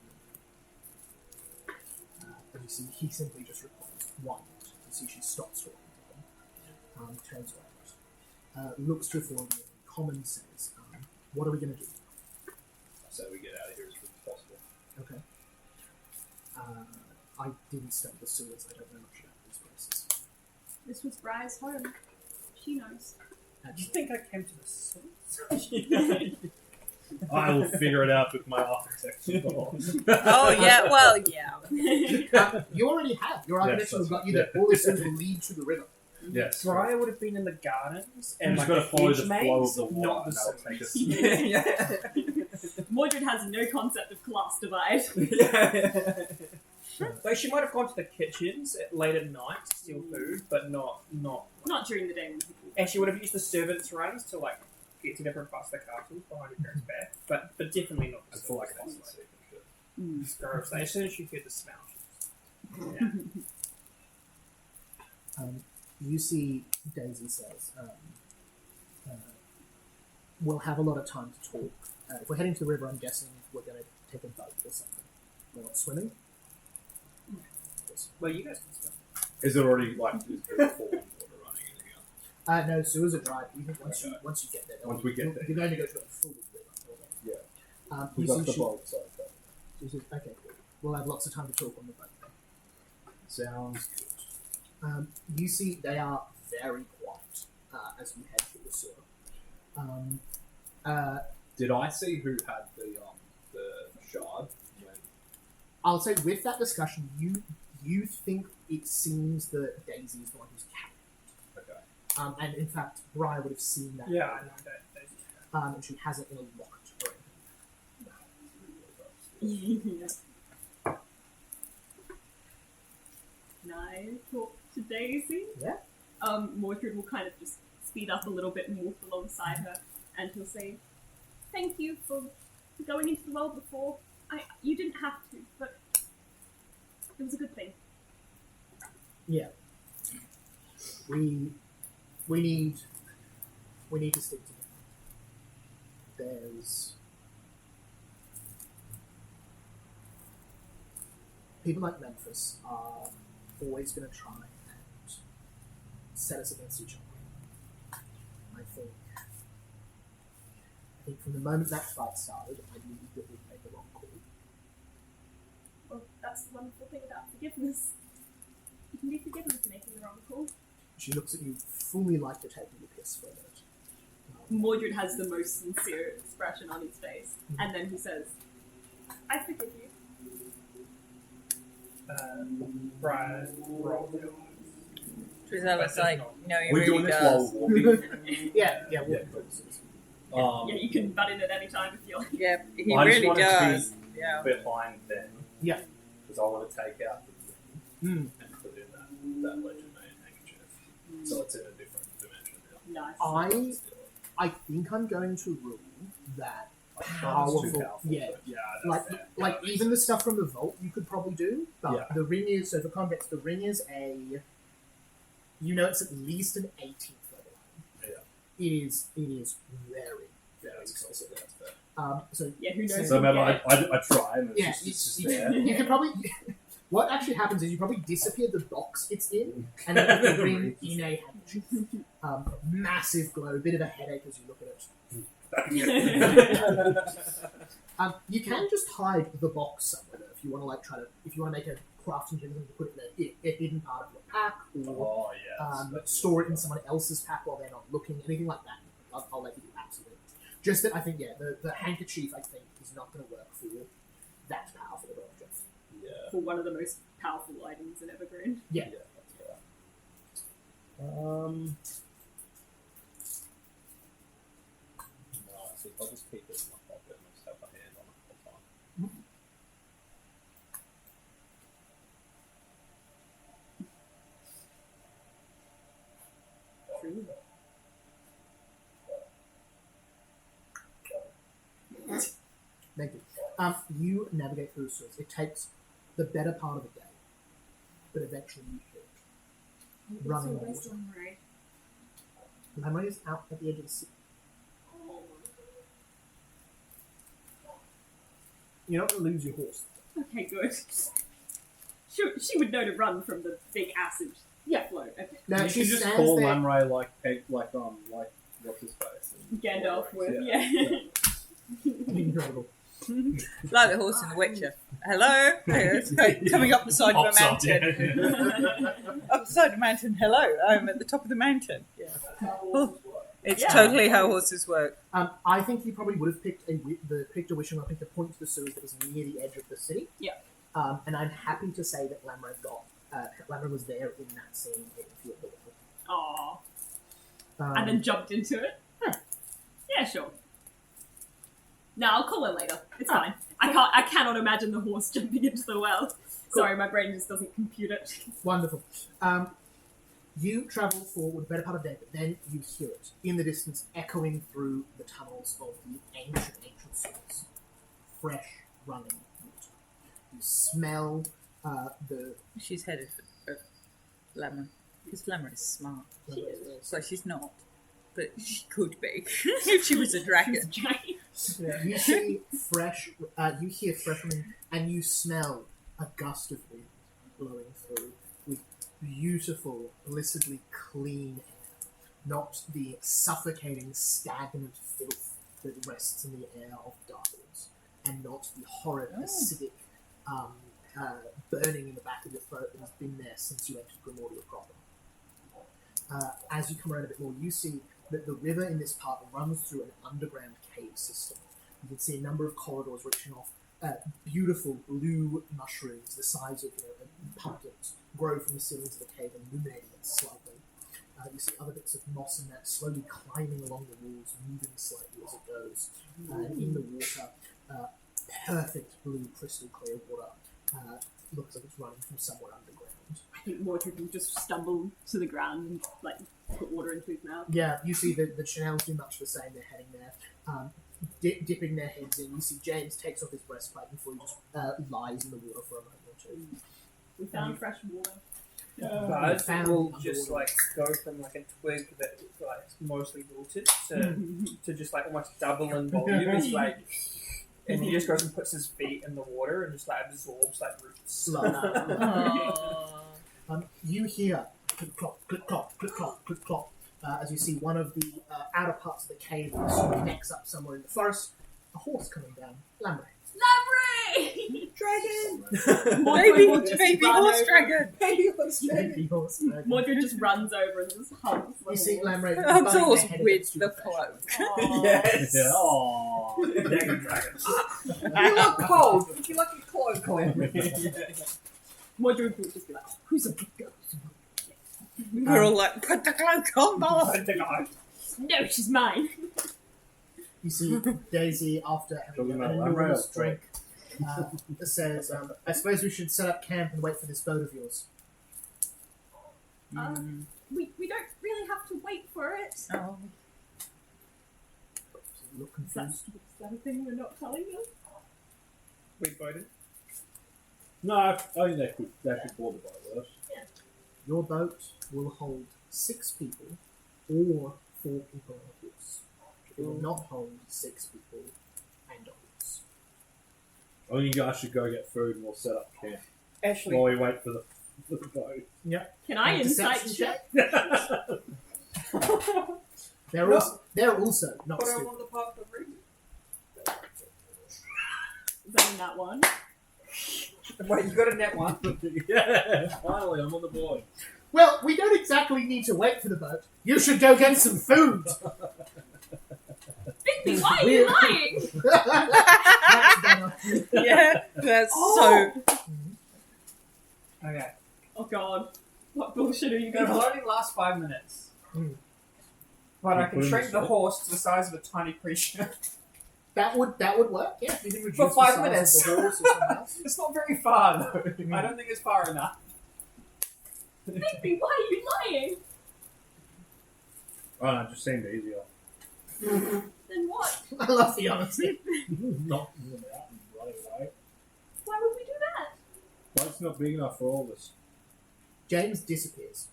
you." And you see, he simply just replies, "Why not?" You see, she stops talking to him, turns around, looks to four of you, and common says, "What are we going to do?" So we get out of here as quick as possible. Okay. I didn't study the sewers. I don't know much about these places. This was Briar's home. She knows. You Actually, think I came to the sewers? I will figure it out with my architecture. Oh, yeah, well, yeah. you already have. Your architecture has that's got you that all the sewers will lead to the river. Yes. Briar would have been in the gardens and You like just got to follow hedge the maze, flow of the not water. the And that'll take us. yeah. Mordred has no concept of class divide. Yeah. Like she might have gone to the kitchens late at night to steal food, but not. Not during the day when people. And she would have used the servants' runs to like get to different parts of the castle behind her parents' back, but definitely not. I feel like I can see shit. It's gross. As soon as she heard the smell, yeah. You see, Daisy says, "We'll have a lot of time to talk. If we're heading to the river, I'm guessing we're going to take a boat or something. We're not swimming." Yes. Well, you guys can smell. Is it already like is there falling water running in here? No, sewers are dry. You think once you get there, Once we get there. you're going to go to a full river. Yeah. You We got see, the she, boat, so okay. she says, "Okay, cool. We'll have lots of time to talk on the boat." Sounds good. You see, they are very quiet as we head through the sewer. Did I see who had the shard? When... I'll say with that discussion, you think it seems that Daisy is the one who's carrying it. Okay. And in fact, Briar would have seen that. Yeah, I know that. And she has it in a locket or Yeah. Can I talk to Daisy? Yeah. Mordred will kind of just speed up a little bit and walk alongside her, and he'll say, "Thank you for going into the world before. You didn't have to, but it was a good thing." Yeah. We need to stick together. There's people like Memphis are always going to try and set us against each other. I think from the moment that fight started, I knew that we'd made the wrong call. Well, that's the wonderful thing about forgiveness. You can be forgiven for making the wrong call. She looks at you fully like you're taking the piss for a minute. Mordred has the most sincere expression on his face, and then he says, "I forgive you." Briar rolled her eyes. Because I was like, no, you We're really doing this does. while we're walking. Yeah, Yeah. walking purposes. Yeah, you can butt in at any time if you like. Yeah, he I just really wanted does. to Yeah. be behind them. Yeah. Because I want to take out the ring Mm. and put in that legend made handkerchief. So it's in a different dimension now. Nice. I think I'm going to rule that Like, powerful. that's too powerful. Yeah. Yeah. Like, That's fair. like even the stuff from the vault you could probably do, but Yeah. the ring is, so for context, the ring is it's at least an 18th level. Yeah. It is very, Yeah, very that's expensive. fair. That's fair. So Yeah, who knows? So who'll remember, get it. I try and yeah, it's just you, there. you can probably, what actually happens is you probably disappear the box it's in, and then put the ring in a handkerchief. Massive glow, bit of a headache as you look at it. You can just hide the box somewhere though, if you want to if you want to make a crafting table to put it in a hidden part of your pack, or Oh yeah. store it in someone else's pack while they're not looking, anything like that. I'll let you do absolutely. Just that I think the handkerchief I think is not going to work for that powerful of an object. Yeah. For one of the most powerful items in Evergreen. Yeah. Yeah, that's fair. No, I think I'll just keep it in my pocket and just have my hand on it all the time. True. Thank you. You navigate through the sewers. It takes the better part of a day, but eventually you hit it. Running in the water. Right. Lamray is out at the edge of the sea. You're not going to lose your horse. Okay, good. She would know to run from the big acid float. Okay. No, You she should just stands call there. Lamray like what's his face? Gandalf with, Yeah. Incredible. Like the horse in The Witcher. Hello? Coming up the side of a Pops up, mountain. Up the side of a mountain. Hello, I'm at the top of the mountain. Yeah. It's Yeah. totally how horses work. I think he probably would have picked a wishing rod, picked a point to the sewers that was near the edge of the city. Yeah. And I'm happy to say that Lamray was there in that scene in Field of the Aww. Well. And then jumped into it? Yeah, sure. No, I'll call her later. It's fine. I cannot imagine the horse jumping into the well. Sorry, my brain just doesn't compute it. Wonderful. You travel for the better part of the day, but then you hear it in the distance, echoing through the tunnels of the ancient sewers. Fresh running water. You smell the. She's headed for Lammer. Because Lammer is smart. She is. So she's not. But she could be. If she was a dragon. She's giant. You see fresh. You hear fresh running, and you smell a gust of wind blowing through with beautiful, blessedly clean air, not the suffocating, stagnant filth that rests in the air of Darkness, and not the horrid, acidic burning in the back of your throat that has been there since you entered Grimordia proper. As you come around a bit more, you see that the river in this part runs through an underground cave system. You can see a number of corridors reaching off beautiful blue mushrooms the size of pumpkins grow from the ceilings of the cave, illuminating it slightly. You see other bits of moss and that slowly climbing along the walls, moving slightly as it goes. And in the water, perfect blue, crystal clear water. Looks like it's running from somewhere underground. I think Mordred will just stumble to the ground and put water into his mouth. Yeah, you see the Chanels do much the same. They're heading there, dipping their heads in. You see James takes off his breastplate before he just lies in the water for a moment or two. We found fresh water. Bud found will underwater. just go from a twig that mostly wilted to just almost double in volume. It's and he just goes and puts his feet in the water and just absorbs roots. You hear click clop, click clop, click clop, click clop, as you see one of the outer parts of the cave that connects up somewhere in the forest. A horse coming down. Lamray. Lamray! Dragon! Baby horse dragon! Baby horse dragon! Mordred just runs over and just hugs the You see horse. Lamray Hugs the horse banging their head with against the your face. cloak. Yes. Yeah. Aww. Dragon. You look cold. You like your clothes, Lamray. Mordred will just be like, who's a big girl? We're all like, put the cloak on, boss! No, she's mine. You see Daisy, after having an enormous drink, says, I suppose we should set up camp and wait for this boat of yours. We don't really have to wait for it. Oh. You look Is that confused. a thing we're not telling you? We voted. No, I think they could board the boat with us. Your boat will hold 6 people or 4 people on a horse. It will not hold 6 people and a horse. I think you guys should go get food and we'll set up camp Ashley, while we wait for the boat. Can I insight Deception check? They're also not but I stupid. want the part of reading. Is that in that one? Wait, you got a net one? Yeah, finally, I'm on the board. Well, we don't exactly need to wait for the boat. You should go get some food. Bigby, why are you lying? That's better. Yeah, that's Oh! Okay. Oh god. What bullshit are you It'll going to only last 5 minutes. Mm. But You I can put in shrink the the- horse to the size of a tiny creature. That would work. Yeah, you can reduce For the 5 size minutes. of the horse or something else. It's not very far though. I don't think it's far enough. Bigby, why are you lying? Oh no, it just seemed easier. Then what? I love the honesty. Not moving out and running away. Why would we do that? Boat's not big enough for all this. James disappears.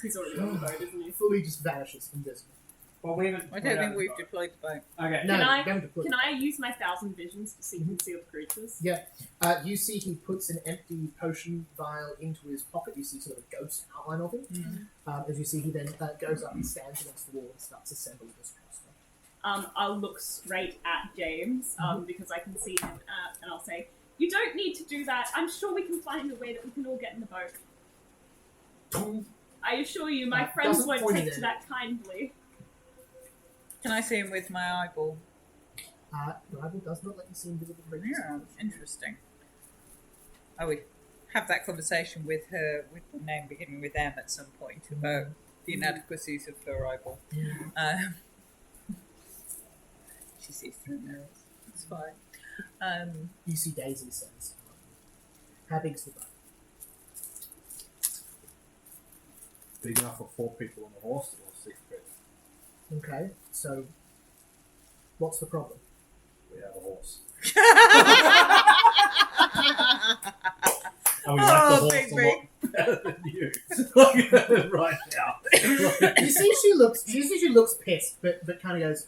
He's already on the boat, isn't he? He fully just vanishes invisible. Well, we haven't. I don't think we've deployed the boat. Okay. No, Can I- don't deploy. Can I use my 1,000 visions to see concealed creatures? You see he puts an empty potion vial into his pocket. You see sort of a ghost outline of him. As you see, he then goes up and stands against the wall and starts assembling his crossbow. I'll look straight at James because I can see him, and I'll say, "You don't need to do that. I'm sure we can find a way that we can all get in the boat. I assure you, my friends doesn't won't point take it to in. that kindly." Can I see him with my eyeball? Your eyeball does not let you see invisible creatures. Yeah, interesting. I would have that conversation with her, with the name beginning with M at some point about the inadequacies of her eyeball. She sees through mirrors. It's fine. You see Daisy says, "How big's the boat?" Big enough for 4 people on the horse or 6 people? Okay, so what's the problem? We have a horse. Oh, And we like the horse big, a lot better than you. Like, right now. You see, she looks pissed, but kind of goes,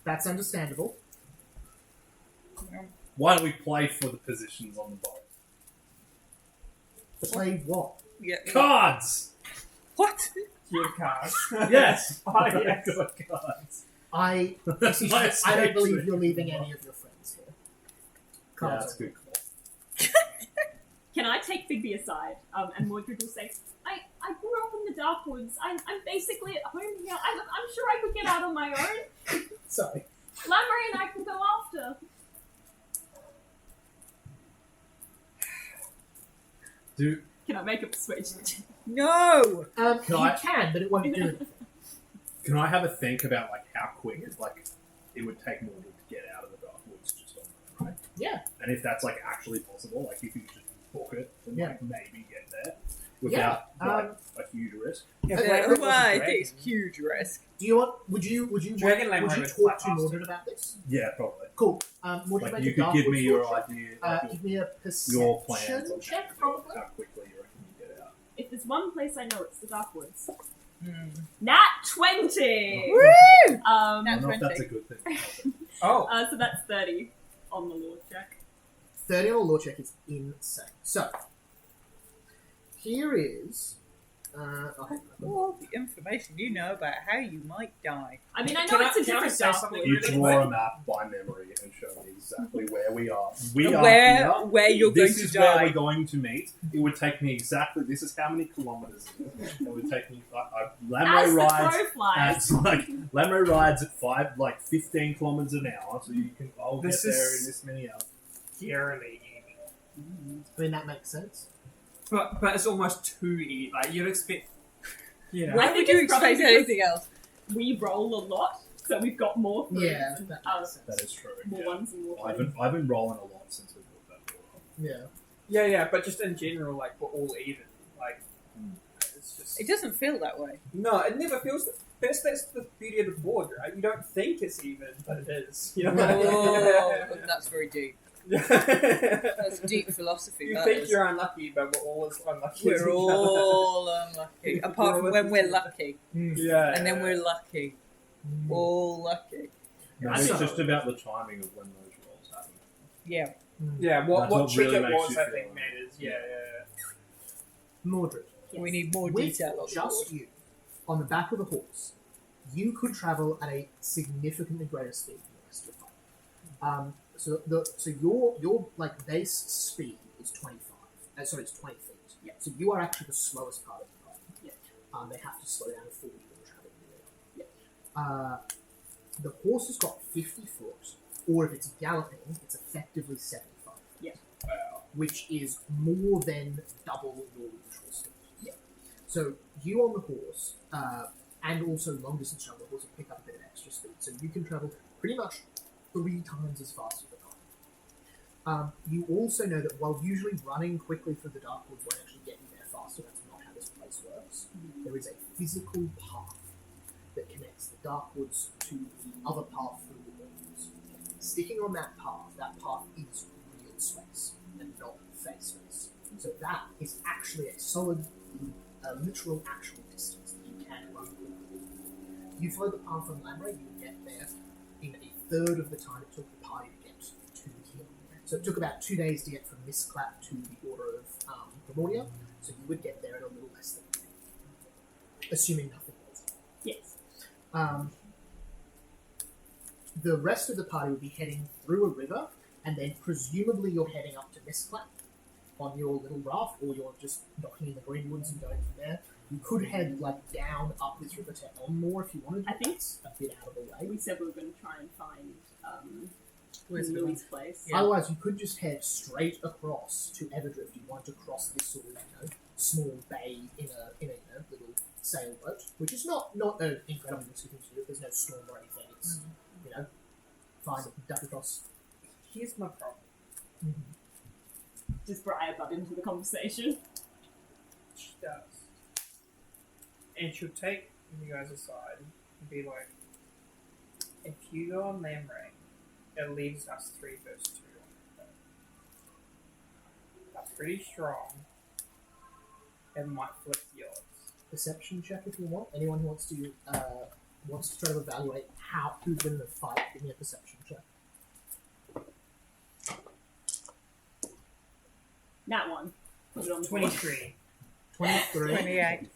"That's understandable." Why don't we play for the positions on the boat? Play what? Yeah. Cards! What? Give cards. Yes! Oh, yes. I've got cards. I don't believe you're leaving any of your friends here. Yeah, Cards that's are- a good call. Can I take Bigby aside? And Mordred will say, I grew up in the dark woods. I'm basically at home here. I'm sure I could get out on my own. Sorry. Lamray and I can go after. Can I make a persuasion check? No! You I- can, but it won't do anything. Can I have a think about like how quick it would take Mordred to get out of the dark woods just on the right? Yeah. And if that's like actually possible, like if you could just book it and like maybe get there Yeah, without like a huge risk. Yeah, Okay, Flavor was a I dragon. think it's a huge risk. Do you want? Would you Dragon Lamb talk was to quite fast. Mordred about this? Yeah, probably. Cool. Mordred, Like make you a could dark give me woods your check. idea, like, Give me a perception your plans on check, probably. how quickly you reckon you get out. If there's one place I know, it's the dark woods. Mm. Nat 20! Woo! Um, I Nat don't know if 20. that's a good thing. Oh, so that's 30 on the Lord check. 30 on the law check is insane. So, here is... All the information you know about how you might die. I mean, I know Can I- it's a can I different say dark something wood. You really draw quick? a map by memory and show me exactly where we are. Where you're This going is to where die. we're going to meet. It would take me exactly. This is how many kilometers it is. It would take me. As Lamray the rides. crow flies. Lamray rides at 15 kilometers an hour, so you can. I'll This get there is- in this many hours. eerily easy. I mean, that makes sense. But it's almost too easy. Like, you'd expect... You know. Why I would think you it's probably expect because- anything else? We roll a lot, So we've got more threes Yeah, and that makes sense. That is true. more yeah. ones and more I've threes. been rolling a lot since we bought that water. Yeah. Yeah, but just in general, like we're all even. Like it's just It doesn't feel that way. no, it never feels. That's the beauty of the board, right? You don't think it's even, but it is. You know. Oh, that's very deep. That's That's deep philosophy. You that think is. you're unlucky, but we're all as unlucky. as We're each other. all unlucky, apart from when we're lucky, Yeah, and then we're lucky, all lucky. No, it's just about the timing of when those rolls happen. Yeah. Yeah, what That's what trick really it makes was, you I feel think, like- matters. Yeah. Mordred. Yes. We need more With detail on the just board. you on the back of the horse, you could travel at a significantly greater speed than the rest of the party. So your like base speed is 25. Sorry, it's 20 feet. Yeah. So you are actually the slowest part of the party. Yeah. They have to slow down to 40 when traveling the Yeah. The horse has got 50 foot, or if it's galloping, it's effectively 75. Yeah. Wow. Which is more than double your usual speed. Yeah. So you on the horse, and also long distance travel, the horse will pick up a bit of extra speed. So you can travel pretty much 3 times as fast as the car. You also know that while usually running quickly through the dark woods won't actually get you there faster, that's not how this place works. There is a physical path that connects the dark woods to the other path through the woods. Sticking on that path is real space and not fake space. So that is actually a solid, literal actual distance that you can run quickly. You follow the path from Lamra, you will get there in a third of the time it took the party to get to here. So it took about 2 days to get from Misclap to the Order of Primordia, so you would get there in a little less than a day, assuming nothing else. Yes. The rest of the party would be heading through a river, and then presumably you're heading up to Misclap on your little raft, or you're just knocking in the greenwoods and going from there. You could head down up this river to Elmore if you wanted to. I think It's a bit out of the way. We said we were going to try and find Where's the Louis' place. Yeah. Otherwise, you could just head straight across to Everdrift. You want to cross this sort of small bay in a little sailboat, which is not an incredibly risky thing to do. If there's no storm or anything, it's fine. Duck across. Here's my problem. Just Briar butt into the conversation. She does. And she'll take you guys aside and be like, if you go on Lamray, it leaves us 3 versus 2 on the That's pretty strong. It might flip the odds. Perception check if you want. Anyone who wants to try to evaluate who's been in the fight, give me a perception check. That one. Put it on the 23. 23, 28.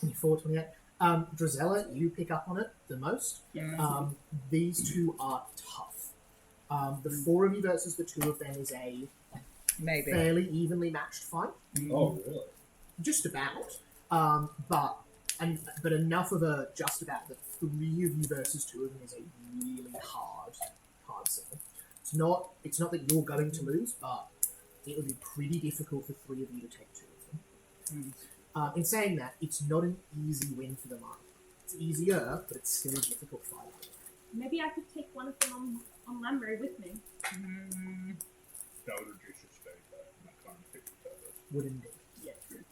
24, 28. Drizella, you pick up on it the most. Yeah. These two are tough. The 4 of you versus the 2 of them is a Maybe. fairly evenly matched fight. Oh, really? Just about. But enough of a just about that 3 of you versus 2 of them is a really hard sell. It's not that you're going to lose, but it would be pretty difficult for 3 of you to take 2 of them. In saying that, it's not an easy win for the mark. It's easier, but it's still a difficult fight. Maybe I could take one of them on Lambury with me. That would reduce your speed, though. I can't pick the purpose. Would indeed. Yeah, true.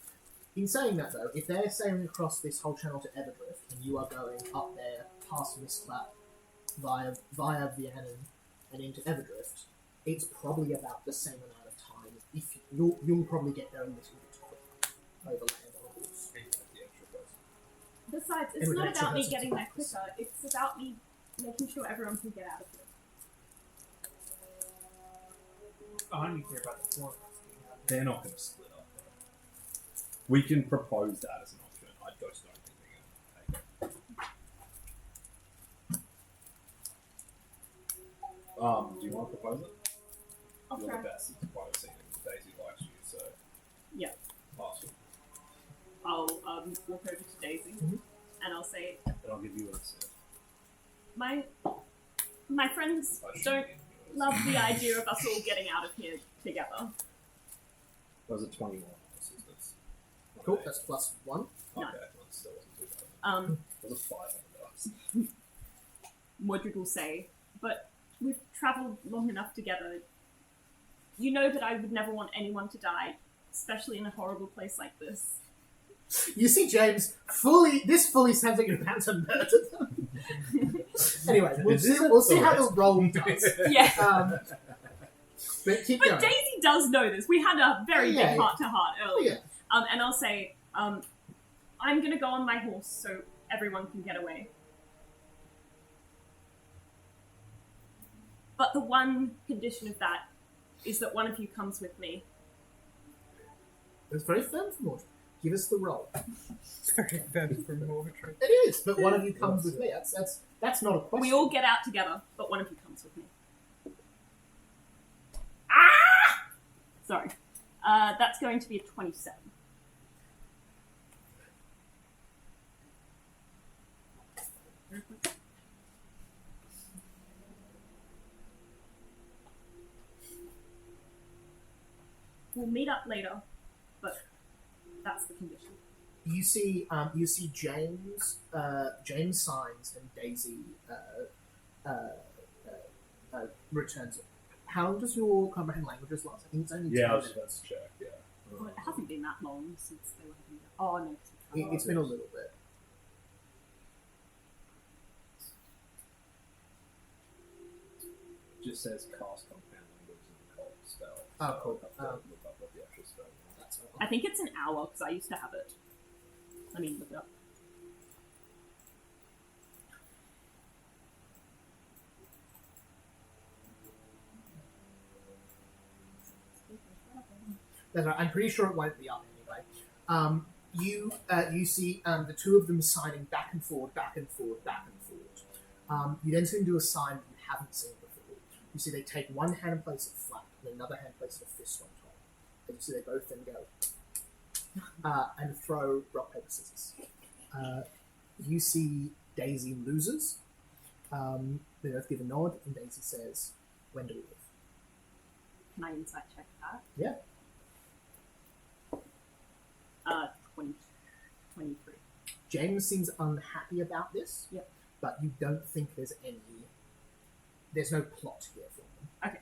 In saying that, though, if they're sailing across this whole channel to Everdrift, and you are going up there past Misclap via Vianen and into Everdrift, it's probably about the same amount of time. If you'll probably get there a little bit quicker over land on a horse. The extra person. Besides, And it's with not extra about me person getting to there practice. quicker. It's about me making sure everyone can get out of here. I don't even care about the 4 of us. They're not going to split up, though. We can propose that as an option. I just don't think they're going to take it. Do you want to propose it? I'll You're try. the best. It's quite a scene. Daisy likes you, so. Yeah. Awesome. I'll walk over to Daisy Mhm. and I'll say, And I'll give you an assist. my friends don't love the idea of us all getting out of here together. That was a 21 assistance. Cool, that's +1. No. Okay, well, it still wasn't too bad. It was a 5 on the dice. Mordred will say, but we've travelled long enough together. You know that I would never want anyone to die, especially in a horrible place like this. You see James fully sounds like your pants are murdered. Anyway, we'll see how the roll does. Yeah. But keep But going. Daisy does know this. We had a very Yeah, big heart-to-heart earlier. Yeah. And I'll say, I'm going to go on my horse so everyone can get away. But the one condition of that is that one of you comes with me. It's very firm for Mordred. Give us the roll. It's very firm from Mordred. It is, but one of you comes with me. That's not a question. We all get out together, but one of you comes with me. Ah! Sorry. That's going to be a 27. We'll meet up later, but that's the condition. You see James, James signs and Daisy returns it. How long does your comprehend languages last? I think it's only 10 Yeah, I was minutes. just about to check. Yeah. Well, it hasn't been that long since they were having that. Oh, no. It's been a little bit. Just says cast compound language and cult spell. Oh, cool. I have to look up what the actual spell is. That's I think it's an hour because I used to have it. Let me look it up. That's right. I'm pretty sure it won't be up anyway. You see the two of them signing back and forward, back and forward, back and forward. You then see them do a sign that you haven't seen before. You see they take one hand and place it flat, and another hand place a fist on top. And you see they both then go and throw rock, paper, scissors. You see Daisy loses. They both give a nod, and Daisy says, "When do we leave?" Can I insight check that? Yeah. 23. James seems unhappy about this. Yep. But you don't think there's no plot here for them. Okay.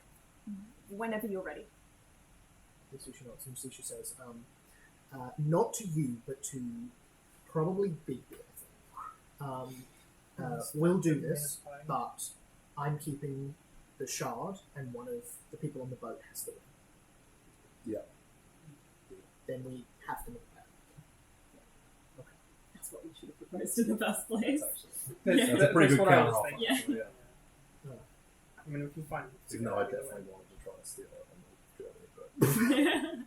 Whenever you're ready. Susha nods, and Susha says, not to you, but to probably Big Bear, I think. We'll do this, but I'm keeping the shard, and one of the people on the boat has the ring. Yeah. Then we have to move back. That's what we should have proposed in the first place. That's a pretty good what I counter was offer. thinking. Yeah. I mean, we can find. Even though I definitely wanted to try to steal it from Germany,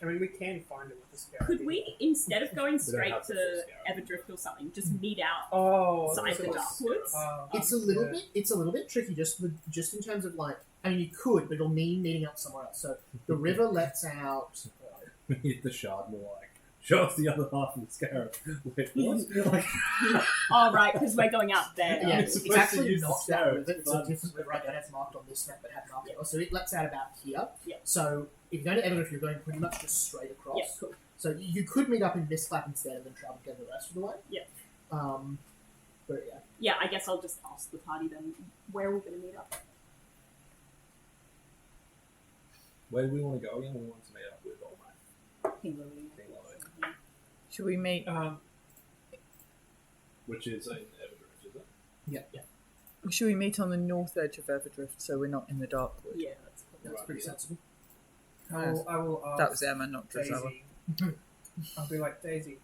I mean, we can find it with the scarab. Could we, instead of going don't straight have to to scout. Everdrift or something, just meet out Oh, side the that's- Darkwoods? It's a little bit tricky, just in terms of like. I mean, you could, but it'll mean meeting up somewhere else. So the river lets out. but hit the shard more like show us the other half of the scarab. Wait, what? Like, Oh, right, because we're going out there. Yeah, I'm it's supposed to actually use the not that scarab, river. It's a but- different river. I don't have marked on this map, but have marked it. So it lets out about here. Yeah. So if you're going to Evergreen, you're going pretty much just straight across. Yeah, cool. So you could meet up in Mistclap instead and then travel together the rest of the way. Yeah. But yeah. Yeah, I guess I'll just ask the party then where we're going to meet up. where do we want to go again? We want to meet up with Old Mate, Kimberly. Should we meet? which is in Everdrift, is it? Yeah. Should we meet on the north edge of Everdrift so we're not in the Darkwood? Yeah, That's Right, pretty yeah. sensible. I will ask That was Emma, not Drozella. Daisy. I'll be like, Daisy,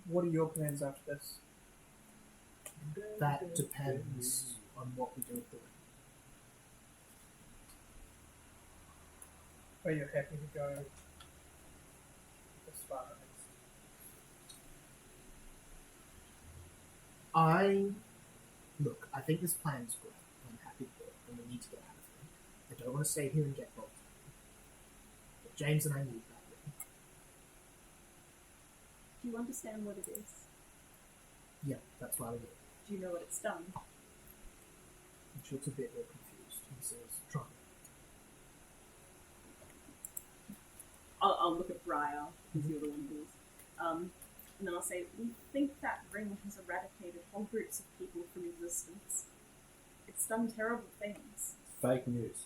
what are your plans after this? That depends on what we do with the ring. Are you happy to go as far as? I think this plan is great. I'm happy to do it, and we need to get out of here. I don't want to stay here and get robbed. But James and I need that ring. Do you understand what it is? Yeah, that's why we do it. Do you know what it's done? And she looks a bit more confused and says, "Try." I'll look at Briar, because you're the one who's. And then I'll say, we think that ring has eradicated whole groups of people from existence. It's done terrible things. Fake news.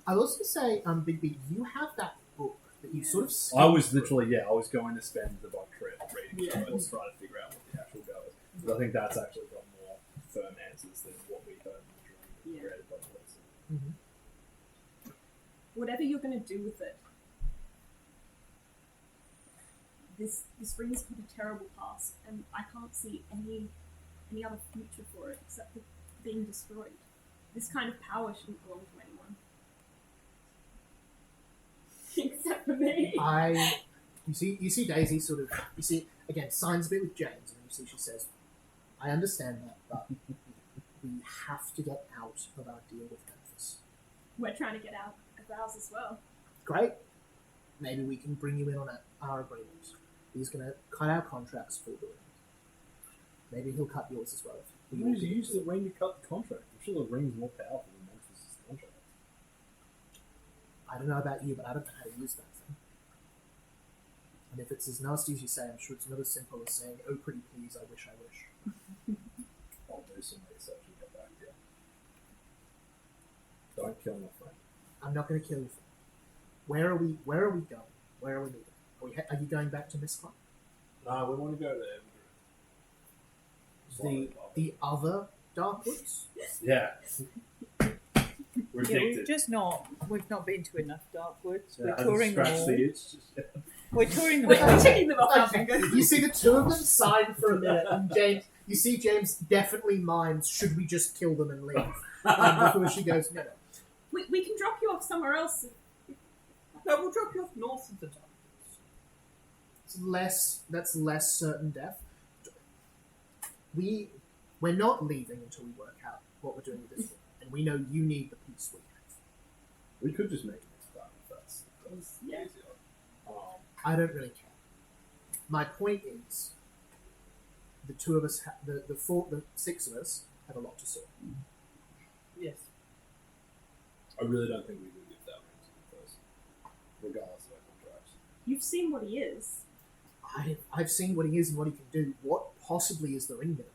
I'll also say, Bigby, you have that book that you sort of. I was literally, I was going to spend the book trip reading Yeah. through it to try to figure out what the actual go is. But I think that's actually got more firm answers than what we heard in the dream. Yeah. Read by the voice. Mhm. Whatever you're going to do with it, this ring's got a terrible past, and I can't see any other future for it except for being destroyed. This kind of power shouldn't belong to anyone. Except for me. You see Daisy sort of, you see, again, signs a bit with James, and you see she says, I understand that, but we have to get out of our deal with Memphis. We're trying to get out of ours as well. Great. Maybe we can bring you in on our agreement. He's going to cut our contracts for the ring. Maybe he'll cut yours as well. You need to use the ring to cut the contract. I'm sure the ring's more powerful than Memphis' contract. I don't know about you, but I don't know how to use that thing. And if it's as nasty as you say, I'm sure it's not as simple as saying, oh, pretty please, I wish, I wish. I'll do some research and get back to you. Don't kill my friend. I'm not going to kill you. Where are we going? Where are we meeting? Are you going back to Miss Clark? No, we want to go to Evergreen. The other Darkwoods? Yeah. We're Yeah, addicted. we've not been to enough Darkwoods. Yeah, We're hasn't touring them scratched all. the itch. We're touring them We're all. taking them off our Okay. fingers. You see the two of them sign for a minute, and you see James definitely minds, should we just kill them and leave? Before she goes, no. We can drop you off somewhere else. No, we'll drop you off north of the top. That's less certain death. We're not leaving until we work out what we're doing with this one. And we know you need the peace we have. We could just make it next time if that's Yeah. easier. I don't really care. My point is, the two of us, the six of us, have a lot to sort. Yes. I really don't think we would give that ring to him first, regardless of our contracts. You've seen what he is. I've seen what he is and what he can do. What possibly is the ring gonna do?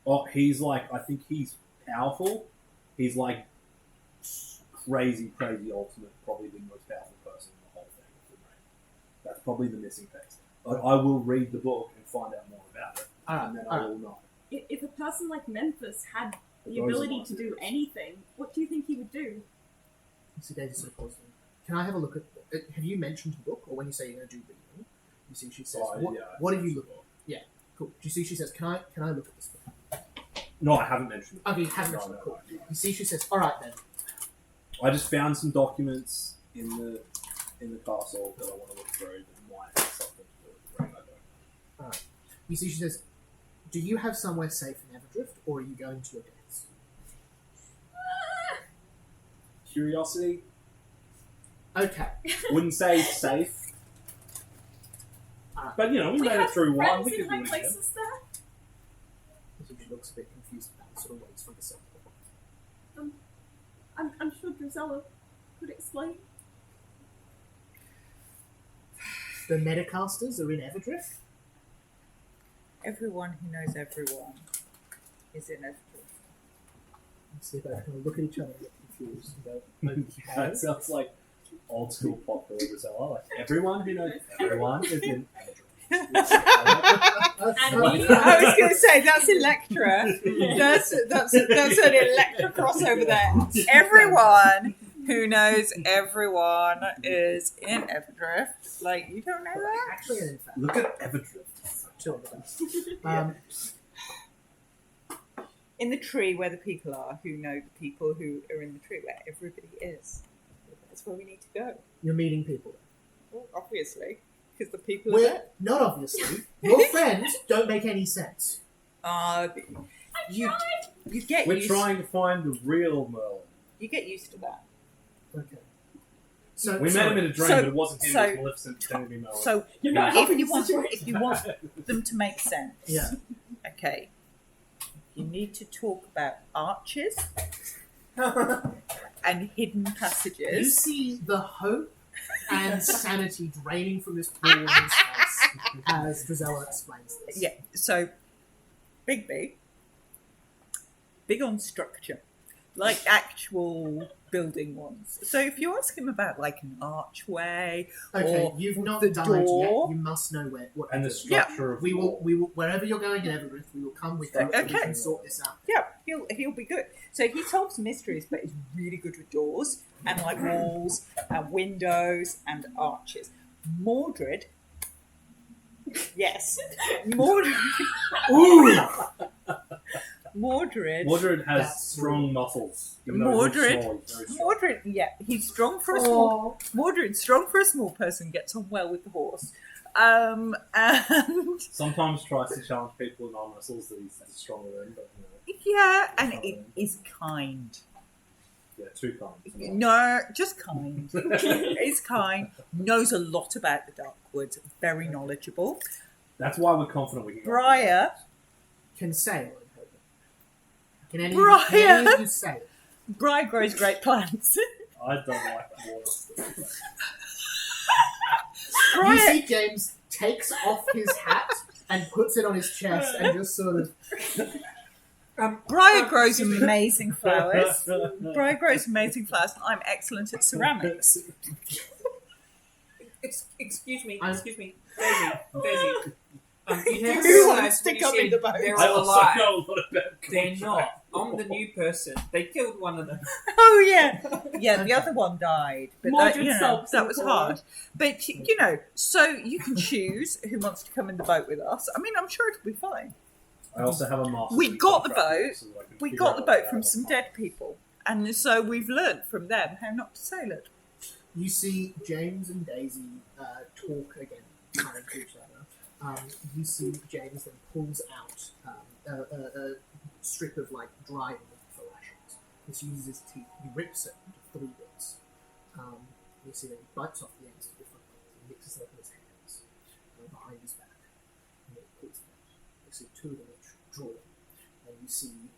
Oh, he's like, I think he's powerful. He's like crazy ultimate, probably the most powerful person in the whole thing with the ring. That's probably the missing piece. I will read the book and find out more about it, and then I will know. If a person like Memphis had the Those are ability my to do theories. anything, what do you think he would do? You see Daisy sort of pauses. Can I have a look at? Have you mentioned the book, or when you say you're going to do reading? You see, she says, Oh, "What? yeah, What are you I looking?" Cool. Do you see? She says, "Can I look at this book?" No, I haven't mentioned it. Okay, you haven't No, mentioned it. no, Cool. no. You see, she says, "All right then." I just found some documents in the castle that I want to look through that might have something to do with the ring. I don't know. You see, she says, "Do you have somewhere safe in Everdrift, or are you going to your deaths?" Curiosity? Okay. Wouldn't say safe. But, you know, we made it through one. friends We in could do high it again. places there. So she looks a bit confused about it, sort of waits for the second. I'm sure Drusella could explain. The Metacasters are in Everdrift. Everyone who knows everyone is in Evergreen. See if I can look at each other and get confused and go, okay. That sounds like old school pop Drusella. Like, everyone who knows everyone is in And I was going to say that's Electra. That's an Electra crossover there. Everyone who knows everyone is in Everdrift. Like, you don't know that? Actually, and in fact, Look at Everdrift. two of them. In the tree where the people are, who know the people who are in the tree where everybody is. That's where we need to go. You're meeting people. Well, obviously, because the people are We're there. not obviously. Your friends don't make any sense. You get We're used. trying to find the real Merlin. You get used to that. Okay. So We met him in a dream, so- but it wasn't him. so- It was Maleficent pretending to be Merlin. So You're not if helping you the want situation. them to make sense, yeah. okay, you need to talk about arches and hidden You passages. see the hope and sanity draining from this pool in his face as Drizella explains this. Yeah, so big on structure, like actual building ones. So if you ask him about like an archway Okay, or you've not the died door, yet. You must know what. And the to do. structure of We will wherever you're going in Evergreen, we will come with you and we Okay. can sort this out. yeah, he'll be good. So he solves mysteries, but he's really good with doors and like walls and windows and arches. Mordred, yes, Mordred. Ooh! Mordred has That's strong muscles. Even though he's Mordred, small, he's very strong. Mordred, yeah, he's strong for a small. Mordred, strong for a small person, gets on well with the horse. And Sometimes tries to challenge people in arm wrestles that he's stronger than, but yeah, and it is kind. yeah, too kind. No, just kind. Is kind. Knows a lot about the Dark Woods. Very knowledgeable. That's why we're confident we can. Briar. Can sail. Can any Brian! of you sail? Briar grows great plants. I don't like water. You Briar, see James takes off his hat and puts it on his chest and just sort of... Briar grows amazing flowers. Briar grows amazing flowers. I'm excellent at ceramics. Excuse me, I'm- Daisy. You Who never wants realised to when you come in said the boat? they're I all also alive. know a lot about They're not. I'm the new person. They killed one of them. Oh yeah, yeah. The other one died, but that, Mordred you know, sulks that in was the corner. hard. But you know, so you can choose who wants to come in the boat with us. I mean, I'm sure it'll be fine. I also have a master. We got the contract boat. so that I can We figure got out the what boat from I some want. dead people, and so we've learnt from them how not to sail it. You see James and Daisy talk again, turning to each other. You see James then pulls out a strip of like dry wood for lashings. He uses his teeth. He rips it into 3 bits. You see that he bites off the ends of different ones and mixes them up in his hands behind his back. And then he pulls them out. You see 2 of them each drawn. And you see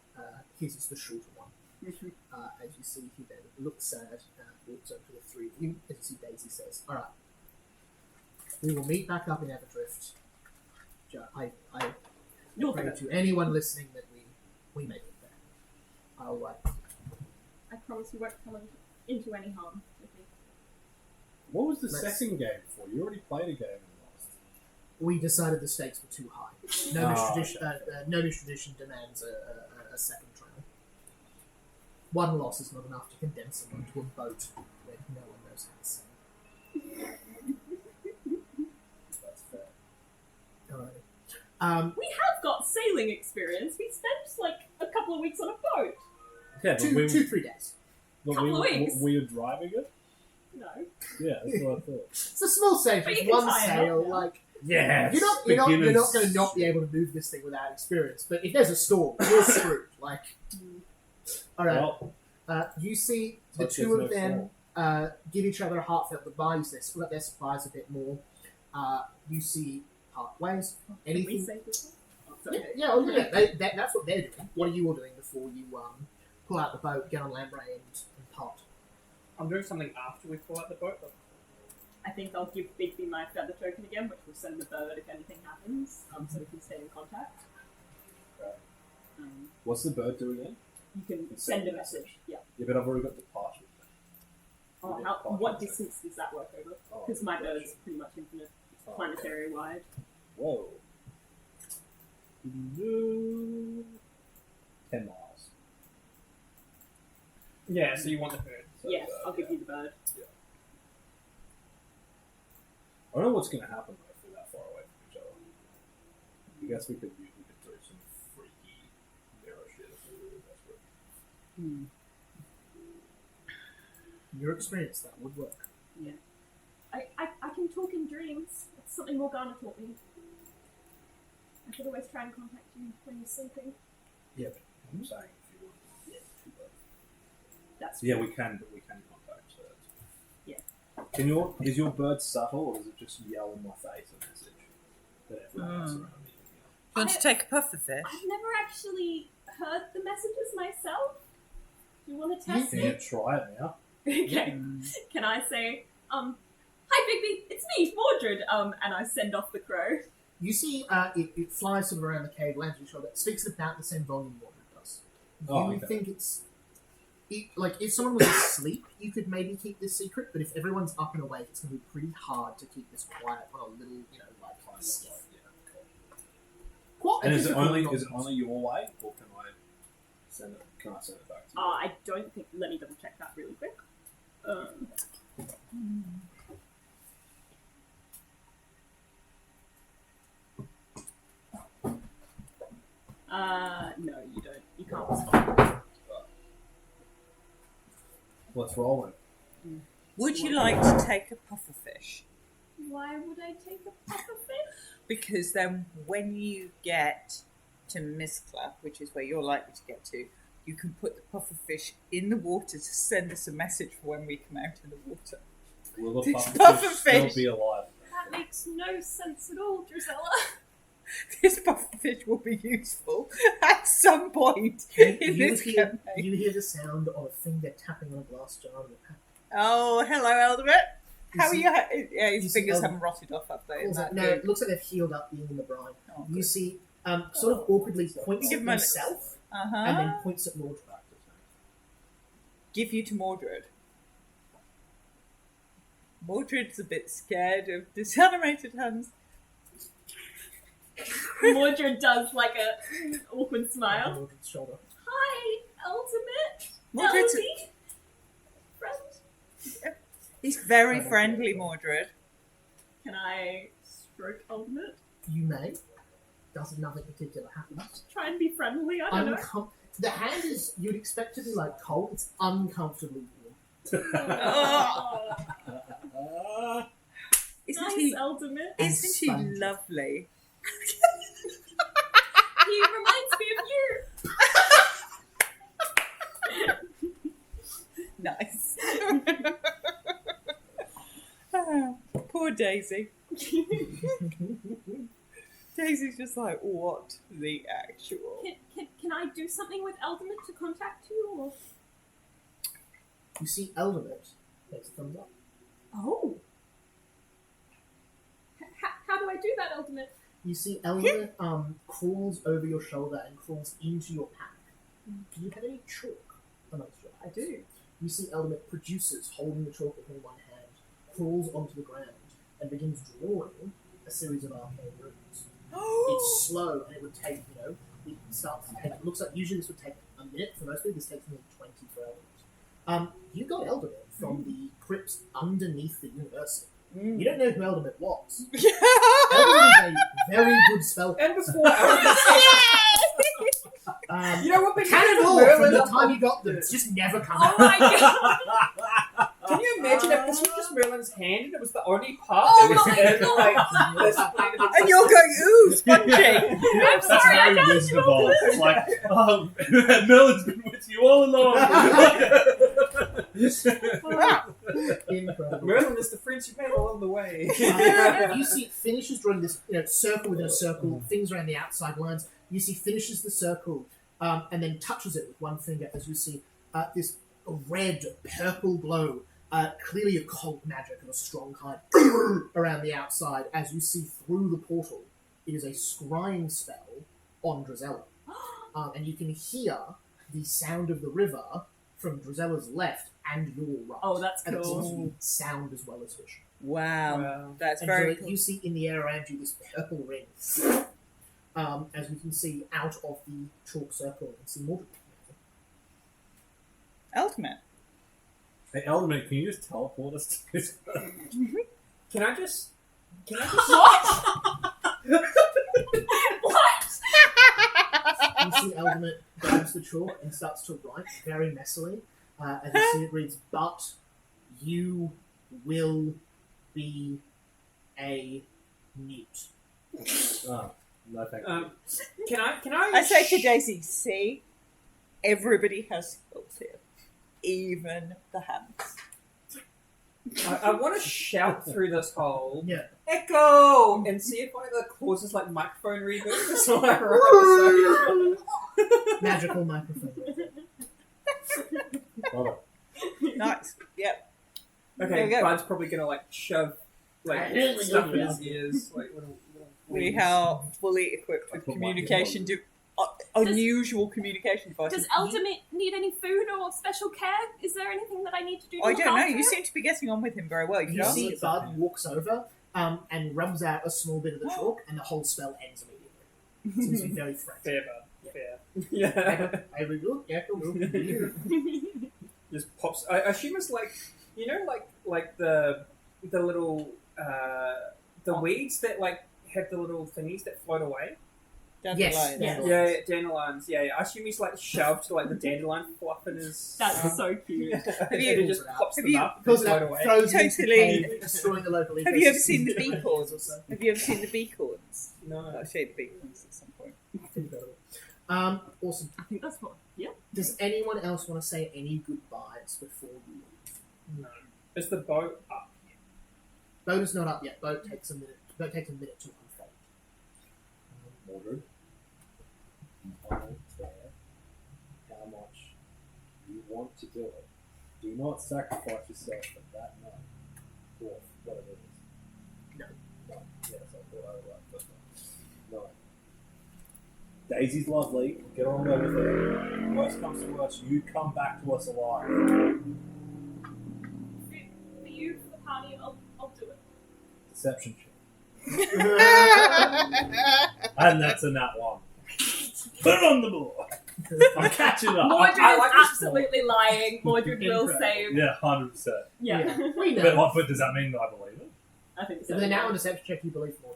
his is the shorter one. As you see, he then looks sad and walks over to the 3 of you. As you see, Daisy says, "All right, we will meet back up in Everdrift. I You'll pray do it. to anyone listening that we make it there. I'll I promise you won't come into any harm with me. What was the Let's- second game for? You already played a game and lost. we decided the stakes were too high. Novice tradition demands a second trial. 1 loss is not enough to condemn someone to a boat where no one knows how to sail. That's fair. Alright. We have got sailing experience. We spent like a couple of weeks on a boat. Yeah, but 2-3 days. Couple of weeks. were you driving it? No. Yeah, that's what I thought. It's a small sail, But you it's can 1 tie it sail. up now. Like Yeah, you're not going to not be able to move this thing without experience. But if there's a storm, you're screwed. Like, all right. Well, You see the Such 2 is of no them give each other a heartfelt goodbye. They split up their supplies a bit more. You see part ways. Can we Anything? say this? Yeah. That's what they're doing. What are you all doing before you pull out the boat, get on Lambray, and part? I'm doing something after we pull out the boat. I think I'll give Bigby my feather token again, which will send the bird if anything happens, so we can stay in contact. Right. Um, what's the bird doing again? you can send a message. Yeah. Yeah, but I've already got the part. Oh, Yeah, what distance does that work over? Oh, Because my gotcha. bird's pretty much infinite, Oh, planetary wide. Whoa. 10 miles. Yeah, so you want the bird. So, Yeah, I'll give you the bird. I don't know what's going to happen though if we're that far away from each other. I guess we could do some freaky mirror shit if we were really desperate. Your experience, that would work. I can talk in dreams. That's something Morgana taught me. I could always try and contact you when you're sleeping. I'm saying if you want. Yeah, That's yeah, we can contact birds. Yeah. Is your bird subtle or does it just yell in my face a message that everyone else around me can hear? You want to take a puff of this? I've never actually heard the messages myself. Do you want to Can test you it? try it now? Okay. Can I say, Hi, Bigby. It's me, Mordred. And I send off the crow. You see, it flies sort of around the cave, lands on your shoulder. It speaks about the same volume Mordred does. You think it's... like, if someone was asleep, you could maybe keep this secret, but if everyone's up and awake, it's going to be pretty hard to keep this quiet on a little, like, skiff. What? And is it only your way, or can I send it? Can I send it back to you? I don't think... Let me double check that really quick. No, you don't. You can't respond. What's rolling? Would you like to take a pufferfish? Why would I take a pufferfish? Because then when you get to Mistclap, which is where you're likely to get to, you can put the pufferfish in the water to send us a message for when we come out in the water. Will the This pufferfish still pufferfish. be alive? That makes no sense at all, Drusilla. This pufferfish will be useful at some point in this campaign. You hear the sound of a finger tapping on a glass jar in the pack. Oh, hello, Eldebet. How are see- you? Yeah, you his see fingers Eldebet- haven't rotted off, have they? No, it looks like they've healed up being in the brine. Oh, You good. see, sort of awkwardly points Give at him a- himself Uh-huh. and then points at Mordred. Give you to Mordred. Mordred's a bit scared of disanimated hands. Mordred does like a awkward smile. Mordred's shoulder. Hi, Ultimate. Mordred's- Eldie. Friend. He's very friendly, Mordred. Can I stroke Ultimate? You may. Does nothing particular happen. Try and be friendly, I don't know. The hand is, you'd expect to be like cold, it's uncomfortably warm. Oh, Isn't nice, he? Ultimate. And Isn't he spongy. lovely? He reminds me of you. Nice. Ah, poor Daisy. Daisy's just like, what the actual? Can I do something with Ultimate to contact you? Or... You see Eldebet makes a thumbs up. Oh. How do I do that, Ultimate? You see Eldebet crawls over your shoulder and crawls into your pack. Do you have any chalk amongst your I packs? do. You see Eldebet produces, holding the chalk in one hand, crawls onto the ground and begins drawing a series of arcane runes. It's slow and it would take, it starts to take, it looks like usually this would take a minute for most people, this takes nearly 20 for Eldebet. You got Eldebet from the crypts underneath the university. You don't know who Eldebet was. Eldebet is a very good spell. And before Eldebet, you know what? Cannonball from the time you got them. It's just never come Oh out. my god! Can you imagine if this was just Merlin's hand and it was the only part Oh that was my in, God. like, this plate of And you're going, ooh, spongy. I'm That's sorry, I very got Wizard you. of Oz. It's like, Merlin's been with you all along. Incredible. Merlin is the friends you made along the way. You see finishes drawing this circle within a circle, things around the outside lines. You see finishes the circle and then touches it with one finger as you see this red, purple glow, clearly a cold magic of a strong kind, around the outside as you see through the portal. It is a scrying spell on Drizella. And you can hear the sound of the river from Drizella's left and your right. Oh, that's And it seems to cool. be sound as well as vision. Wow, Wow. that's And very so cool. you see in the air around you this purple ring. As we can see out of the chalk circle and see Mordred. Ultimate. Hey, Element, can you just teleport us to this? Can I just What? You see Eldemit grabs the chalk and starts to write very messily. As you see it reads, but you will be a newt. Oh, no, thank you. can I I say to Daisy, see, everybody has skills here, even the hands. I want to shout through this hole. Yeah. Echo! And see if one of the causes like microphone reboot. So I write Magical microphone. Love Nice. Yep. Okay, There we go. Bud's probably gonna like shove like stuff in his ears, like little We wings. are fully equipped with I put my communication, ear unusual communication devices. Does Elder need any food or special care? Is there anything that I need to do to I look don't know. after You him? seem to be getting on with him very well. You You can ask see him. Bud walks over and rubs out a small bit of the chalk, and the whole spell ends immediately. Seems to be very frantic. Fair, bud. Fair. Yeah. Very good. Yeah, cool. Just pops. I assume it's like, you know, like the little the weeds that like have the little thingies that float away. Yes, Dandelions. yeah. Yeah, dandelions. Yeah. I assume he's like shoved to like the dandelion fluff in his. That's so cute. And you- he just pops have them you- up and Pulls it float out, away. throws it into the Totally. cave, destroying the local Have you ever ecosystem seen the for bee 20 corns? years or so. Have you ever seen the bee corns? No. I'll show you the bee corns at some point. Incredible. Awesome. I think that's what. Yeah. Does anyone else want to say any goodbyes before you leave? No. Is the boat up? Boat is not up yet. Boat takes a minute. Boat takes a minute to unfold. Mordred, I don't care how much you want to do it. Do not sacrifice yourself at that night. Or whatever it is. No. No. Yes, I thought I was right, but no. Daisy's lovely. Get on over there. Worst comes to worst, you come back to us alive. For you, for the party, I'll do it. Deception check. And that's a nat one. Put it on the board. I'm catching up. Mordred I is like this absolutely lying. Mordred will Incredible. save. Yeah, 100%. Yeah. We But know. what does that mean that I believe it? I think so. If they're now on deception check, you believe more.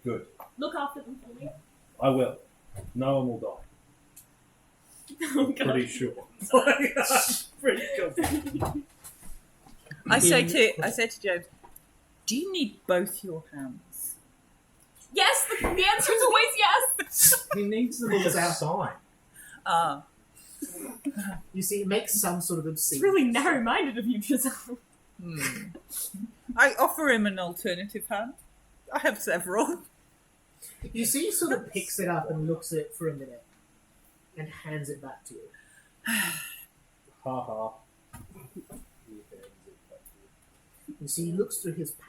Good. Look after them for me. I will. No one will die. Oh, I'm God. pretty sure. Pretty confident. I say to James, do you need both your hands? Yes, the answer is always yes. He needs them as our sign. Ah, You see, it makes some sort of It's obscene. really narrow-minded of you, Giselle. I offer him an alternative hand. I have several. You see, he sort of picks it up and looks at it for a minute, and hands it back to you. Ha ha. You see, he looks through his pack,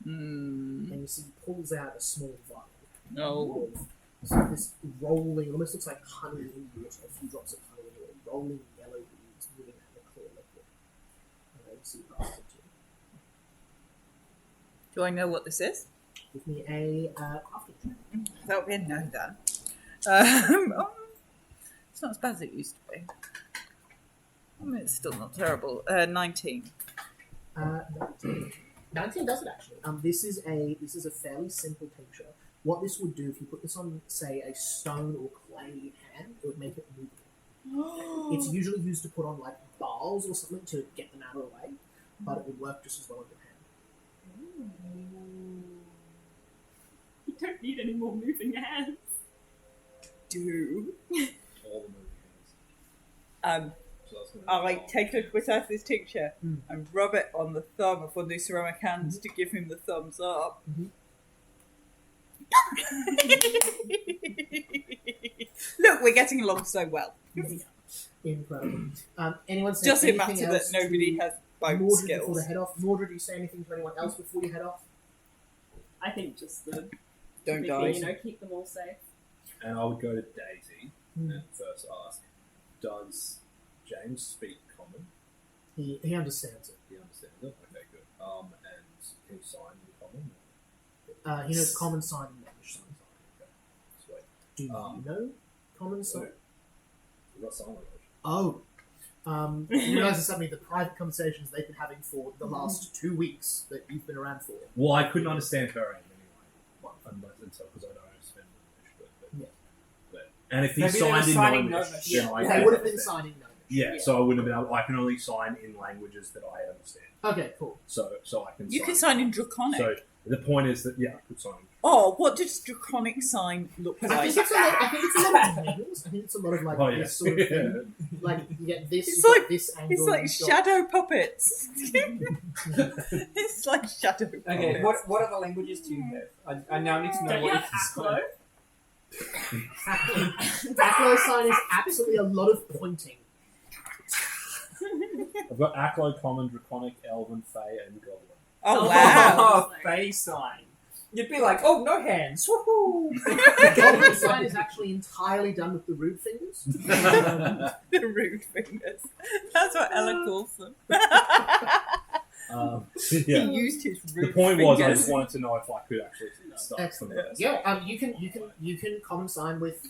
Hmm. and you see he pulls out a small vial. No. So this rolling, almost looks like honey in water, a few drops of honey in water, rolling yellow beads moving out of the clear liquid. And you see it pass it to you. Do I know what this is? Give me a crafting check. That would be a no then. It's not as bad as it used to be. I mean, it's still not terrible. 19. 19 does it actually. This is a fairly simple tincture. What this would do, if you put this on, say, a stone or clay hand, it would make it movable. It's usually used to put on like bars or something to get them out of the way, but it would work just as well on your hand. You don't need any more moving hands. Do. All the movie hands. So that's gonna be I take a quick out of this tincture Mm. and rub it on the thumb of one of these ceramic hands to give him the thumbs up. Mhm. Look, we're getting along so well. Incredible. Anyone say Does it anything matter that else nobody to has both Mordred before skills? they head off? Mordred, do you say anything to anyone else before you head off? I think just the Don't big die. thing, keep them all safe. And I would go to Daisy Hmm. and first ask, does James speak common? He understands it. He understands it? Okay, good. And can he sign in common? He knows common sign and English sign. Okay, sweet. Do you know common sign? We've got sign language. Oh. You realise it's something the private conversations they've been having for the last 2 weeks that you've been around for. Well, I couldn't understand her end anyway. Because I don't understand English. Yeah. But and if he Maybe they were signed in signing Gnomish, Gnomish. then I They could would have been understand. signing no. Yeah, so I wouldn't have been able. I can only sign in languages that I understand. Okay, cool. So I can. You can sign in Draconic. So the point is that I could sign. Oh, what does Draconic sign look I like? think it's a lot. I think it's a lot of angles. I think it's a lot of like Oh yeah. this sort of thing. Like you get this, It's you've got like- this angle. It's like you've got- shadow puppets. It's like shadow puppets. Okay, what other languages do you have? I now need to know Don't you what have you Aklo? Aklo sign is absolutely a lot of pointing. I've got Aklo, Common, Draconic, Elven, Fey, and Goblin. Oh, wow. Fey sign. You'd be like, oh, no hands. Woohoo! The goblin sign is actually entirely done with the rude fingers. The rude fingers. That's what Ella calls them. He yeah. used his rude The point was, I fingers. just wanted to know if I could actually start Excellent. from this. Yeah, you can common sign with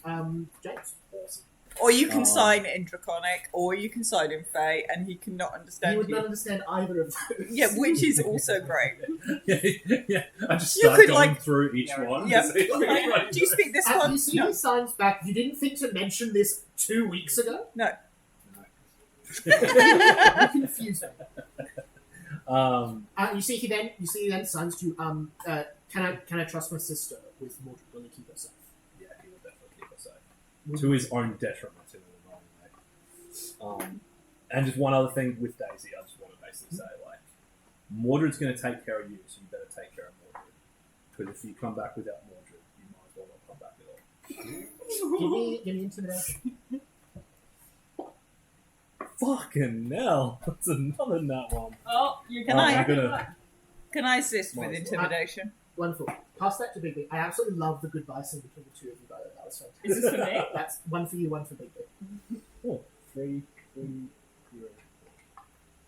James. Awesome. Or you can sign in Draconic, or you can sign in Fey, and he cannot understand You would you. not understand either of those. Yeah, which is also great. yeah, I just You start could, going like- through each Yeah. one. Yeah. to see, like, Do you speak this And one? you see No. the signs back. You didn't think to mention this 2 weeks ago? No. You're confusing. You see he then signs to can I trust my sister with Mordred? Will he keep her safe? Yeah, he will definitely keep us safe. To his own detriment in the wrong way. And just one other thing with Daisy, I just want to basically say, like, Mordred's going to take care of you, so you better take care of Mordred. Because if you come back without Mordred, you might as well not come back at all. Give me intimidation. Fucking hell! That's another nut one. Oh, you Can I- I'm gonna... Can I assist Might with as well. intimidation? Wonderful. Pass that to Bigby. I absolutely love the goodbye scene between the two of you, by the way. That was fantastic. Is this for me? That's one for you, one for Bigby. Oh, 3, 3, 0.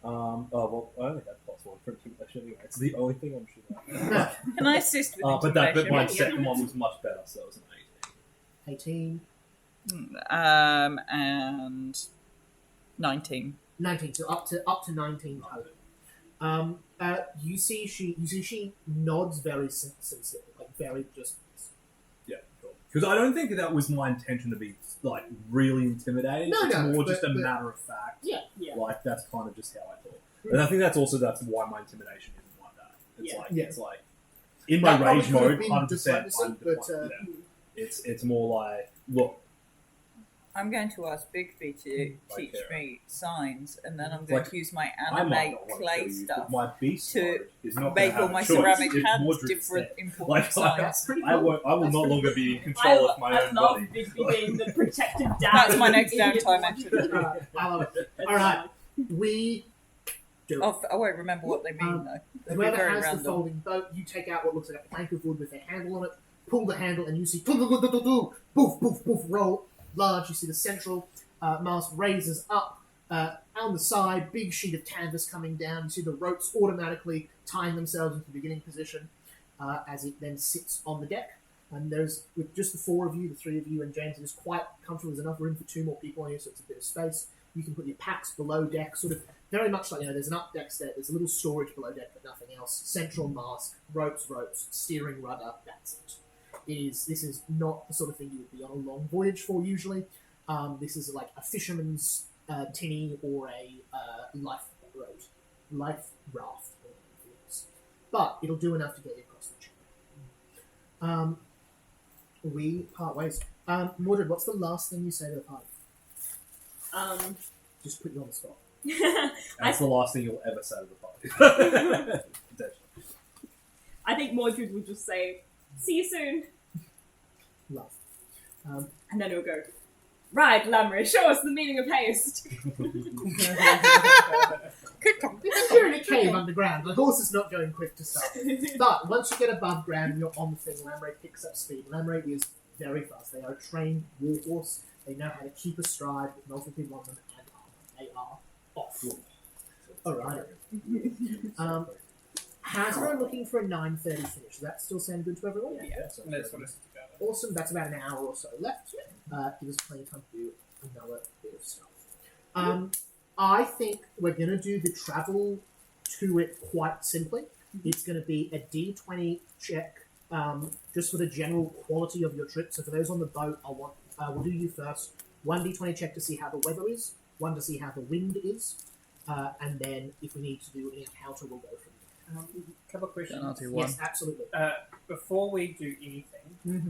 Oh, well, I only had +1 for intimidation anyway. It's the only thing I'm sure of. Can I assist with But intimidation? my Yeah. second one was much better, so it was an 18. And 19. 19. So up to 19 total. You see she nods very sincerely, like very just. Yeah, cool. Because I don't think that was my intention to be, like, really intimidating. No, it's no, more just but- a matter of fact. Yeah. Yeah. Like, that's kind of just how I thought. And I think that's why my intimidation isn't like that. It's Yeah. like, Yeah. it's like, in my That probably rage could have mode, been 100%. diplomacy, but, It's more like, look, I'm going to ask Bigby to Like, teach me signs, and then I'm going like, to use my I might animate not want to clay kill you, stuff but my beast to mode is not make gonna all have my a choice ceramic if hands Mordred's different dead. important Like, signs. That's pretty I cool. will That's no pretty longer cool. be in control of my I own love body. Bigby being the protective dad. That's my of next idiot downtime, Mordred. actually. I love it. It's All right. fine. We do it. I won't remember what they mean, though. They'll be Whoever very has the random. folding boat, you take out what looks like a plank of wood with a handle on it, pull the handle, and you see boof, boof, boof, roll large. You see the central mast raises up. On the side, big sheet of canvas coming down. You see the ropes automatically tying themselves into the beginning position as it then sits on the deck. And there's, with just the four of you, the three of you, and James, it is quite comfortable. There's enough room for two more people on here, so it's a bit of space. You can put your packs below deck, sort of very much like, there's an up deck set, there's a little storage below deck, but nothing else. Central mast, ropes, steering rudder, that's it. This is not the sort of thing you would be on a long voyage for usually. This is like a fisherman's tinny or a life raft. But it'll do enough to get you across the channel. We part ways. Mordred, what's the last thing you say to the party? Just put you on the spot. That's the last thing you'll ever say to the party. I think Mordred will just say, "See you soon," Love. and then he'll go, "Right, Lamry, show us the meaning of haste." Because you're in a cave underground, the horse is not going quick to start. But once you get above ground and you're on the thing, Lamray picks up speed. Lamray is very fast. They are a trained war horse. They know how to keep a stride with multiple people on them and armor. They are off. Alright. How's everyone looking for a 9:30 finish? Does that still sound good to everyone? Yeah, so let's put us together. Awesome. That's about an hour or so left. Give us plenty of time to do another bit of stuff. I think we're going to do the travel to it quite simply. It's going to be a D20 check just for the general quality of your trip. So for those on the boat, we'll do you first. 1 D20 check to see how the weather is, 1 to see how the wind is, and then if we need to do any encounter, we'll go from there. Couple of questions. I'll do one. Yes, absolutely. Before we do anything, Mm-hmm.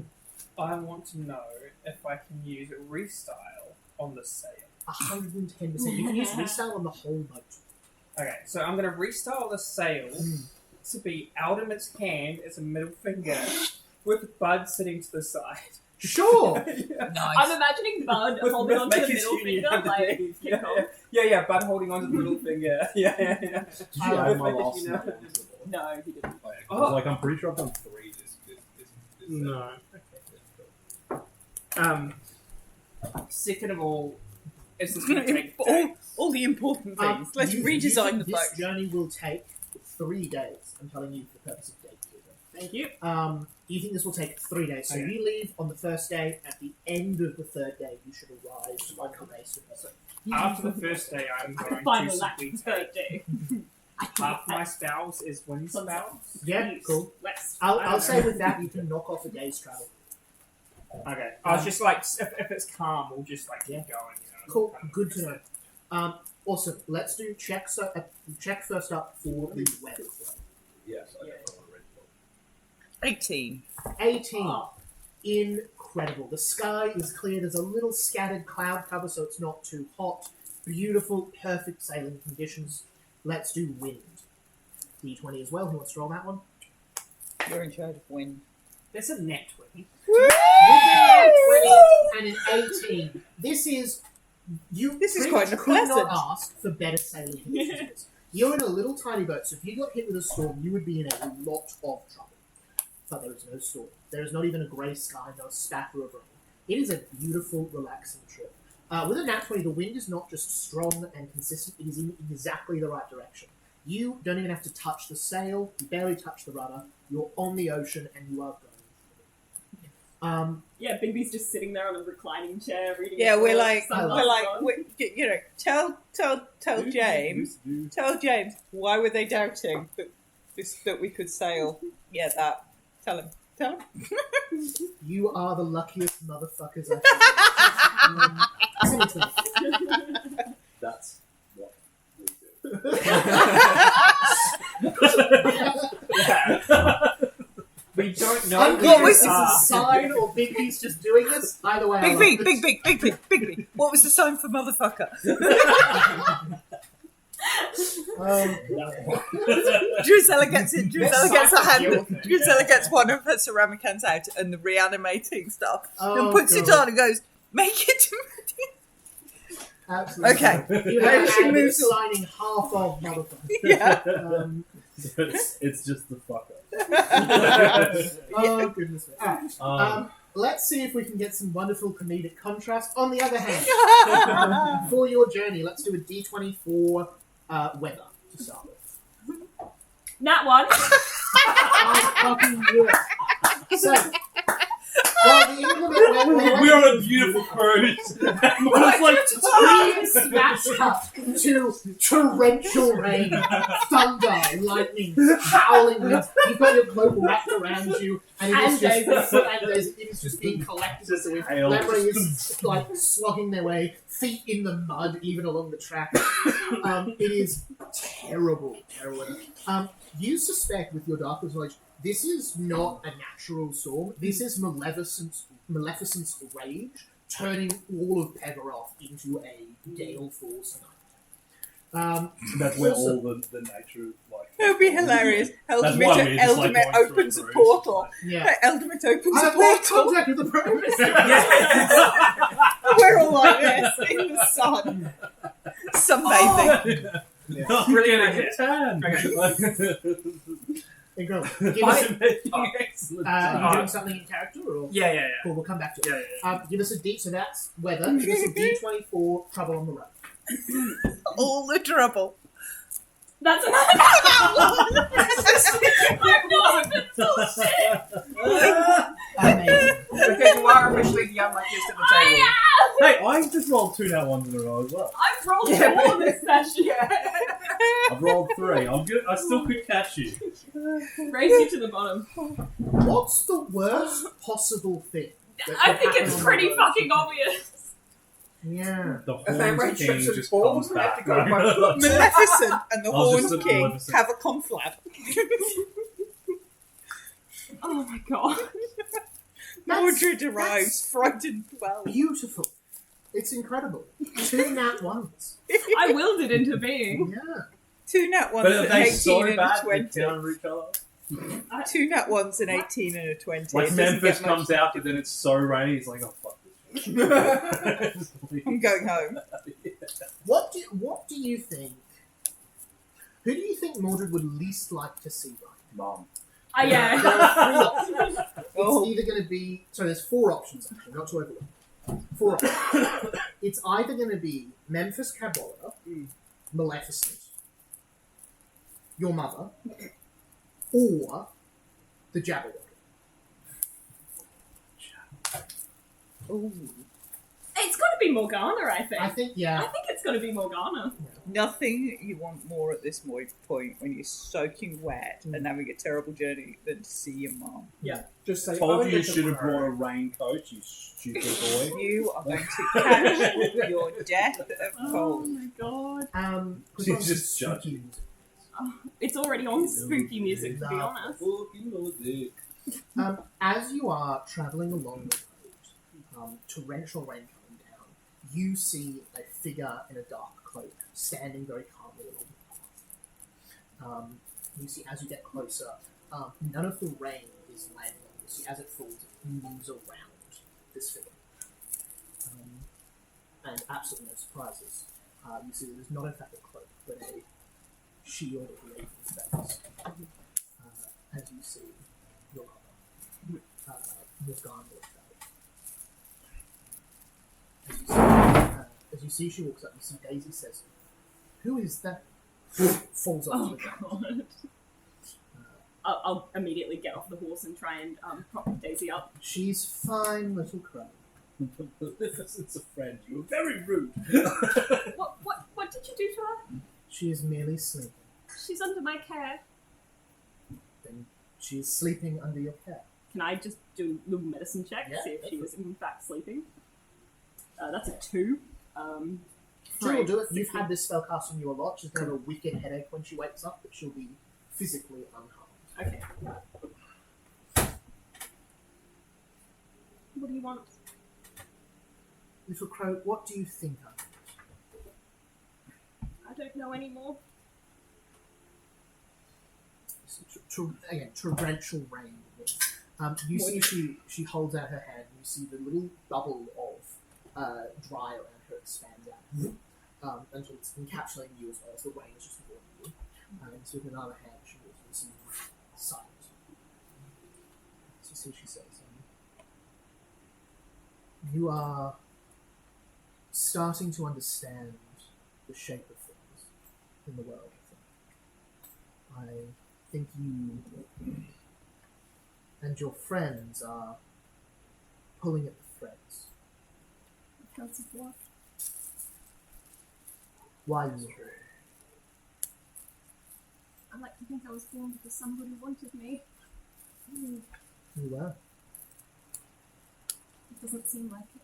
I want to know if I can use restyle on the sail. 110%. You can use restyle on the whole boat. Okay, so I'm going to restyle the sail Mm. to be out of its hand as a middle finger with Bud sitting to the side. Sure! I'm imagining Bud holding With onto the Maker's middle Union finger, like, underneath. kick off. Yeah, Bud holding onto the middle finger. Yeah. Did you add my With last Maker's name Union. onto the No, he didn't. Oh, yeah, 'cause, like, I'm pretty sure I've done 3 this No. Yeah, cool. Second of all, is this going to take days? all the important things. Let's you redesign think the this place. journey will take 3 days. I'm telling you for the purpose of date keeping. Thank you. You think this will take 3 days? So Okay. you leave on the first day. At the end of the third day, you should arrive on the base. After the first day, I'm I going could find to the lack simply of third day. half my spells is wind spells. Yeah, East, cool. West. I'll say with that you can knock off a day's travel. Okay. I was just like, if it's calm, we'll just like keep Yeah. going. You know. Cool, good to know. Awesome. Let's do checks. Check first up for the weather. Yes, I Yeah. definitely want to read the book. 18. 18. Oh, Incredible. The sky is clear. There's a little scattered cloud cover, so it's not too hot. Beautiful, perfect sailing conditions. Let's do wind. D20 as well. Who wants to roll that one? You're in charge of wind. There's a net 20. With a 20 and an 18. This is This is pretty quite much could not pleasant. ask for better sailing conditions. You're in a little tiny boat, so if you got hit with a storm, you would be in a lot of trouble. But there is no storm. There is not even a grey sky, no spatter of rain. It is a beautiful, relaxing trip. With a nat 20, the wind is not just strong and consistent, it is in exactly the right direction. You don't even have to touch the sail, you barely touch the rudder, you're on the ocean, and you are going. yeah, Bigby's just sitting there on a reclining chair reading. Yeah, a we're book, like, sunglasses on. you know, tell James, why were they doubting that we could sail? Yeah, that. Tell him. You are the luckiest motherfuckers I've ever seen. That's what we do. We don't know. I'm we What curious was if are. it's a sign or Bigby's just doing this. Either way, I love Big it. B. What was the sign for motherfucker? Drusilla gets it. Drusilla gets a hand. Drusilla gets one of her ceramic hands out and the reanimating stuff, Oh, and puts it God. on and goes, "Make it." Absolutely. Okay. You have She Andy moves on. signing half of motherfucker. Yeah. It's just the fucker. Oh, goodness me. Alright. Let's see if we can get some wonderful comedic contrast. On the other hand, for your journey, let's do a D20 for weather to start with. Nat 1. I fucking knew it. So, while the inclement weather We're on a beautiful cruise. It's like we smash cut to torrential rain, thunder, lightning, howling winds. You've got your cloak wrapped around you, and it is just being collected as the hail. Lemuri is like slogging their way, feet in the mud, even along the track. It is terrible. You suspect, with your darkness knowledge, this is not a natural storm. This is Maleficent's rage, turning all of Pegaroth into a gale force tonight. That's where Also- all the nature, like. It would be hilarious. That's why we're just, like, Eldamit going through opens a cruise. portal. Yeah. Eldamit opens I a have made portal. contact with the promise. We're all like this in the sun, sunbathing. Brilliant idea. Tan. Incredible. Give us, Excellent. you doing something in character, or Yeah. cool? We'll come back to it. Yeah. Give us a D. So that's weather. Give us a D20 for trouble on the road. All the trouble. That's another. I'm not Amazing. Because you are officially the unluckiest at the table. Hey, I just rolled 2 nat ones in a row as well. I've rolled 4 this session. I've rolled 3. I'm good. I still could catch you. Raise you to the bottom. What's the worst possible thing? that I could think happen it's on the pretty road? fucking obvious. Yeah. The If they Horned rate King trips and just balls, comes we have back. to go by foot. Maleficent and the I was just Horned at King Maleficent. have a conflab. Oh my god. Mordred arrives, that's- frightened 12. Beautiful. It's incredible. 2 nat ones. I willed it into being. Yeah. 2 nat ones But are and they 18 so and a bad they 20. counter each other? 2 nat ones and 18 and a 20. Like It doesn't Memphis get much- comes out, but then it's so rainy, he's like, oh fuck this shit. I'm going home. What do you think? Who do you think Mordred would least like to see right? Mom. Yeah. There are 3 options. Oh. It's either going to be... Sorry, there's 4 options, actually, not to overlook. 4 options. It's either going to be Memphis Cabola, Maleficent, your mother, or the Jabberwock. Ooh. It's got to be Morgana, I think. I think, I yeah. think it's got to be Morgana. Nothing you want more at this point when you're soaking wet and having a terrible journey than to see your mom. Just say, Told "Oh, you you it's a should have crow." brought a raincoat, you stupid boy. You are going to catch your death of Oh cold. my god. Put She's on just some judging. spooky music. It's already on spooky music, to be No. honest. As you are travelling along the road, torrential rain coming down, you see a figure in a dark cloak standing very calmly along the path. You see, as you get closer, none of the rain is landing on you. You see, as it falls, it moves around this figure. And absolutely no surprises. You see that it's not in fact a cloak, but a shield of raven feathers. As you see your mother, Morgana as you see she walks up, you see Daisy says, "Who is that?" Falls off Oh the ground. god. I'll immediately get off the horse and try and prop Daisy up. She's fine, little crow. Maleficent's a friend. You were very rude. What did you do to her? She is merely sleeping. She's under my care. Then she is sleeping under your care. Can I just do a little medicine check to Yeah, see if go she for was in fact sleeping? That's a 2. She will do it. You've had this spell cast on you a lot. She's going to have a wicked headache when she wakes up, but she'll be physically unharmed. Okay. What do you want? Little crow, what do you think I I don't know anymore. Again, torrential rain. You see she holds out her hand, and you see the little bubble of dry around her expands out until it's encapsulating you as well as the rain is just avoiding you. And so with another hand, she moves and seems silent. So see, she says, "You are starting to understand the shape of things in the world. I think you and your friends are pulling at the threads. Because of what? Why you here? I like to think I was born because somebody wanted me. You were. It doesn't seem like it.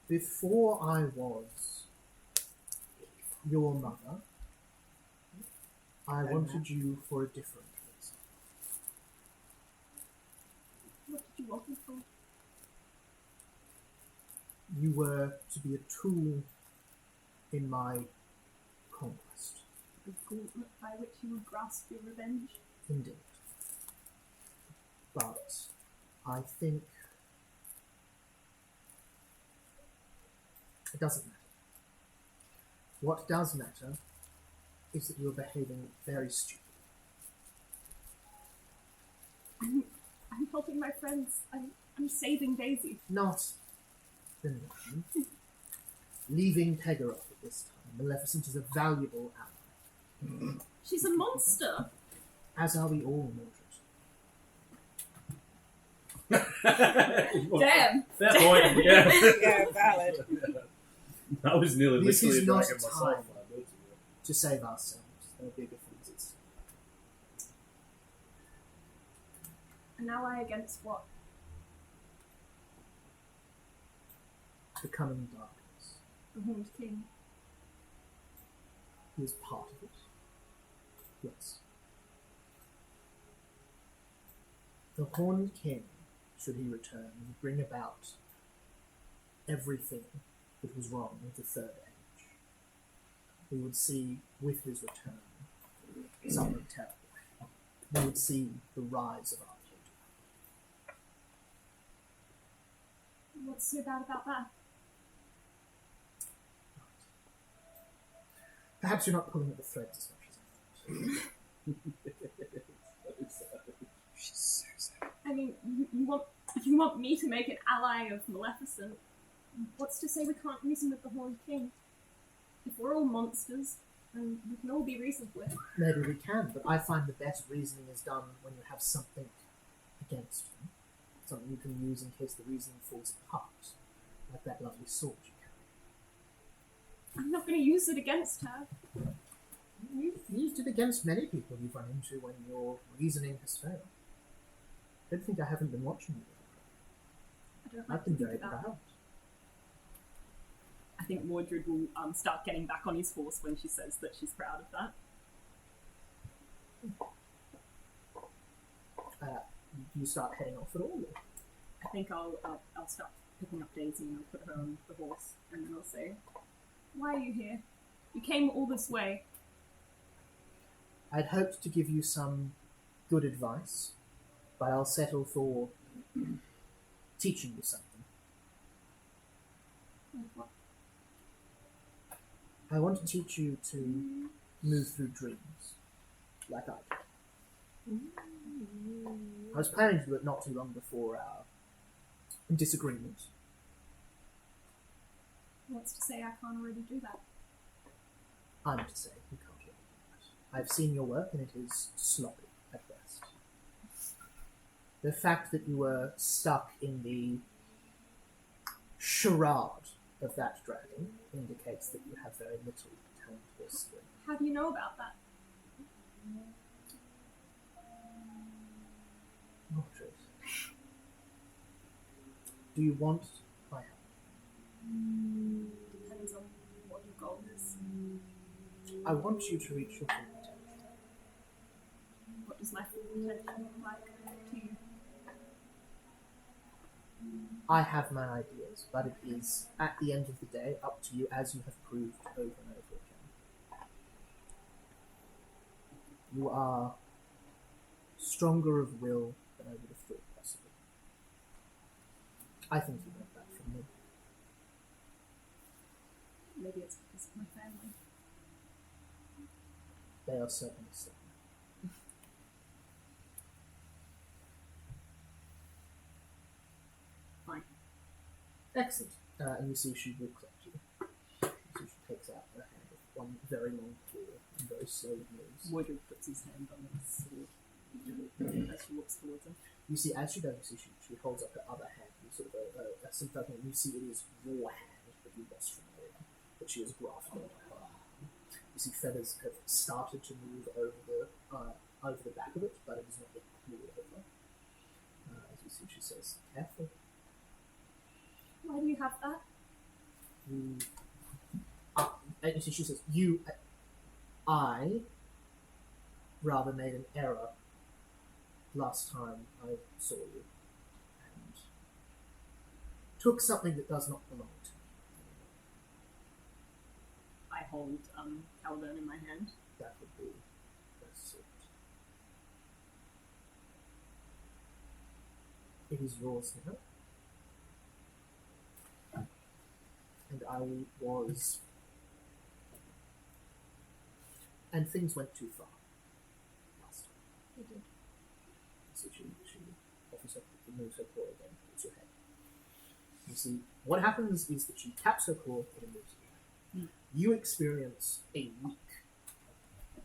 Before I was your mother, I wanted you for a different reason. What did you want me for? You were to be a tool in my conquest. The gauntlet by which you would grasp your revenge? Indeed. But I think it doesn't matter. What does matter is that you're behaving very stupidly. I'm helping my friends. I'm saving Daisy. Not the notion. Leaving Pegaroth at this time, Maleficent is a valuable ally. She's a monster. As are we all, Mordred. Damn. Fair point, yeah. Yeah, valid. I was nearly This literally is a not dragon time. myself when I built it. To save ourselves. There are bigger things at stake. An ally against what? The coming darkness. The Horned King. He is part of it. Yes. The Horned King, should he return, would bring about everything that was wrong with the Third Age. We would see, with his return, something terrible. We would see the rise of our kingdom. What's so bad about that? Perhaps you're not pulling at the threads as much as I thought. She's so sad. I mean, you want me to make an ally of Maleficent? What's to say we can't reason with the Horned King? If we're all monsters, then we can all be reasoned with. Maybe we can, but I find the best reasoning is done when you have something against them. Something you can use in case the reasoning falls apart. Like that lovely sword you carry. I'm not going to use it against her. You've used it against many people you've run into when your reasoning has failed. I don't think I haven't been watching you. I don't like I've been to very think about. proud. I think Mordred will start getting back on his horse when she says that she's proud of that. Do you start heading off at all? Or? I think I'll start picking up Daisy and I'll put her on the horse and then I'll say, "Why are you here? You came all this way." I'd hoped to give you some good advice, but I'll settle for teaching you something. Like what? I want to teach you to move through dreams, like I did. I was planning to do it not too long before our disagreement. What's to say I can't already do that? I'm to say you can't do that. I've seen your work and it is sloppy at best. The fact that you were stuck in the charade of that dragon indicates that you have very little talent or skill. How do you know about that? Mordred, do you want my help? Depends on what your goal is. I want you to reach your full potential. What does my full potential look like to you? I have my ideas, but it is, at the end of the day, up to you, as you have proved over and over again. You are stronger of will than I would have thought possible. I think you got that from me. Maybe it's because of my family. They are certainly so. Fine. Excellent. And you see she looks at you. So she takes out her hand with one very long claw and very slowly moves. Mordred puts his hand on his sword as she walks towards him. You see, as she does, you see she holds up her other hand. You sort of a sympathetic, and you see it is your hand that you lost from earlier, that she has grafted onto her arm. You see feathers have started to move over the back of it, but it is not yet glued over. As you see, she says, "Careful. Why do you have that? And you see, she says, I rather made an error last time I saw you and took something that does not belong to me. I hold Caldern in my hand. That would be best suited. It is yours now. And I was... And things went too far last time. They did. So she offers up, moves her claw again, puts your head. You see, what happens is that she taps her claw and it moves away. You experience a week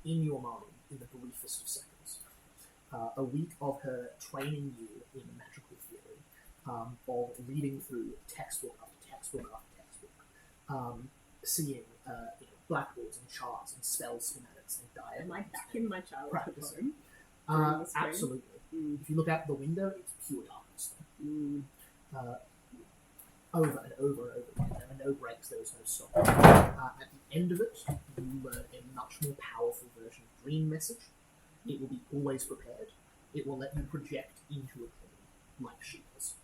in your mind in the briefest of seconds. A week of her training you in magical theory, of reading through textbook after textbook after textbook, seeing blackboards and charts and spell schematics and diagrams. Am I back in my childhood Practicing. home? during this game? Absolutely. If you look out the window, it's pure darkness. Over and over and over again. There are no breaks, there is no stop. At the end of it, you learn a much more powerful version of Dream Message. It will be always prepared. It will let you project into a dream, like she does.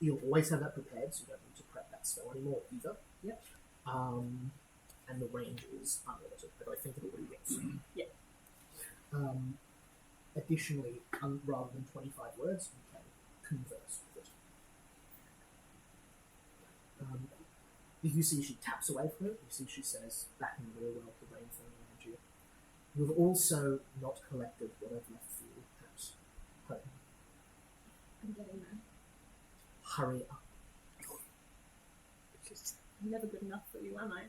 You'll always have that prepared, so you don't need to prep that spell anymore either. Yep. And the range is unlimited, but I think it already works. Yeah. Additionally, rather than 25 words, you can converse with it. You see she taps away from it. You see she says, back in the real world, the rain falling around you. You have also not collected what I've left for you at home. I'm getting there. Hurry up. I'm never good enough for you, am I?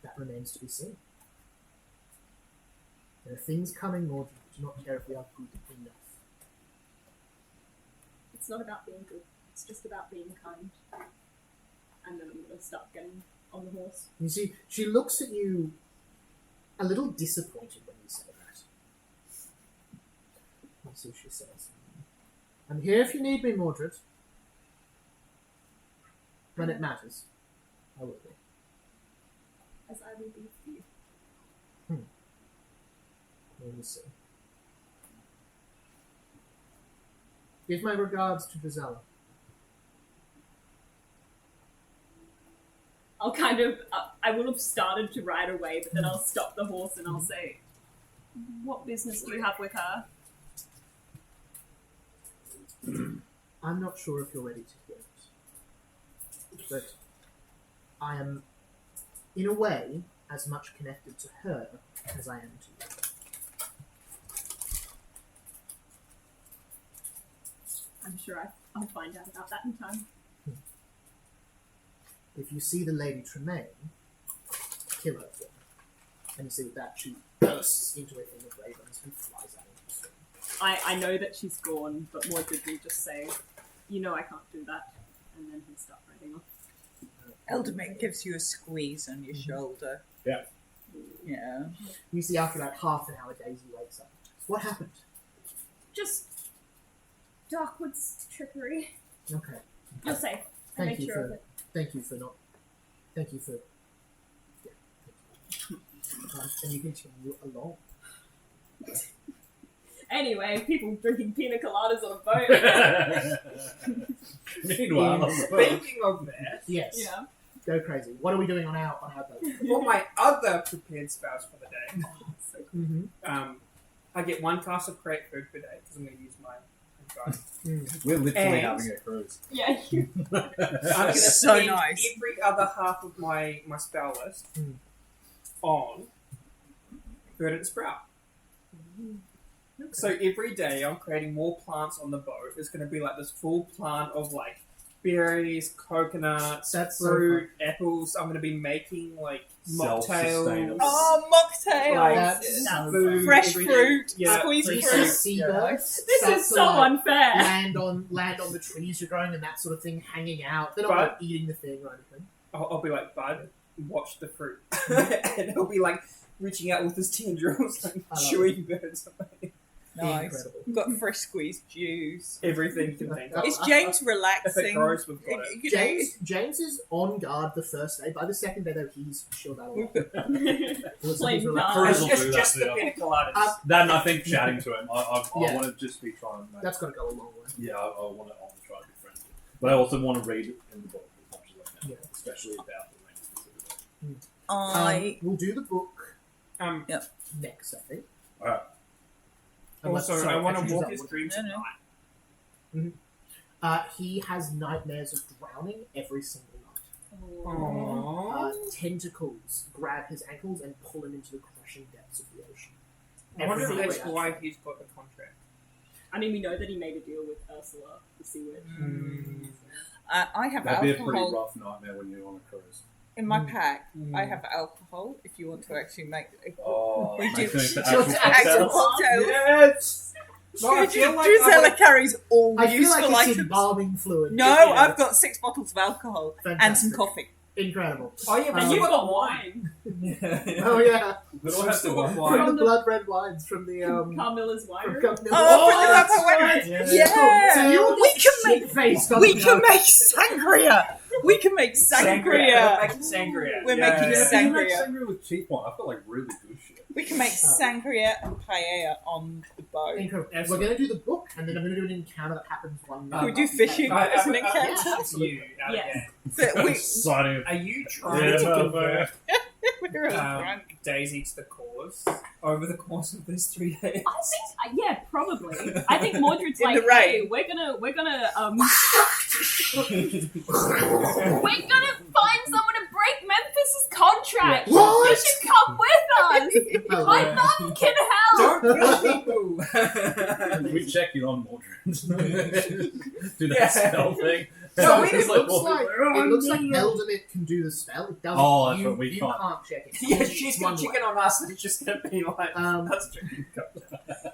That remains to be seen. There are things coming, Mordred. Do not care if we are good enough. It's not about being good. It's just about being kind. And then I'm going to start getting on the horse. You see, she looks at you a little disappointed when you say that. You see, she says, I'm here if you need me, Mordred. When it matters, I will be. As I will be for you. Let me see. Give my regards to Drizella. I'll kind of, I will have started to ride away, but then I'll stop the horse and I'll say, what business do you have with her? I'm not sure if you're ready to hear it. But I am, in a way, as much connected to her as I am to you. I'm sure I'll find out about that in time. If you see the Lady Tremaine, kill her for me. And you see with that, she bursts into a thing of ravens and flies out into the storm. I know that she's gone, but Mordred will just say, you know I can't do that. And then he'll start riding off. Eldermate gives you a squeeze on your shoulder. Yeah. Yeah. You see after about half an hour, Daisy wakes up. What happened? Just Darkwood's trickery. Okay. You're safe. I Thank made you sure of for. it. Thank you for not. Thank you for. Yeah. And you continue along. Anyway, people drinking pina coladas on a boat. Meanwhile, on the boat. Speaking of that, Yes. Yeah. Go crazy. What are we doing on our boat? all my other prepared spells for the day, Mm-hmm. I get 1 class of create food per day because I'm going to use my guide. We're literally And- having a cruise. Yeah. I'm going to So spend nice. every other half of my spell list on Verdant Sprout. So every day I'm creating more plants on the boat. It's going to be like this full plant of like berries, coconuts, That's so fruit, apples. I'm going to be making like Self-sustainable. mocktails. Oh, mocktails! Like, That's so food, Fresh everything. fruit, Yeah, squeezed So you fresh see fruit. seabirds This start is to, so like, unfair. land on the trees you're growing and that sort of thing, hanging out. They're not But- like eating the thing or anything. I'll be like, Bud, watch the fruit. And he'll be like reaching out with his tendrils, like I love chewing birds away. Nice. Incredible. We've got fresh squeezed juice. Everything you can think of. Is James If it relaxing? grows, we've got it. You know, James is on guard the first day. By the second day, though, he's chilled out a lot. Playing Cruise cards. will It's do just that the to you. pina coladas. That and I think chatting to him. I Yeah. want to just be trying to make. That's got to go a long way. Yeah, I want to try to be friendly. But I also want to read in the book as much as I can, Yeah. especially about the rain specifically. I We'll do the book next, I think. Alright. Unless- Also, sorry, I want actually, to walk that his would- dreams No, at no. night. He has nightmares of drowning every single night. Aww. Tentacles grab his ankles and pull him into the crushing depths of the ocean. I wonder if Every that's night. why he's got the contract. I mean, we know that he made a deal with Ursula, the sea witch. I have That'd be a pretty alcohol rough nightmare when you're on a cruise. in my pack. I have alcohol. If you want to actually make, Oh, we do makes the Just actual cocktails. cocktails. Yes! No, I feel like Drusilla carries all I feel useful like it's items. embalming fluid. No, Yeah. I've got 6 bottles of alcohol and some Fantastic. coffee. Incredible. Oh yeah, but And Um, you've got wine. Oh yeah, But I have to From from the the blood red wines from the Carmilla's from winery. Company. Oh, from the that's Papa right. Wedding. Yeah. Yeah, So you're we can make shit-faced on we the can other- make sangria. We can make sangria. We're making sangria. We're Yeah. making Yeah, but you make sangria. sangria with cheap wine. I've got like really good shit. We can make sangria and paella on the boat. Incredible. We're Absolutely. going to do the book, and then I'm going to do an encounter that happens one night. Can we do fishing as an encounter? Absolutely. You out Yes. again. But we, Exciting. Are you trying Yeah, to no, convert We're all drunk. Daisy to the cause over the course of these 3 days? I think, yeah, probably. I think Mordred's In like, the rain. hey, we're gonna we're gonna find someone to break Memphis's contract. What? You should come with us. My mum can help. Don't kill people! We check in on Mordred. Do that Yeah. spell thing. So It's it looks walking like around. Eldamit can do the spell. It doesn't. Oh, that's you, what we you can't. can't check it. Yeah, It's she's one gonna way. chicken on us and it's just gonna be like, That's true.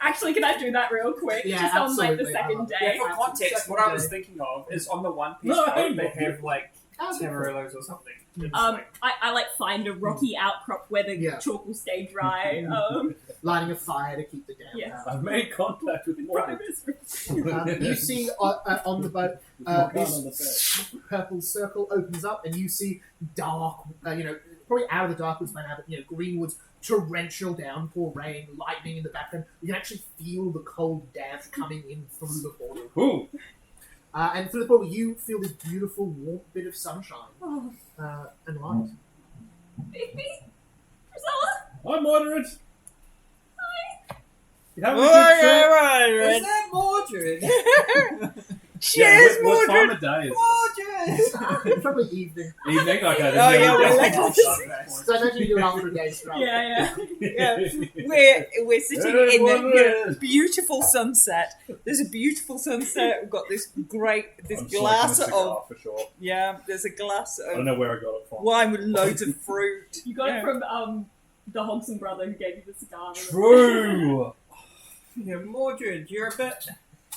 Actually, can I do that real quick? Yeah, just on like the absolutely. second Yeah, day. for context, what I was thinking of is on the One Piece No, boat, they I- have like Tamarillos or something. It's like- I like find a rocky outcrop where the Yeah. chalk will stay dry. Lighting a fire to keep the damn Yeah. out. I've made contact with Mordred. You see on the boat this purple circle opens up, and you see dark, probably out of the dark woods by now, but greenwoods, torrential downpour rain, lightning in the background. You can actually feel the cold damp coming in through the portal. Ooh. And through the portal, you feel this beautiful, warm bit of sunshine and light. Baby, Priscilla. Hi, Mordred. You having a Oh, good trip? yeah, Is that Mordred? Cheers, what time Mordred! of day is Mordred! Probably evening. it? Evening? Okay. Oh, yeah, we're like- So I imagine you do it after a day's travel. Yeah. Yeah, we're sitting Hey, in the Mordred. beautiful sunset. There's a beautiful sunset. We've got this glass smoking a cigar, of for sure. there's a glass I don't of know where I got it from. wine with loads of fruit. You got Yeah. it from the Hodgson brother who gave you the cigar. True. Yeah, Mordred, you're a bit.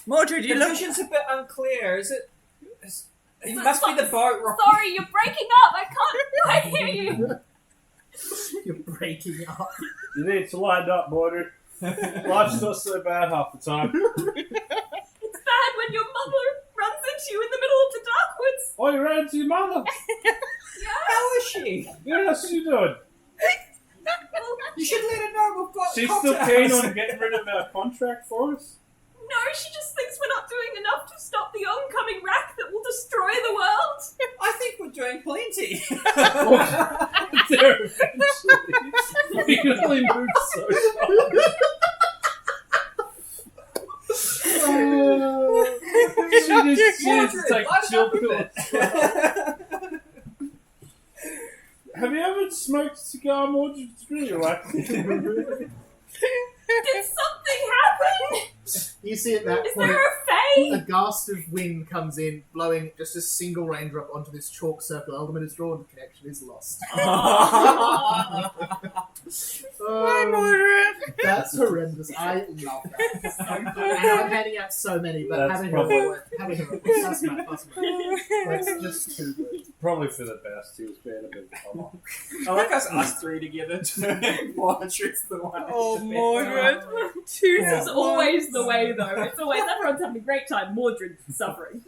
Mordred, The you look. vision's a bit unclear. Is it? It So- must be the boat rocky. Sorry, you're breaking up. I can't quite hear you. You're breaking up. You need to lighten up, Mordred. Life's not so bad half the time. It's bad when your mother runs into you in the middle of the dark woods. Oh, you ran into your mother. How is she? Yeah, how's she doing? You should let her know we've got She's still cocktails. keen on getting rid of our contract for us? No, she just thinks we're not doing enough to stop the oncoming wrack that will destroy the world. I think we're doing plenty. There, eventually. We can only move so far. She just take chill pills. Have you ever smoked a cigar, Mordred? It's really relaxing. Did something happen? You see at that Is point, there a fae? a gust of wind comes in, blowing just a single raindrop onto this chalk circle. Eldamit is drawn, the connection is lost. Hi, Oh, Mordred. that's horrendous. I love that. And I'm handing out so many, but That's having probably- her work, that's That's just too good. Probably for the best. He was being a bit of a I like us three together to watch. It's the one. Oh, Mordred. Two This is always the way, though. It's always everyone's having a great time. Mordred's suffering.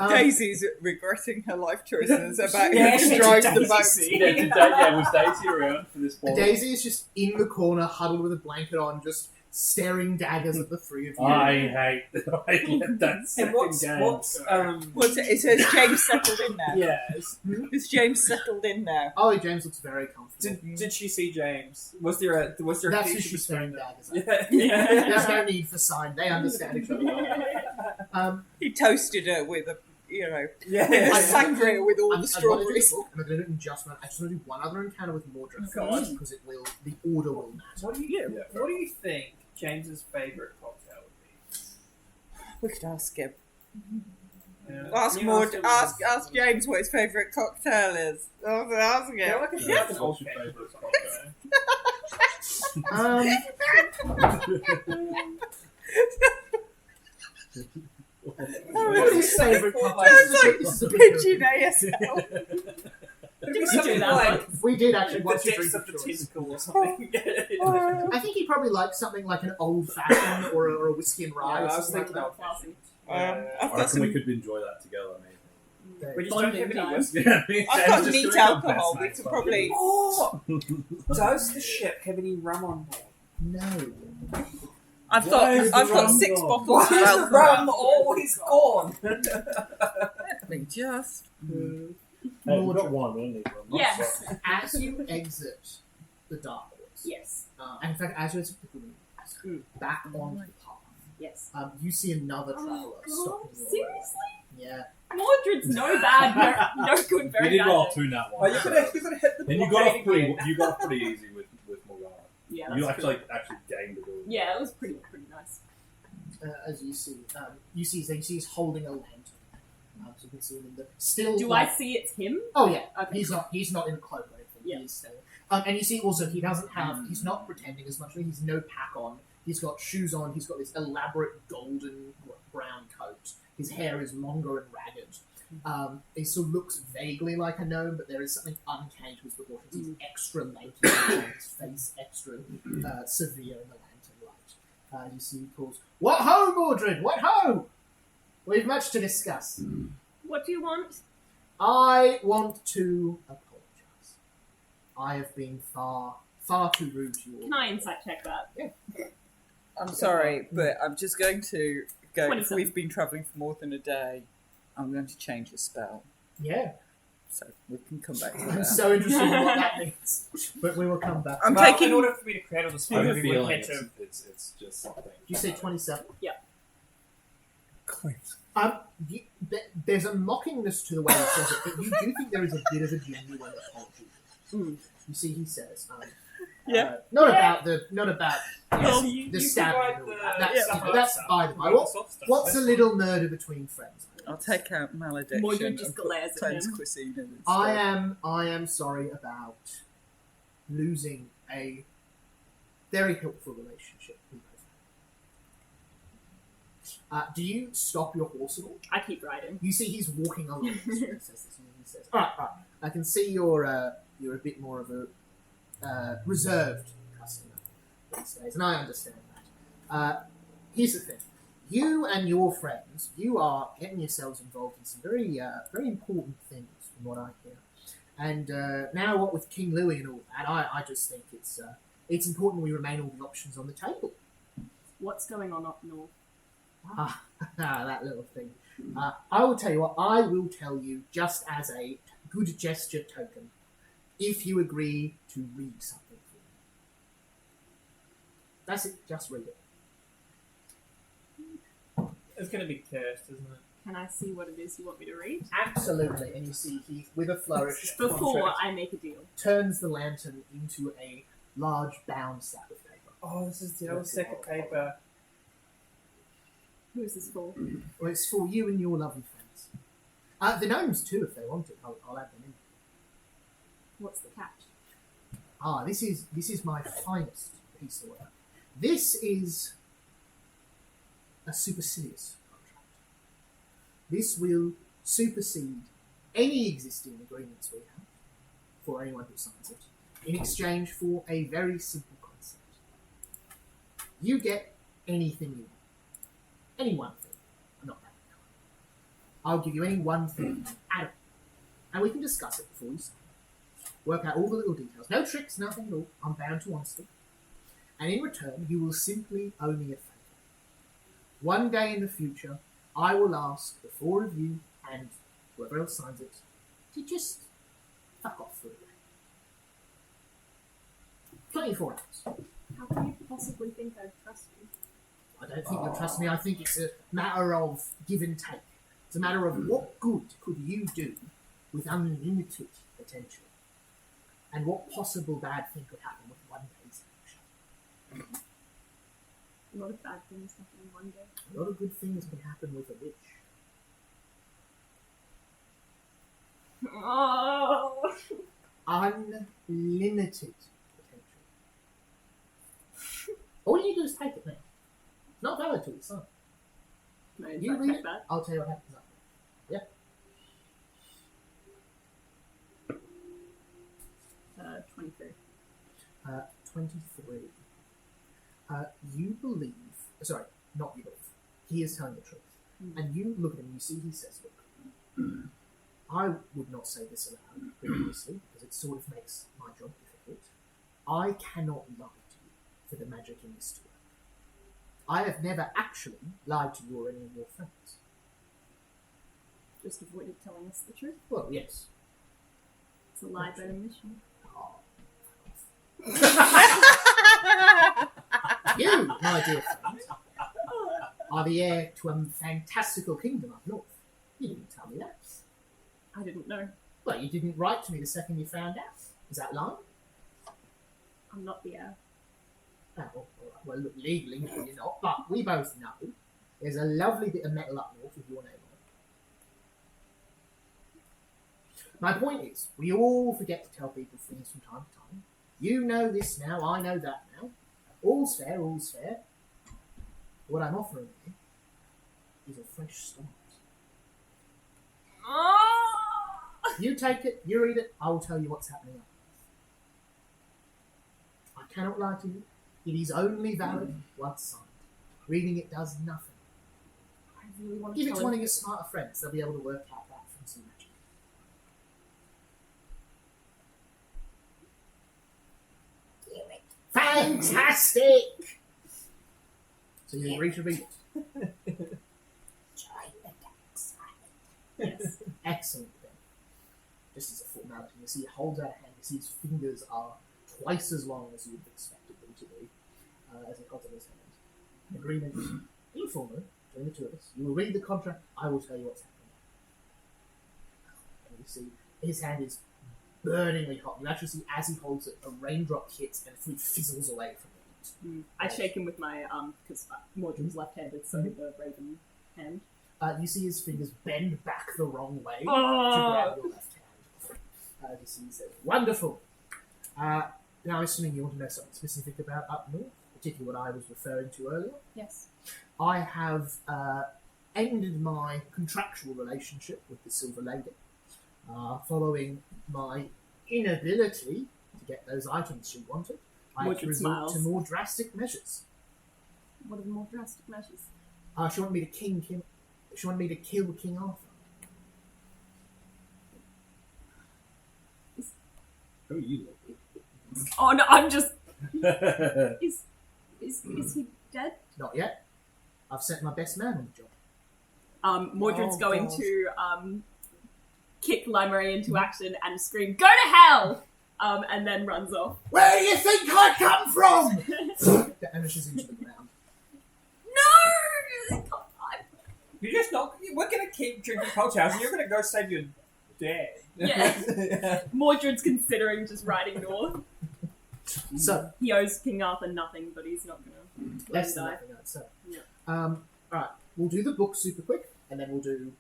Daisy's regretting her life choices about Yeah, who to drive the Daisy boat. see. was Daisy around for this ball? Daisy is just in the corner, huddled with a blanket on, just staring daggers at the three of you. I hate that And second what's game. What's it? It says James settled in now. yes. Is James settled in now? Ollie James looks very comfortable. Did she see James? Was there a That's who connection she's between staring them? daggers at. Yeah. There's no need for sign. They understand each other. He toasted her with a, I- a sangria with all the I'm strawberries. going to do it in just one. I just want to do one other encounter with Mordred God. first because the order will matter. What do you think James's favourite cocktail would We could ask him. be? Ask You Mord. him. Ask James what his favourite cocktail is. Ask him. Yeah, like a Yeah, an what's old your favourite favourite Nobody's favourite cocktail. That's like This is a big pitching deal. ASL. Did we do that like We did actually the watch your depths drink of of the choice. tentacle or something? I think he probably likes something like an old fashioned or a whiskey and rye Yeah, or I was something like thinking that. Classy. I've I got reckon we some. could enjoy that together, maybe. We just don't have any Bonding whiskey. Yeah, I've got neat alcohol. We could probably. Oh! Does the ship have any rum on board? No. I've Why is got the 6 rum bottles Why of is the alcohol. rum always gone? Just. Hey, we've got Mordred, one, we don't need one. Yes. as you exit the dark woods, Yes. and in fact, as you exit the green, back onto the path, Yes. you see another traveller Oh, stopping your way. seriously? Yeah. Mordred's no bad, no good, You very did bad. roll at it. 2 nat Oh, ones. you could have hit the And you got off pretty easy with Morgana. Yeah, that's You true. actually gained it all. Yeah, it was pretty nice. As you see, he's holding a lantern. So you can see him in the still. Do I see it's him? Oh yeah. Okay. He's not in a cloak or anything. Yeah. He is staying. And you see also he doesn't have. He's not pretending as much. He's no pack on. He's got shoes on. He's got this elaborate golden brown coat. His hair is longer and ragged. He still looks vaguely like a gnome, but there is something uncanny to his proportions. He's extra lanky, his face extra severe in the lantern light. You see he calls, "What ho, Mordred? What ho? We've much to discuss. What do you want? I want to apologise. I have been far too rude to you all. Can I insight check that? I'm sorry, but I'm just going to go. If 27. we've been travelling for more than a day, I'm going to change the spell. Yeah. So we can come back to I'm that. so interested in what that means. But we will come back. I'm Well, taking. in order for me to create all the I spell, have a we would feeling need to. it's just something. Did you say 27? Clint. There's a mockingness to the way he says it, but you do think there is a bit of a genuine apology. Mm. You see, he says, Yeah. not Yeah. about Yes, the you stabbing. provide and all the- that. That's, yeah. that's by the by. What's a little murder between friends? I'll take out malediction. Mordred just and put glares at cleanse him. cuisine in I am sorry about losing a very helpful relationship we both had. Do you stop your horse at all? I keep riding. You see he's walking along. So he says this, and he says, all right. I can see you're a bit more of a reserved customer these days, and I understand that. Here's the thing. You and your friends, you are getting yourselves involved in some very important things, from what I hear. And now, what with King Louis and all that, I just think it's important we remain all the options on the table. What's going on up north? That little thing. I will tell you what. I will tell you just as a good gesture token, if you agree to read something for me. That's it. Just read it. It's going to be cursed, isn't it? Can I see what it is you want me to read? Absolutely. And you see he, with a flourish, Before I make a deal. turns the lantern into a large bound stack of paper. Oh, this is the old stack of paper. Who is this for? Well, it's for you and your lovely friends. The gnomes too, if they want it. I'll add them in. What's the catch? This is my finest piece of work. This is a supercilious contract. This will supersede any existing agreements we have for anyone who signs it, in exchange for a very simple concept. You get anything you want. Any one thing. I'm not that kind. I'll give you any one thing at all. And we can discuss it before we sign. Work out all the little details. No tricks, nothing at all. I'm bound to honesty. And in return, you will simply owe me a favour. One day in the future, I will ask the four of you and whoever else signs it to just fuck off for a day. 24 hours. How can you possibly think I'd trust you? I don't think you'll trust me. I think it's a matter of give and take. It's a matter of what good could you do with unlimited potential? And what possible bad thing could happen with one day's action? A lot of bad things happen in one day. A lot of good things can happen with a witch. Oh! Unlimited potential. All you do is take it now. It's not valid till it's signed. No, You insight read check it, that. I'll tell you what happens after. 23. 23. You believe... Sorry, not you believe. He is telling the truth. And you look at him and you see he says, look, I would not say this aloud previously because it sort of makes my job difficult. I cannot lie to you for the magic in this to work. I have never actually lied to you or any of your friends. Just avoided telling us the truth. Well, yes. a lie better mission. You, my dear friend, are the heir to a fantastical kingdom up north. You didn't tell me that. I didn't know. Well, you didn't write to me the second you found out. Is that lying? I'm not the heir. Oh, well, look, legally, no, you're not. But we both know there's a lovely bit of metal up north with your name on it. My point is, we all forget to tell people things from time to time. You know this now, I know that now. All's fair, all's fair. What I'm offering you is a fresh start. You take it, you read it, I will tell you what's happening up north. I cannot lie to you. It is only valid once signed. Reading it does nothing. I really want to Give it tell to one him. of your smarter friends. They'll be able to work out that from some magic. Fantastic! So you agree to read it? Yes. Excellent then. Just as a formality, you see he holds out a hand. You see his fingers are twice as long as you would have expected them to be, as he holds up his hand. An agreement, informal, between the two of us. You will read the contract, I will tell you what's happening. And you see his hand is burningly hot. You actually see as he holds it, a raindrop hits and food fizzles away from it. I shake him with my because Mordred's left-handed, so the raven hand. You see his fingers bend back the wrong way to Oh. grab your left hand. You see he says, wonderful. Now, assuming you want to know something specific about up north, particularly what I was referring to earlier, Yes. I have ended my contractual relationship with the Silver Lady, following my inability to get those items she wanted. I had to Mordred resort to smiles. more drastic measures. What are the more drastic measures? She wanted me to She wanted me to kill King Arthur. Who are you? Oh no, I'm just. Is he dead? Not yet. I've sent my best man on the job. Mordred's Oh, going God. to kick Limeray into action and scream, "Go to hell!" And then runs off. Where do you think I come from? Vanishes into the ground. No! You're just not. We're gonna keep drinking cocktails, and you're gonna go save your dad. Yeah. Mordred's considering just riding north. So, He owes King Arthur nothing, but he's not gonna let less him than die. nothing, I'd say. Yeah. Alright, we'll do the book super quick, and then we'll do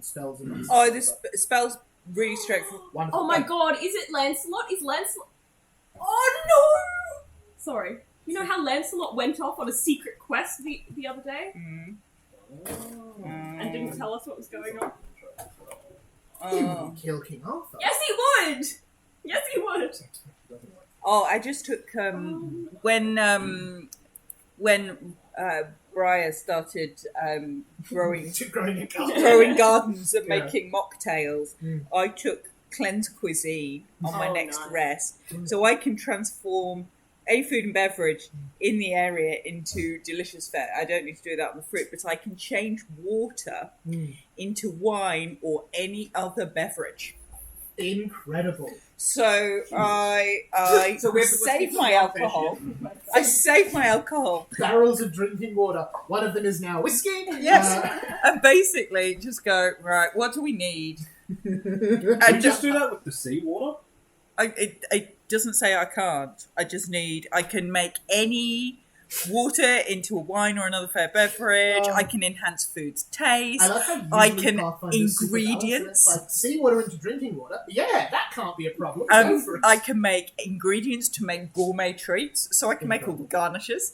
spells and Oh, this spell's really straightforward. Wonderful. Oh my god, is it Lancelot? Is Lancelot... Oh no! Sorry. You know how Lancelot went off on a secret quest the other day? And didn't tell us what was going on? He Oh. wouldn't kill King Arthur. Yes, he would! Yes, he would! Oh, I just took when Briar started growing Growing a garden. growing gardens and Yeah. making mocktails. Mm. I took cleanse cuisine on my Oh, next nice. rest, so I can transform any food and beverage in the area into delicious fare. I don't need to do that on the fruit, but I can change water Mm. into wine or any other beverage. Incredible. So I So we have to save keep my the alcohol. I save my alcohol. Barrels of drinking water. One of them is now whiskey. Yes, and basically just go right. What do we need? You And just do that with the seawater? it doesn't say I can't. I just need. I can make any water into a wine or another fair beverage. Oh. I can enhance food's taste. I like how I usually can Pathfinder's super ingredients. powerful. It's like seawater into drinking water. Yeah, that can't be a problem. Go for it. I can make ingredients to make gourmet treats. So I can make all the garnishes.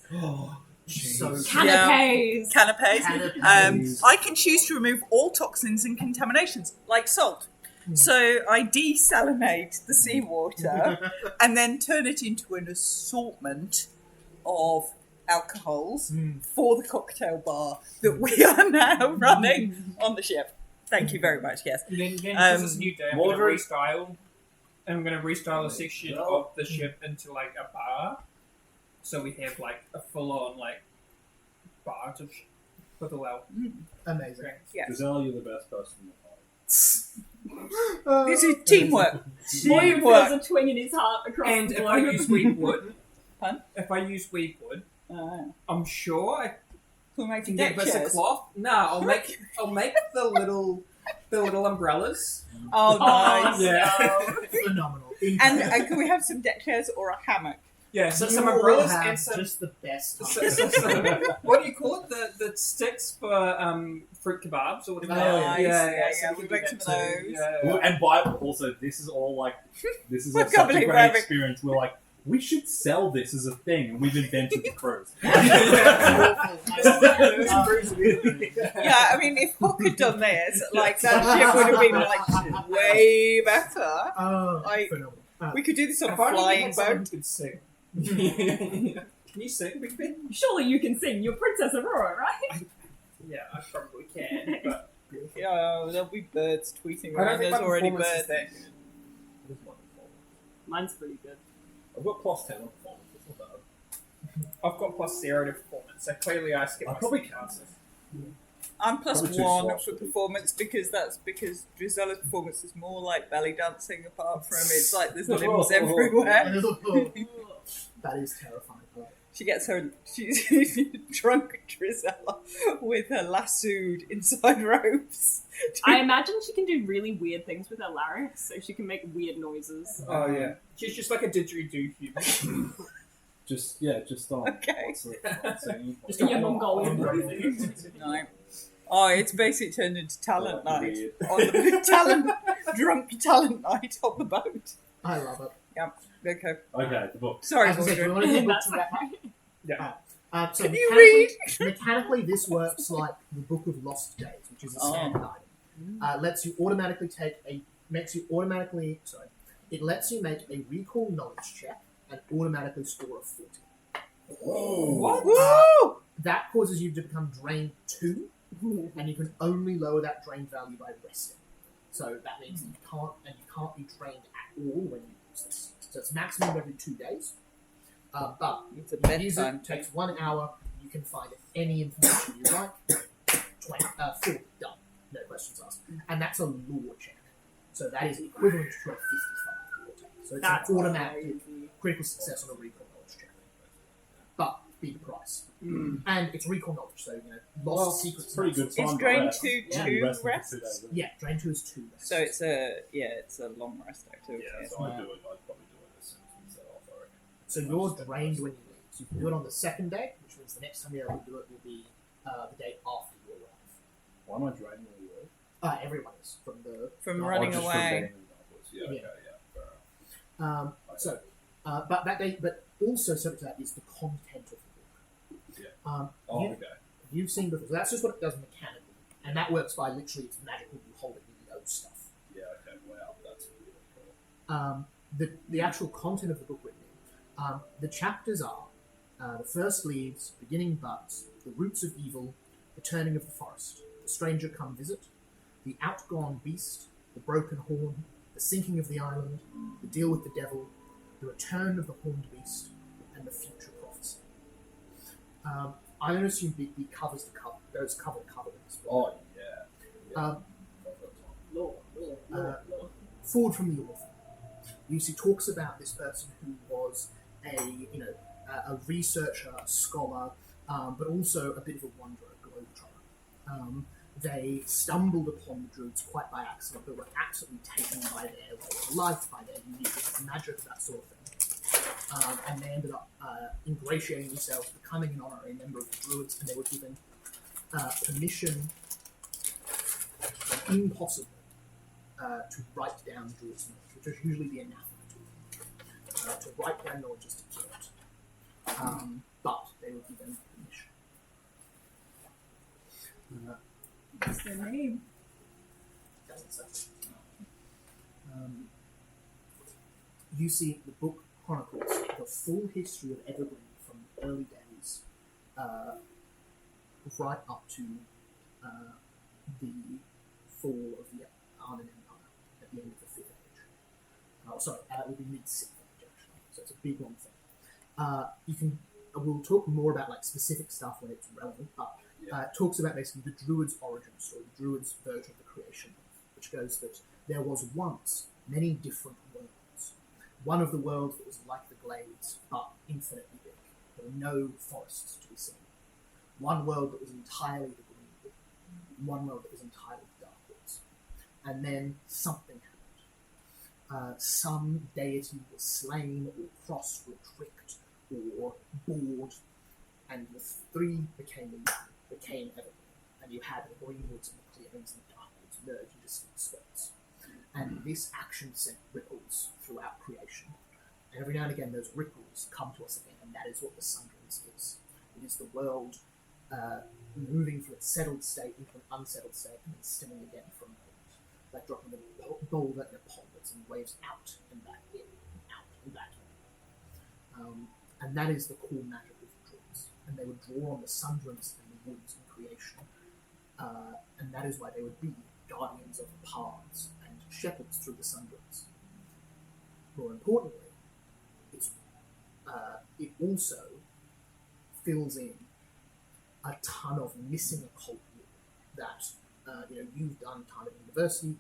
So Canapes! Canapes. Canapes. I can choose to remove all toxins and contaminations, like salt. So I desalinate the seawater and then turn it into an assortment of alcohols for the cocktail bar that we are now running on the ship. Thank you very much, yes. Then because it's a new day, I'm going to Mordred- restyle. And I'm going to restyle a section of the ship into like a bar, so we have like a full-on like bar with all our Amazing. drinks. Yeah. Giselle, you're the best person in the party. This is teamwork. William Teamwork. feels a twinge in his heart across And the if I globe. use weed wood, Pardon? if I use weed wood, Ah. I'm sure I We'll make can deck get us a chairs. cloth. No, I'll make the little umbrellas. Oh, nice. Yeah. Phenomenal. And can we have some deck chairs or a hammock? Yeah, so You some all umbrellas have and some. just the best time. What do you call it? The sticks for fruit kebabs or whatever. Oh, Nice. Yeah, we we can make do some that of too. those. Yeah. And by also, this is all like, this is I all can't such a believe we're great having- experience. We're like, we should sell this as a thing, and we've invented the cruise. Yeah, I mean, if Hook had done this, like, that ship would have been, like, way better. Oh, Like- phenomenal. We could do this on a If only we flying had someone boat. who could sing. Can you sing, Big Ben? Surely you can sing. You're Princess Aurora, right? Yeah, I probably can, but Yeah, there'll be birds tweeting I don't around. think There's my already performance is birds. that Mine's pretty good. I've got +10 on performance. It's not bad. I've got +0 to performance, so clearly I skip I my probably chances. I'm Probably too +1 soft. for performance because Drizella's performance is more like belly dancing apart from it's like there's limbs everywhere. That is terrifying. She's drunk Drizella with her lassoed inside ropes. I imagine she can do really weird things with her larynx, so she can make weird noises. Oh yeah, she's just like a didgeridoo human. Just on. Okay. What's the singing? Just a Mongolian voice. No. Oh, it's basically turned into talent Oh, night. weird. On the drunk talent night on the boat. I love it. Okay. Okay, the book. Sorry, As I said, do you Mordred. want to do the book That's to wrap up? Yeah. So Can you mechanically, this works like the Book of Lost Days, which is a standard item. Lets you automatically it lets you make a recall knowledge check and automatically score a 40. What? Woo! That causes you to become drained 2, and you can only lower that drain value by resting. So that means that you can't be drained at all when you use this. So it's maximum every 2 days. But It's a the user bedtime. takes 1 hour. You can find any information you like. 40, done. No questions asked. And that's a lore check. So that is equivalent to a 55 lore check. So it's That's an automatic critical success on a recall knowledge check. But big price. And it's recall knowledge, so lost secrets. It's pretty good Is time. drain rest. 2 Yeah, 2 resting for rests? 2 days, isn't it? Yeah, drain 2 is 2 rests. So it's a long rest activity. Yeah, so I'd probably do it as soon as we set off, I reckon. So you're drained when you leave. So you can do it on the second day, which means the next time you're able to do it will be the day after you arrive. Why am I draining all the work? Everyone is from the. From Oh, running just from away. being in Naples. Yeah, okay, yeah, fair enough. But that day, but also subject to that is the content of the book. Yeah. Um, Oh, you, okay. You've seen before. So that's just what it does mechanically, and that works by literally it's magical. You hold it, you know stuff. Yeah, okay, wow, that's really cool. The actual content of the book written in. The chapters are the first leaves, beginning buds, the roots of evil, the turning of the forest, the stranger come visit, the outgone beast, the broken horn, the sinking of the island, the deal with the devil, the return of the horned beast, and the future prophecy. I'm going to assume Bigby covers the cover, goes cover to cover with this book. Oh, yeah. Forward from the author. Lucy talks about this person who was a researcher, a scholar, but also a bit of a wanderer, a globetrotter. They stumbled upon the Druids quite by accident, but were absolutely taken by their way of life, by their unique magic, that sort of thing. And they ended up ingratiating themselves, becoming an honorary member of the Druids, and they were given permission, impossible, to write down Druids' knowledge, which is usually the anathema to them. To write down knowledge is to kill it. But they were given permission. What's their name? Doesn't say. You see, the book chronicles the full history of Evergreen from the early days right up to the fall of the Arnan Empire at the end of the 5th Age. It will be mid-6th Age, actually. So it's a big long thing. We'll talk more about like specific stuff when it's relevant, but it talks about basically the Druids' origin story, the Druids' version of the creation myth, which goes that there was once many different worlds. One of the worlds that was like the Glades, but infinitely big. There were no forests to be seen. One world that was entirely the Greenwood. One world that was entirely the Darkwoods. And then something happened. Some deity was slain, or crossed, or tricked, or bored, and the three became Evergreen. And you had the Greenwoods and the Clearings and the Darkwoods merge into distinct spots. And this action sent ripples throughout creation. And every now and again, those ripples come to us again, and that is what the Sundrance is. It is the world moving from its settled state into an unsettled state, and then stemming again from it. Like dropping a boulder in a pond that's in waves out and back in, out and back in. And that is the core magic of the Druids. And they would draw on the Sundrance and the woods in creation. And that is why they would be guardians of the paths and shepherds through the Sundrance. More importantly, it also fills in a ton of missing occult lore that you've done time at university.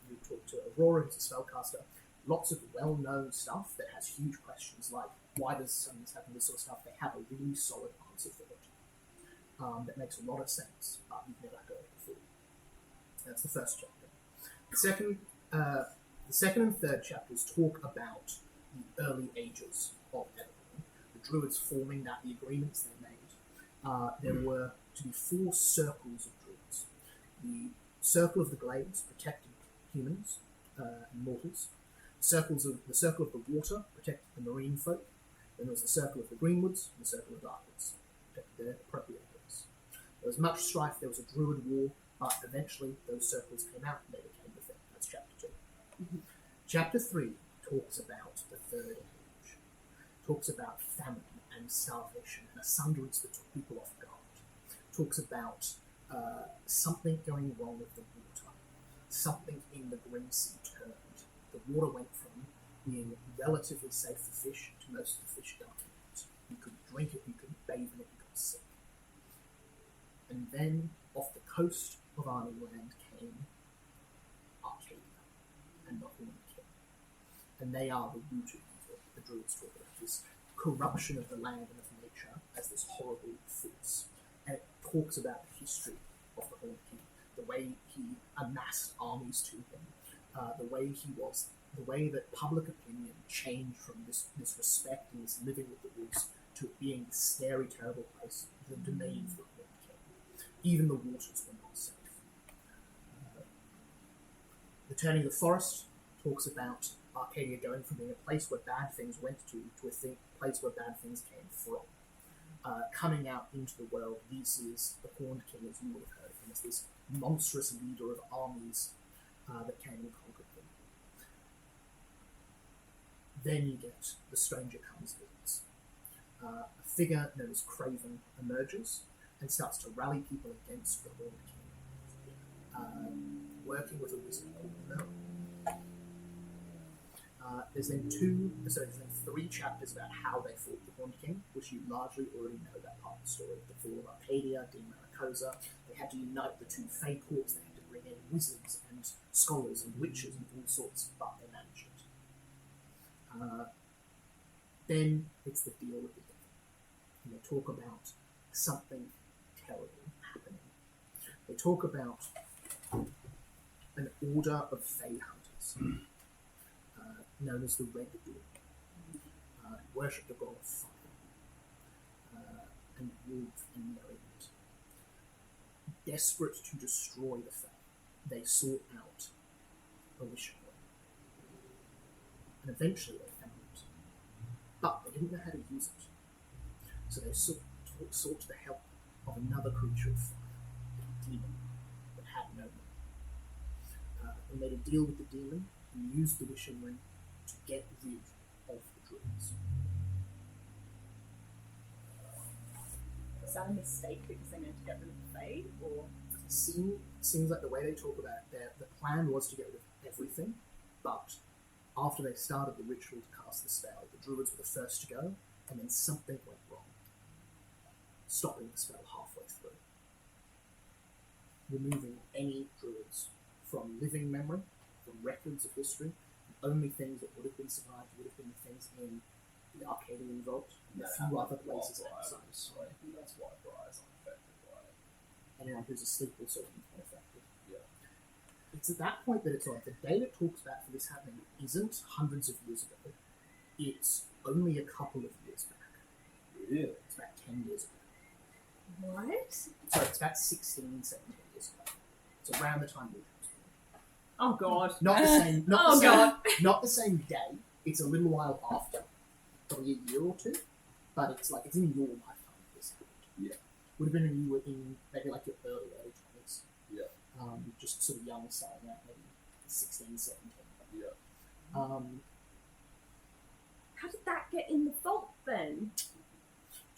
You talked to Aurora, who's a spellcaster. Lots of well-known stuff that has huge questions like why does something happen, this sort of stuff. They have a really solid answer for it. That makes a lot of sense, but you've never heard it before. That's the first chapter. The second and third chapters talk about the early ages of Evergreen, the Druids forming that, the agreements they made. There were to be 4 circles of Druids. The Circle of the Glades protected humans and mortals. The Circle of the Water protected the marine folk. Then there was the Circle of the Greenwoods and the Circle of Darkwoods, protected their proprietors. There was much strife, there was a Druid war, but eventually those circles came out and they became the thing. That's chapter 2. Mm-hmm. Chapter 3 talks about the Third Age. Talks about famine and starvation and a Sundrance that took people off guard. Talks about something going wrong with the water. Something in the Grim Sea turned. The water went from being relatively safe for fish to most of the fish dying. You could drink it, you could bathe in it, you got sick. And then off the coast of Army Land came Arcadia and the Horned King. And they are the root of evil. The Druids talk about this corruption of the land and of nature as this horrible force. And it talks about the history of the Horned King, the way he amassed armies to him, the way that public opinion changed from this respect and this living with the woods to it being this scary, terrible place, the domain of the Horned King. Even the waters were not safe. The Turning of the Forest talks about Arcadia going from being a place where bad things went to a place where bad things came from. Coming out into the world, this is the Horned King, as you would have heard of him, as this monstrous leader of armies that came and conquered them. Then you get The Stranger Comes Visits. A figure known as Craven emerges and starts to rally people against the Horned King, working with a wizard called Merlin. There's then 3 chapters about how they fought the Horned King, which you largely already know that part of the story. The fall of Arcadia, Dean Maricosa. They had to unite the 2 Fey courts. They had to bring in wizards and scholars and witches and all sorts, but they managed it. Then it's the deal with the devil. And they talk about something terrible happening. They talk about an order of Fey hunters. Known as the Red Dawn, worship the god of fire, and warmth and merriment. Desperate to destroy the Fae, they sought out a wishing well. And eventually they found it. But they didn't know how to use it. So they sought the help of another creature of fire, a demon, that had no name. They made a deal with the demon and used the wishing ring to get rid of the Druids. Is that a mistake because they meant to get rid of the Fae, or? Seems like the way they talk about it, the plan was to get rid of everything, but after they started the ritual to cast the spell, the Druids were the first to go, and then something went wrong, stopping the spell halfway through. Removing any Druids from living memory the records of history. The only things that would have been survived would have been the things in the Arcadian Vault and a few other places outside. That's why Briar's unaffected by it. Anyone who's asleep also unaffected. Yeah. It's at that point that it's like the day it talks about for this happening isn't hundreds of years ago. It's only a couple of years back. Really? It's about 10 years ago. What? Sorry, it's about 16, 17 years ago. It's around the time we was born. Oh god. Not the same. Not Oh the same, god. Not the same day. It's a little while after, probably a year or two. But it's like it's in your lifetime. This happened. Yeah. Would have been when you were in maybe like your early 20s. Yeah. Just sort of young, starting out, maybe 16, 17. Yeah. How did that get in the vault then?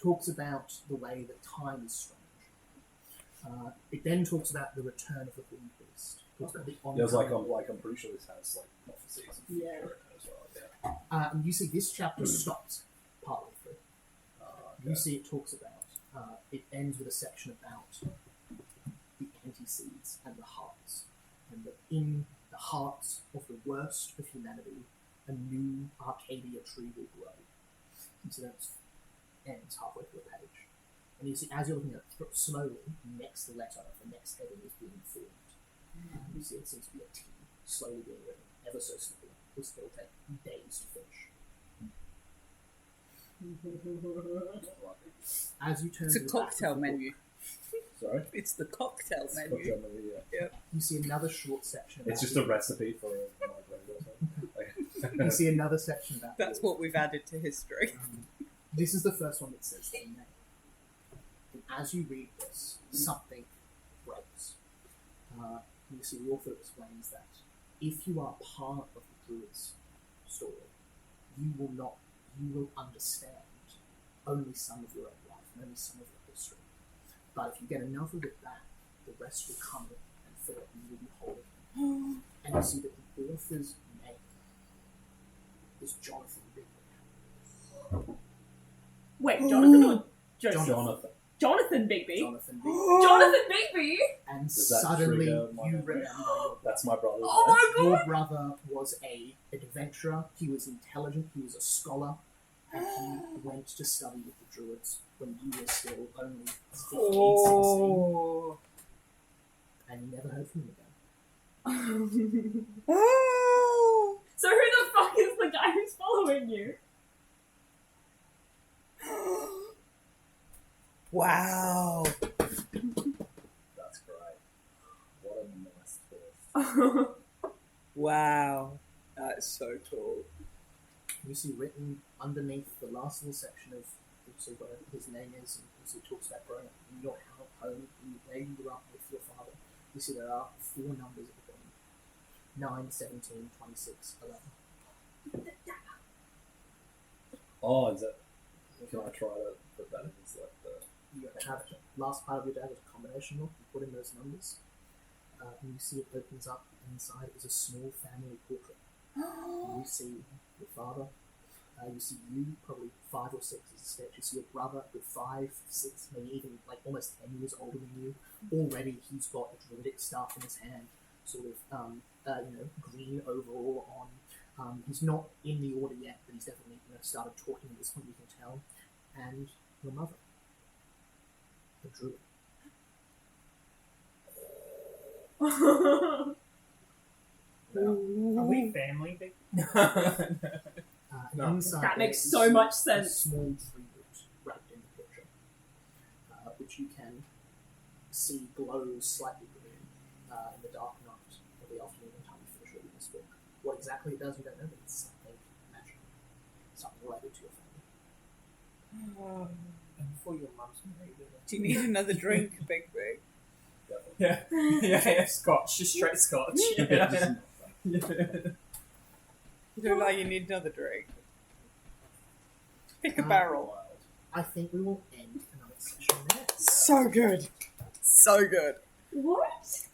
Talks about the way that time is strange. It then talks about the return of the Horn Priest. Talks about the Yeah, it's like oncoming- I'm pretty sure this has like prophecies and Yeah. future as well. Yeah. and you see this chapter stops partway through. Okay. You see it talks about, it ends with a section about the anti-seeds and the hearts. And that in the hearts of the worst of humanity, a new Arcadia tree will grow. And so that ends halfway through the page. And you see, as you're looking at it slowly, next letter, the next heading is being formed. You see it seems to be a T, slowly being written, ever so slowly. This will take days to finish. As you turn It's to a the back cocktail of the book, menu. Sorry? It's the cocktail It's menu. cocktail menu, yeah. you see another short section about It's just a recipe for a migraine or something. you see another section about That's what we've added to history. This is the first one that says their name. And as you read this, something breaks. You see the author explains that if you are part of the Druid's story, you will understand only some of your own life and only some of your history. But if you get enough of it back, the rest will come and fill it and you will be whole again. And you see that the author's name is Jonathan Bigby. Wait, Jonathan or Joseph? Jonathan. Jonathan Bigby? Jonathan Bigby. Jonathan Bigby? And Does that suddenly trigger my you memory? remember That's my brother. Oh my god! your brother was an adventurer, he was intelligent, he was a scholar, and he went to study with the Druids when you were still only 15, 16, Oh. and you never heard from him again. So who the fuck is the guy who's following you? Wow. That's great. What a nice twist. Wow. That's so cool. You see written underneath the last little section of also where his name is, and also talks about growing up in your home, where you grew up with your father. You see there are 4 numbers at the bottom. 9, 17, 26, 11. Oh, is that? Can I try to put that in as like the? You have the last part of your day is a combination look. You put in those numbers, and you see it opens up. And inside is a small family portrait. And you see your father. You see you, probably 5 or 6 as a sketch. You see your brother, with 5, 6, maybe even like almost 10 years older than you. Already, he's got a druidic staff in his hand, sort of green overall on. He's not in the order yet, but he's definitely started talking at this point. You can tell, and your mother. The druid. Are we family, big? And inside That there makes is so much a sense. small tree root wrapped in the picture, which you can see glows slightly green in the dark night of the afternoon and time you finish reading this book. What exactly it does, you don't know, but it's something magical, something related to your family. And for your mum's married. Do you need another drink, Big Big? Yeah. Yeah, scotch. Just straight scotch. Yeah. You look like you need another drink. Pick a Um, barrel. I think we will end another session there. So good. So good. What?